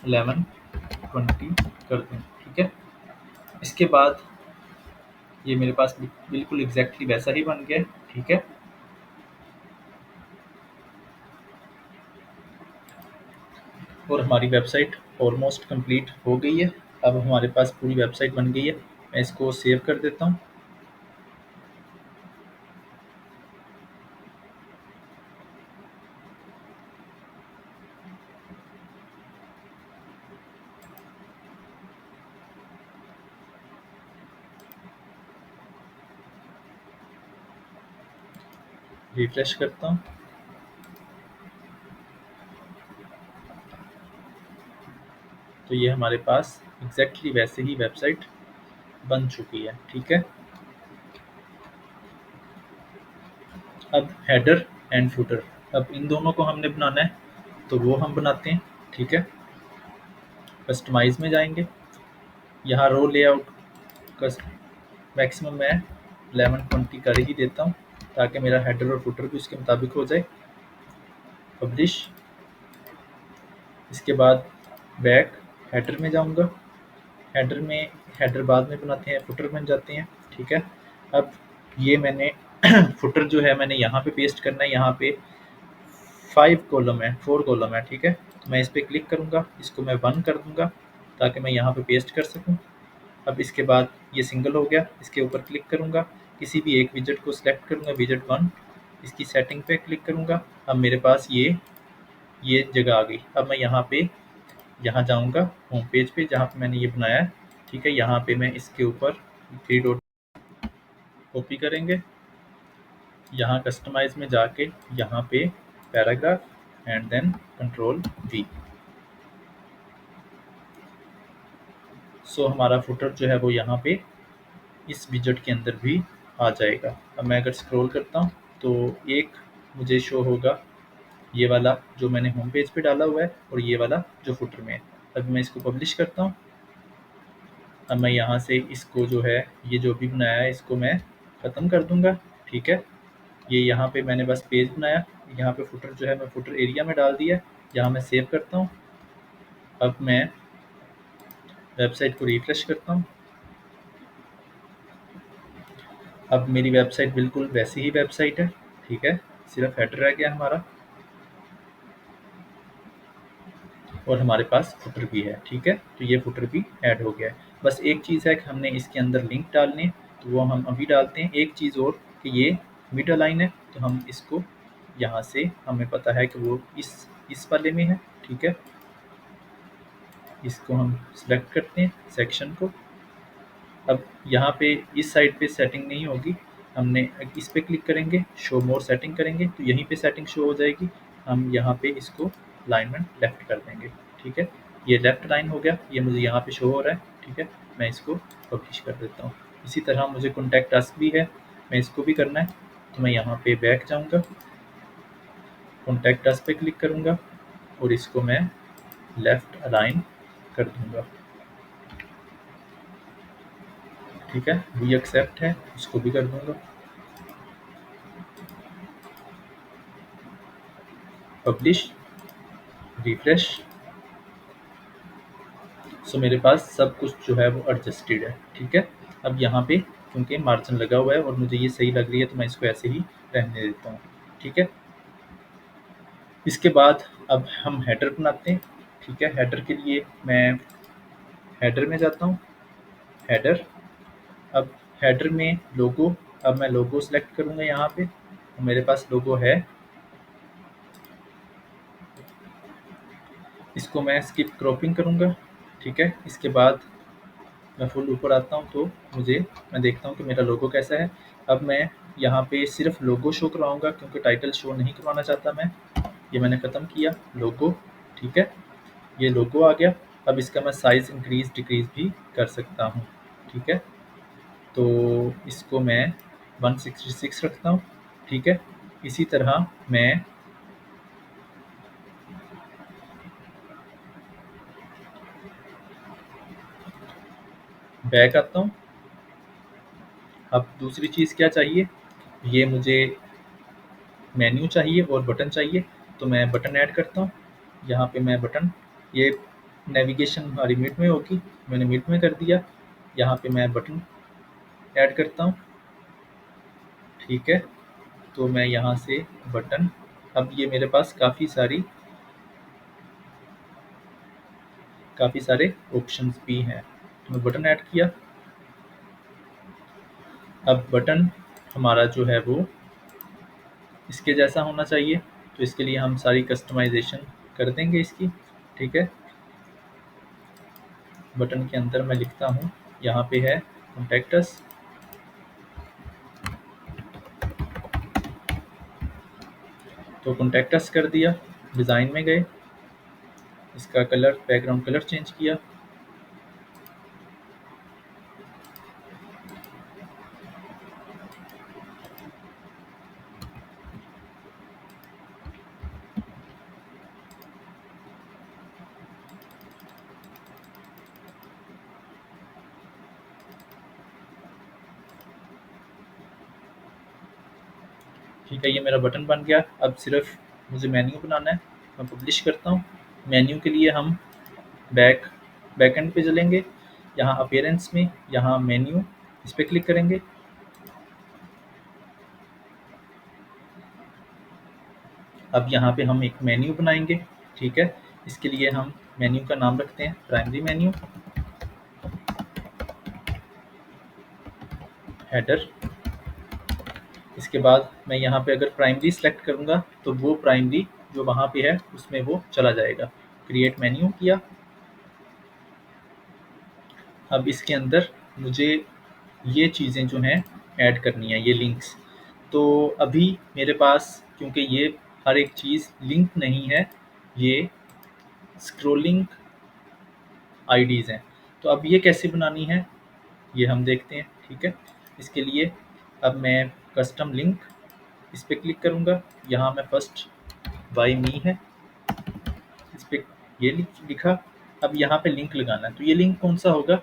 11 20 कर दूँ, ठीक है। इसके बाद ये मेरे पास बिल्कुल एग्जैक्टली वैसा ही बन गया, ठीक है। और हमारी वेबसाइट ऑलमोस्ट कंप्लीट हो गई है। अब हमारे पास पूरी वेबसाइट बन गई है। मैं इसको सेव कर देता हूँ। रिफ्रेश करता हूँ। तो ये हमारे पास एग्जैक्टली वैसे ही वेबसाइट बन चुकी है। ठीक है, अब हेडर एंड फुटर, अब इन दोनों को हमने बनाना है, तो वो हम बनाते हैं। ठीक है, कस्टमाइज में जाएंगे, यहाँ रो लेआउट का मैक्सिमम मैं 1120 कर ही देता हूँ, ताकि मेरा हेडर और फुटर भी उसके मुताबिक हो जाए। पब्लिश, इसके बाद बैक हेडर में जाऊँगा, हेडर में, हेडर बाद में बनाते हैं, फुटर में जाते हैं। ठीक है, अब ये मैंने फुटर जो है मैंने यहाँ पे पेस्ट करना है, यहाँ पे 5 कॉलम है, 4 कॉलम है। ठीक है, तो मैं इस पर क्लिक करूँगा, इसको मैं 1 कर दूँगा ताकि मैं यहाँ पे पेस्ट कर सकूँ। अब इसके बाद ये सिंगल हो गया, इसके ऊपर क्लिक करूँगा, किसी भी एक विजेट को सिलेक्ट करूँगा, विजेट 1, इसकी सेटिंग पे क्लिक करूँगा। अब मेरे पास ये जगह आ गई। अब मैं यहाँ जाऊँगा होम पेज पे जहाँ पे मैंने ये बनाया है। ठीक है, यहाँ पे मैं इसके ऊपर 3 डॉट कॉपी करेंगे, यहाँ कस्टमाइज में जाके यहाँ पे paragraph and then control V। So हमारा फुटर जो है वो यहाँ पे इस विजेट के अंदर भी आ जाएगा। अब मैं अगर स्क्रॉल करता हूँ तो एक मुझे शो होगा ये वाला जो मैंने होम पेज पे डाला हुआ है, और ये वाला जो फुटर में है। अब मैं इसको पब्लिश करता हूँ। अब मैं यहाँ से इसको जो है, ये जो भी बनाया है इसको मैं ख़त्म कर दूँगा। ठीक है, ये यहाँ पे मैंने बस पेज बनाया, यहाँ पे फुटर जो है मैं फुटर एरिया में डाल दिया, यहाँ मैं सेव करता हूँ। अब मैं वेबसाइट को रिफ्रेश करता हूँ। अब मेरी वेबसाइट बिल्कुल वैसी ही वेबसाइट है। ठीक है, सिर्फ हेडर रह गया हमारा, और हमारे पास फुटर भी है। ठीक है, तो ये फुटर भी ऐड हो गया है। बस एक चीज़ है कि हमने इसके अंदर लिंक डालने, तो वो हम अभी डालते हैं। एक चीज़ और कि ये मीडिया लाइन है, तो हम इसको यहाँ से, हमें पता है कि वो इस वाले में है। ठीक है, इसको हम सिलेक्ट करते हैं सेक्शन को। अब यहाँ पे इस साइड पे सेटिंग नहीं होगी, हमने इस पे क्लिक करेंगे, शो मोर सेटिंग करेंगे, तो यहीं पे सेटिंग शो हो जाएगी। हम यहाँ पे इसको अलाइनमेंट लेफ्ट कर देंगे। ठीक है, ये लेफ्ट लाइन हो गया, ये मुझे यहाँ पे शो हो रहा है। ठीक है, मैं इसको पब्लिश कर देता हूँ। इसी तरह मुझे कॉन्टैक्ट अस भी है, मैं इसको भी करना है, तो मैं यहाँ पे बैक जाऊँगा, कॉन्टैक्ट अस पे क्लिक करूँगा और इसको मैं लेफ्ट अलाइन कर दूँगा। ठीक है, वी एक्सेप्ट है, इसको भी कर दूँगा, पब्लिश, रिफ्रेश। सो मेरे पास सब कुछ जो है वो एडजस्टेड है। ठीक है, अब यहाँ पे क्योंकि मार्जिन लगा हुआ है और मुझे ये सही लग रही है, तो मैं इसको ऐसे ही रहने देता हूँ। ठीक है, इसके बाद अब हम हेडर बनाते हैं। ठीक है, हेडर के लिए मैं हेडर में जाता हूँ, हेडर, अब हेडर में लोगो, अब मैं लोगो सेलेक्ट करूँगा यहाँ पे, मेरे पास लोगो है, इसको मैं स्किप क्रॉपिंग करूँगा। ठीक है, इसके बाद मैं फुल ऊपर आता हूँ, तो मैं देखता हूँ कि मेरा लोगो कैसा है। अब मैं यहाँ पे सिर्फ लोगो शो करवाऊँगा, क्योंकि टाइटल शो नहीं करवाना चाहता मैं। ये मैंने ख़त्म किया लोगो। ठीक है, ये लोगो आ गया। अब इसका मैं साइज़ इंक्रीज़ डिक्रीज़ भी कर सकता हूँ। ठीक है, तो इसको मैं 166 रखता हूँ। ठीक है, इसी तरह मैं बैक आता हूँ। अब दूसरी चीज़ क्या चाहिए, ये मुझे मेन्यू चाहिए और बटन चाहिए, तो मैं बटन ऐड करता हूँ। यहाँ पे मैं बटन, ये नेविगेशन हमारी मिड में होगी, मैंने मिड में कर दिया। यहाँ पे मैं बटन ऐड करता हूँ। ठीक है, तो मैं यहाँ से बटन, अब ये मेरे पास काफ़ी सारे ऑप्शंस भी हैं, तो मैं बटन ऐड किया। अब बटन हमारा जो है वो इसके जैसा होना चाहिए, तो इसके लिए हम सारी कस्टमाइजेशन कर देंगे इसकी। ठीक है, बटन के अंदर मैं लिखता हूँ, यहाँ पे है कॉन्टैक्ट अस, तो कॉन्टैक्ट अस कर दिया, डिज़ाइन में गए, इसका कलर बैकग्राउंड कलर चेंज किया। ठीक है, ये मेरा बटन बन गया। अब सिर्फ मुझे मेन्यू बनाना है, मैं पब्लिश करता हूँ। मेन्यू के लिए हम बैकएंड पे चलेंगे, यहाँ अपीयरेंस में, यहाँ मेन्यू, इस पे क्लिक करेंगे। अब यहाँ पे हम एक मेन्यू बनाएंगे, ठीक है। इसके लिए हम मेन्यू का नाम रखते हैं प्राइमरी मेन्यू, हेडर। इसके बाद मैं यहाँ पे अगर प्राइमरी सेलेक्ट करूँगा तो वो प्राइमरी जो वहाँ पे है उसमें वो चला जाएगा। क्रिएट मेन्यू किया। अब इसके अंदर मुझे ये चीज़ें जो हैं ऐड करनी है, ये लिंक्स। तो अभी मेरे पास क्योंकि ये हर एक चीज़ लिंक नहीं है, ये स्क्रोलिंग आईडीज़ हैं। तो अब ये कैसे बनानी है ये हम देखते हैं, ठीक है। इसके लिए अब मैं कस्टम लिंक, इस पे क्लिक करूँगा। यहाँ मैं फर्स्ट बाय मी है, इस पे ये लिखा। अब यहाँ पे लिंक लगाना है, तो ये लिंक कौन सा होगा?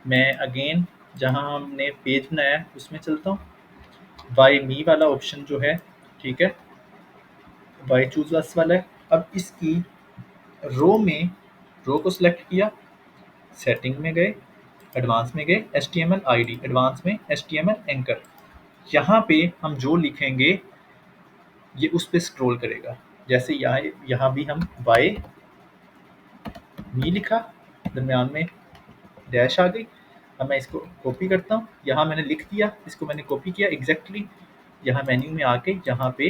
मैं अगेन जहाँ हमने पेज बनाया है उसमें चलता हूँ। बाय मी वाला ऑप्शन जो है, ठीक है, बाय चूज अस वाला है। अब इसकी रो को सिलेक्ट किया, सेटिंग में गए, एडवांस में गए, HTML आईडी, एडवांस में HTML एंकर। यहाँ पे हम जो लिखेंगे ये उस पे स्क्रॉल करेगा। जैसे यहाँ भी हम बाय मी लिखा, दरमियान में डैश आ गई। अब मैं इसको कॉपी करता हूँ, यहाँ मैंने लिख दिया, इसको मैंने कॉपी किया एग्जैक्टली। यहाँ मेन्यू में आके यहाँ पे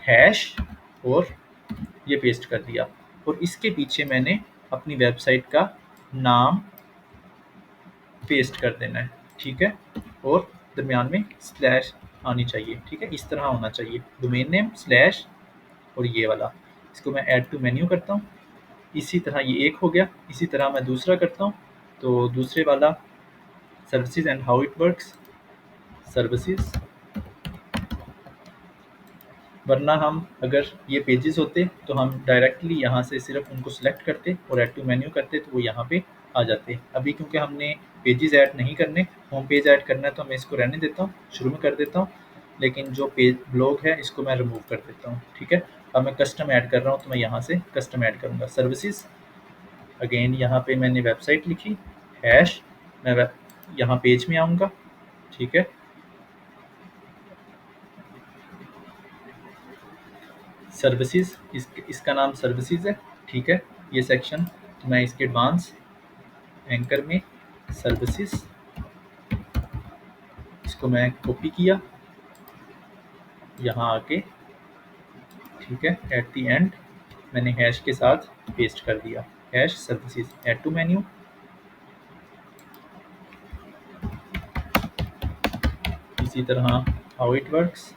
हैश और ये पेस्ट कर दिया, और इसके पीछे मैंने अपनी वेबसाइट का नाम पेस्ट कर देना है, ठीक है। और दरमियान में स्लैश आनी चाहिए, ठीक है, इस तरह होना चाहिए, डोमेन नेम स्लैश और ये वाला। इसको मैं ऐड टू मेन्यू करता हूँ। इसी तरह ये एक हो गया। इसी तरह मैं दूसरा करता हूँ, तो दूसरे वाला services and how it works, services. वरना हम अगर ये पेजेस होते तो हम डायरेक्टली यहाँ से सिर्फ उनको सिलेक्ट करते और ऐड टू मेन्यू करते, तो वो यहाँ पे आ जाते। अभी क्योंकि हमने पेजेस ऐड नहीं करने, होम पेज ऐड करना है, तो मैं इसको रहने देता हूँ, शुरू में कर देता हूँ। लेकिन जो पेज ब्लॉग है इसको मैं रिमूव कर देता हूँ, ठीक है। अब मैं कस्टम ऐड कर रहा हूँ, तो मैं यहाँ से कस्टम ऐड करूँगा सर्विसेज। अगेन यहाँ पे मैंने वेबसाइट लिखी, हैश, मैं यहाँ पेज में आऊँगा, ठीक है। सर्विसेज, इसका नाम सर्विसेज है, ठीक है। ये सेक्शन तो मैं इसके एडवांस एंकर में सर्विसेज, इसको मैं कॉपी किया यहाँ आके, ठीक है। एट द एंड मैंने हैश के साथ पेस्ट कर दिया, hash services, add to menu. इसी तरह हाउ इट वर्क्स,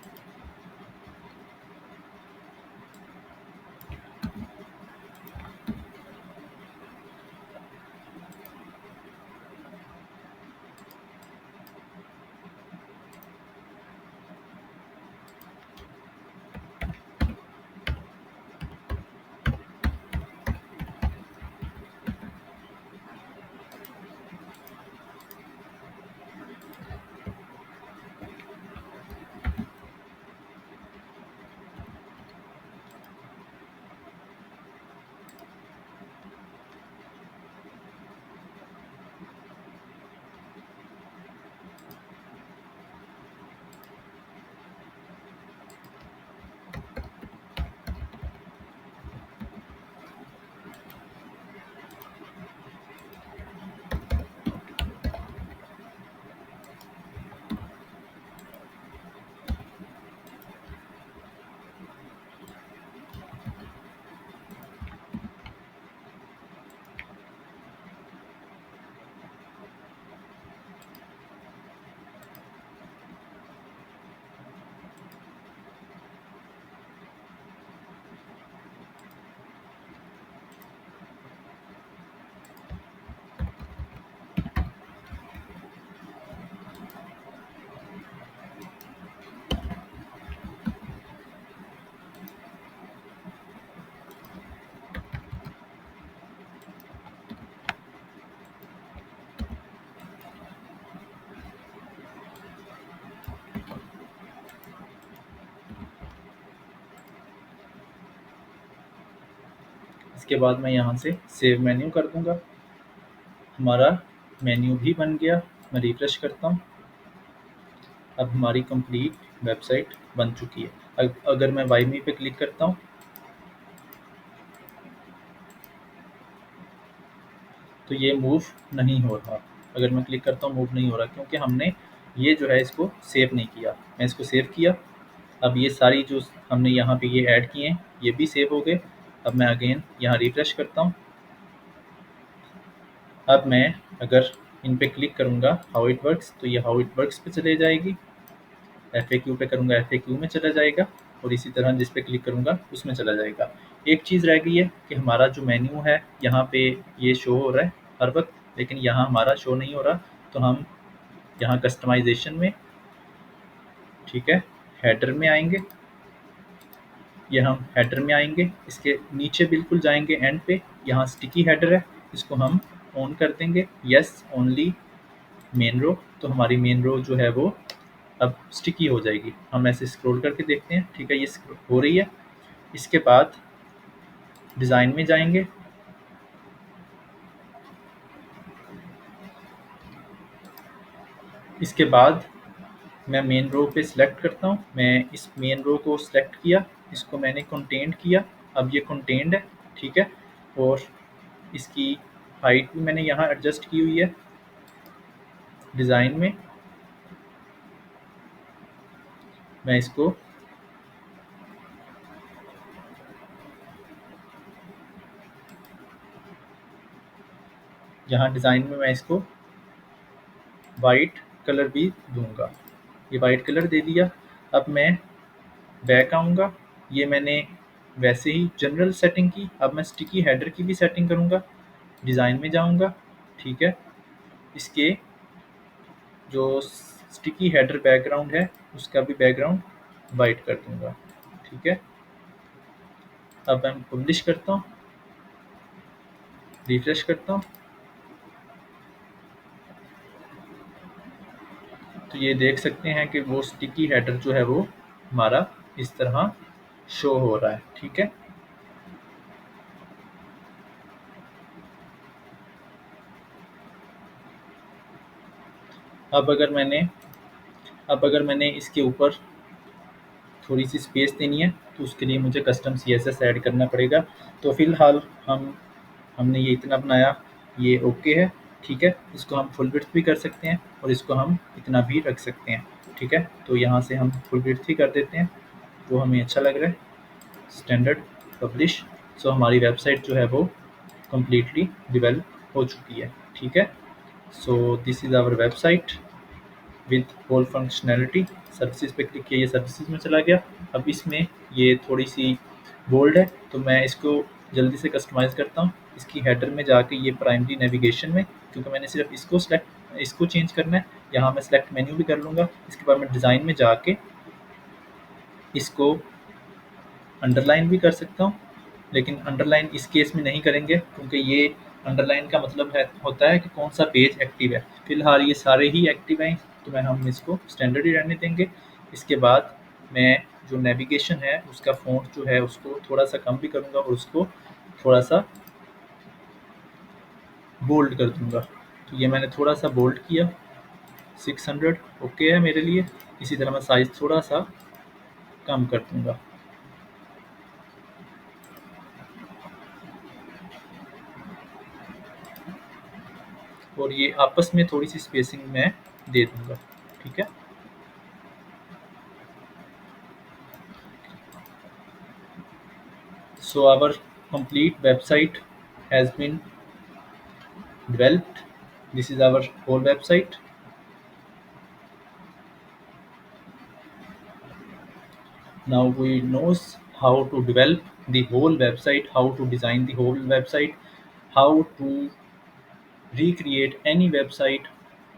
इसके बाद मैं यहाँ से सेव मेन्यू कर दूँगा। हमारा मेन्यू भी बन गया। मैं रिफ्रेश करता हूँ। अब हमारी कंप्लीट वेबसाइट बन चुकी है। अगर मैं बाय मी पे क्लिक करता हूँ तो ये मूव नहीं हो रहा। अगर मैं क्लिक करता हूँ मूव नहीं हो रहा, क्योंकि हमने ये जो है इसको सेव नहीं किया। मैं इसको सेव किया। अब ये सारी जो हमने यहाँ पे ये ऐड किए हैं ये भी सेव हो गए। अब मैं अगेन यहाँ रिफ्रेश करता हूँ। अब मैं अगर इन पे क्लिक करूँगा हाउ इट वर्क्स, तो ये हाउ इट वर्क्स पे चले जाएगी। FAQ पे करूँगा FAQ में चला जाएगा, और इसी तरह जिस पे क्लिक करूँगा उसमें चला जाएगा। एक चीज़ रह गई है कि हमारा जो मेन्यू है यहाँ पे ये शो हो रहा है हर वक्त, लेकिन यहाँ हमारा शो नहीं हो रहा। तो हम यहाँ कस्टमाइजेशन में, ठीक है, हेडर में आएंगे। ये हम हेडर में आएंगे, इसके नीचे बिल्कुल जाएंगे एंड पे, यहाँ स्टिकी हेडर है, इसको हम ऑन कर देंगे। यस ओनली मेन रो। तो हमारी मेन रो जो है वो अब स्टिकी हो जाएगी। हम ऐसे स्क्रॉल करके देखते हैं, ठीक है, ये हो रही है। इसके बाद डिज़ाइन में जाएंगे। इसके बाद मैं मेन रो पे सिलेक्ट करता हूँ। मैं इस मेन रो को सिलेक्ट किया, इसको मैंने कंटेंट किया। अब ये कंटेंट है, ठीक है, और इसकी हाइट भी मैंने यहाँ एडजस्ट की हुई है डिज़ाइन में। मैं इसको यहाँ डिज़ाइन में मैं इसको वाइट कलर भी दूंगा। ये वाइट कलर दे दिया। अब मैं बैक आऊँगा। ये मैंने वैसे ही जनरल सेटिंग की। अब मैं स्टिकी हेडर की भी सेटिंग करूँगा। डिज़ाइन में जाऊँगा, ठीक है, इसके जो स्टिकी हेडर बैकग्राउंड है उसका भी बैकग्राउंड वाइट कर दूँगा, ठीक है। अब मैं पब्लिश करता हूँ, रिफ्रेश करता हूँ, तो ये देख सकते हैं कि वो स्टिकी हेडर जो है वो हमारा इस तरह शो हो रहा है, ठीक है। अब अब अगर मैंने इसके ऊपर थोड़ी सी स्पेस देनी है तो उसके लिए मुझे कस्टम CSS ऐड करना पड़ेगा। तो फ़िलहाल हमने ये इतना बनाया, ये ओके है, ठीक है। इसको हम फुल विड्थ भी कर सकते हैं और इसको हम इतना भी रख सकते हैं, ठीक है। तो यहाँ से हम फुल विड्थ ही कर देते हैं, वो हमें अच्छा लग रहा है। Standard publish. सो हमारी वेबसाइट जो है वो कम्प्लीटली डिवेलप हो चुकी है, ठीक है। So this is our website with whole functionality. Services पे क्लिक किया, ये सर्विसेज में चला गया। अब इसमें ये थोड़ी सी बोल्ड है, तो मैं इसको जल्दी से कस्टमाइज़ करता हूँ। इसकी हेडर में जाके ये प्राइमरी नेविगेशन में, क्योंकि मैंने सिर्फ इसको चेंज करना है, यहाँ मैं सेलेक्ट मेन्यू भी कर लूँगा। इसके बाद मैं डिज़ाइन में जाके इसको अंडरलाइन भी कर सकता हूँ, लेकिन अंडरलाइन इस केस में नहीं करेंगे, क्योंकि ये अंडरलाइन का मतलब होता है कि कौन सा पेज एक्टिव है। फिलहाल ये सारे ही एक्टिव हैं, तो हम इसको स्टैंडर्ड ही रहने देंगे। इसके बाद मैं जो नेविगेशन है उसका फ़ॉन्ट जो है उसको थोड़ा सा कम भी करूँगा और उसको थोड़ा सा बोल्ड कर दूँगा। तो ये मैंने थोड़ा सा बोल्ड किया, 600 ओके है मेरे लिए। इसी तरह मैं साइज़ थोड़ा सा कम कर दूँगा, और ये आपस में थोड़ी सी स्पेसिंग मैं दे दूँगा, ठीक है। So our complete website has been developed. This is our whole website. Now we knows how to develop the whole website, how to design the whole website, how to recreate any website,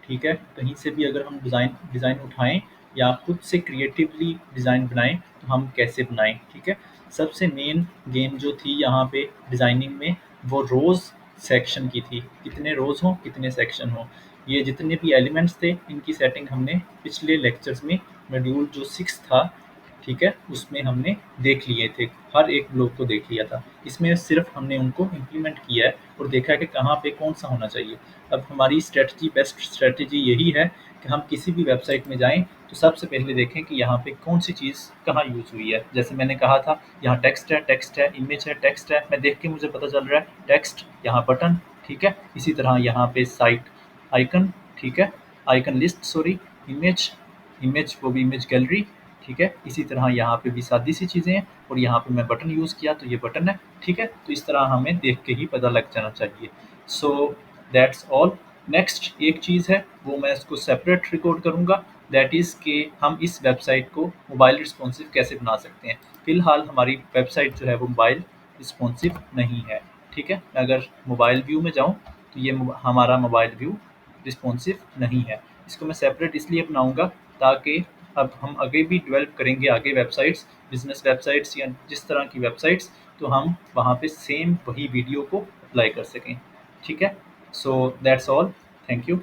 ठीक है। कहीं से भी अगर हम design design उठाएं या खुद से क्रिएटिवली डिज़ाइन बनाएं तो हम कैसे बनाएं, ठीक है। सबसे मेन गेम जो थी यहाँ पे डिज़ाइनिंग में वो रोज़ सेक्शन की थी, कितने रोज़ हों कितने सेक्शन हों। ये जितने भी एलिमेंट्स थे इनकी सेटिंग हमने पिछले लेक्चर्स में मॉड्यूल जो 6 था ठीक है, उसमें हमने देख लिए थे, हर एक ब्लॉक को देख लिया था। इसमें सिर्फ हमने उनको इम्प्लीमेंट किया है और देखा है कि कहाँ पे कौन सा होना चाहिए। अब हमारी स्ट्रेटजी, बेस्ट स्ट्रेटजी यही है कि हम किसी भी वेबसाइट में जाएं तो सबसे पहले देखें कि यहाँ पे कौन सी चीज़ कहाँ यूज़ हुई है। जैसे मैंने कहा था, यहाँ टेक्स्ट है, इमेज है, टेक्स्ट है, मैं देख के मुझे पता चल रहा है टेक्स्ट, यहाँ बटन, ठीक है। इसी तरह यहाँ पे साइट आइकन, ठीक है, icon list, sorry, image, image वो भी इमेज गैलरी, ठीक है। इसी तरह यहाँ पे भी सादी सी चीज़ें हैं और यहाँ पे मैं बटन यूज़ किया तो ये बटन है, ठीक है। तो इस तरह हमें देख के ही पता लग जाना चाहिए। So that's all. नेक्स्ट एक चीज़ है, वो मैं इसको सेपरेट रिकॉर्ड करूँगा, दैट इज़ कि हम इस वेबसाइट को मोबाइल रिस्पॉन्सिव कैसे बना सकते हैं। फ़िलहाल हमारी वेबसाइट जो है वो मोबाइल रिस्पॉन्सिव नहीं है, ठीक है। मैं अगर मोबाइल व्यू में जाऊँ तो ये हमारा मोबाइल व्यू रिस्पॉन्सिव नहीं है। इसको मैं सेपरेट इसलिए बनाऊँगा ताकि अब हम आगे भी डेवलप करेंगे आगे वेबसाइट्स, बिज़नेस वेबसाइट्स या जिस तरह की वेबसाइट्स, तो हम वहाँ पे सेम वही वीडियो को अप्लाई कर सकें, ठीक है। So that's all, thank you.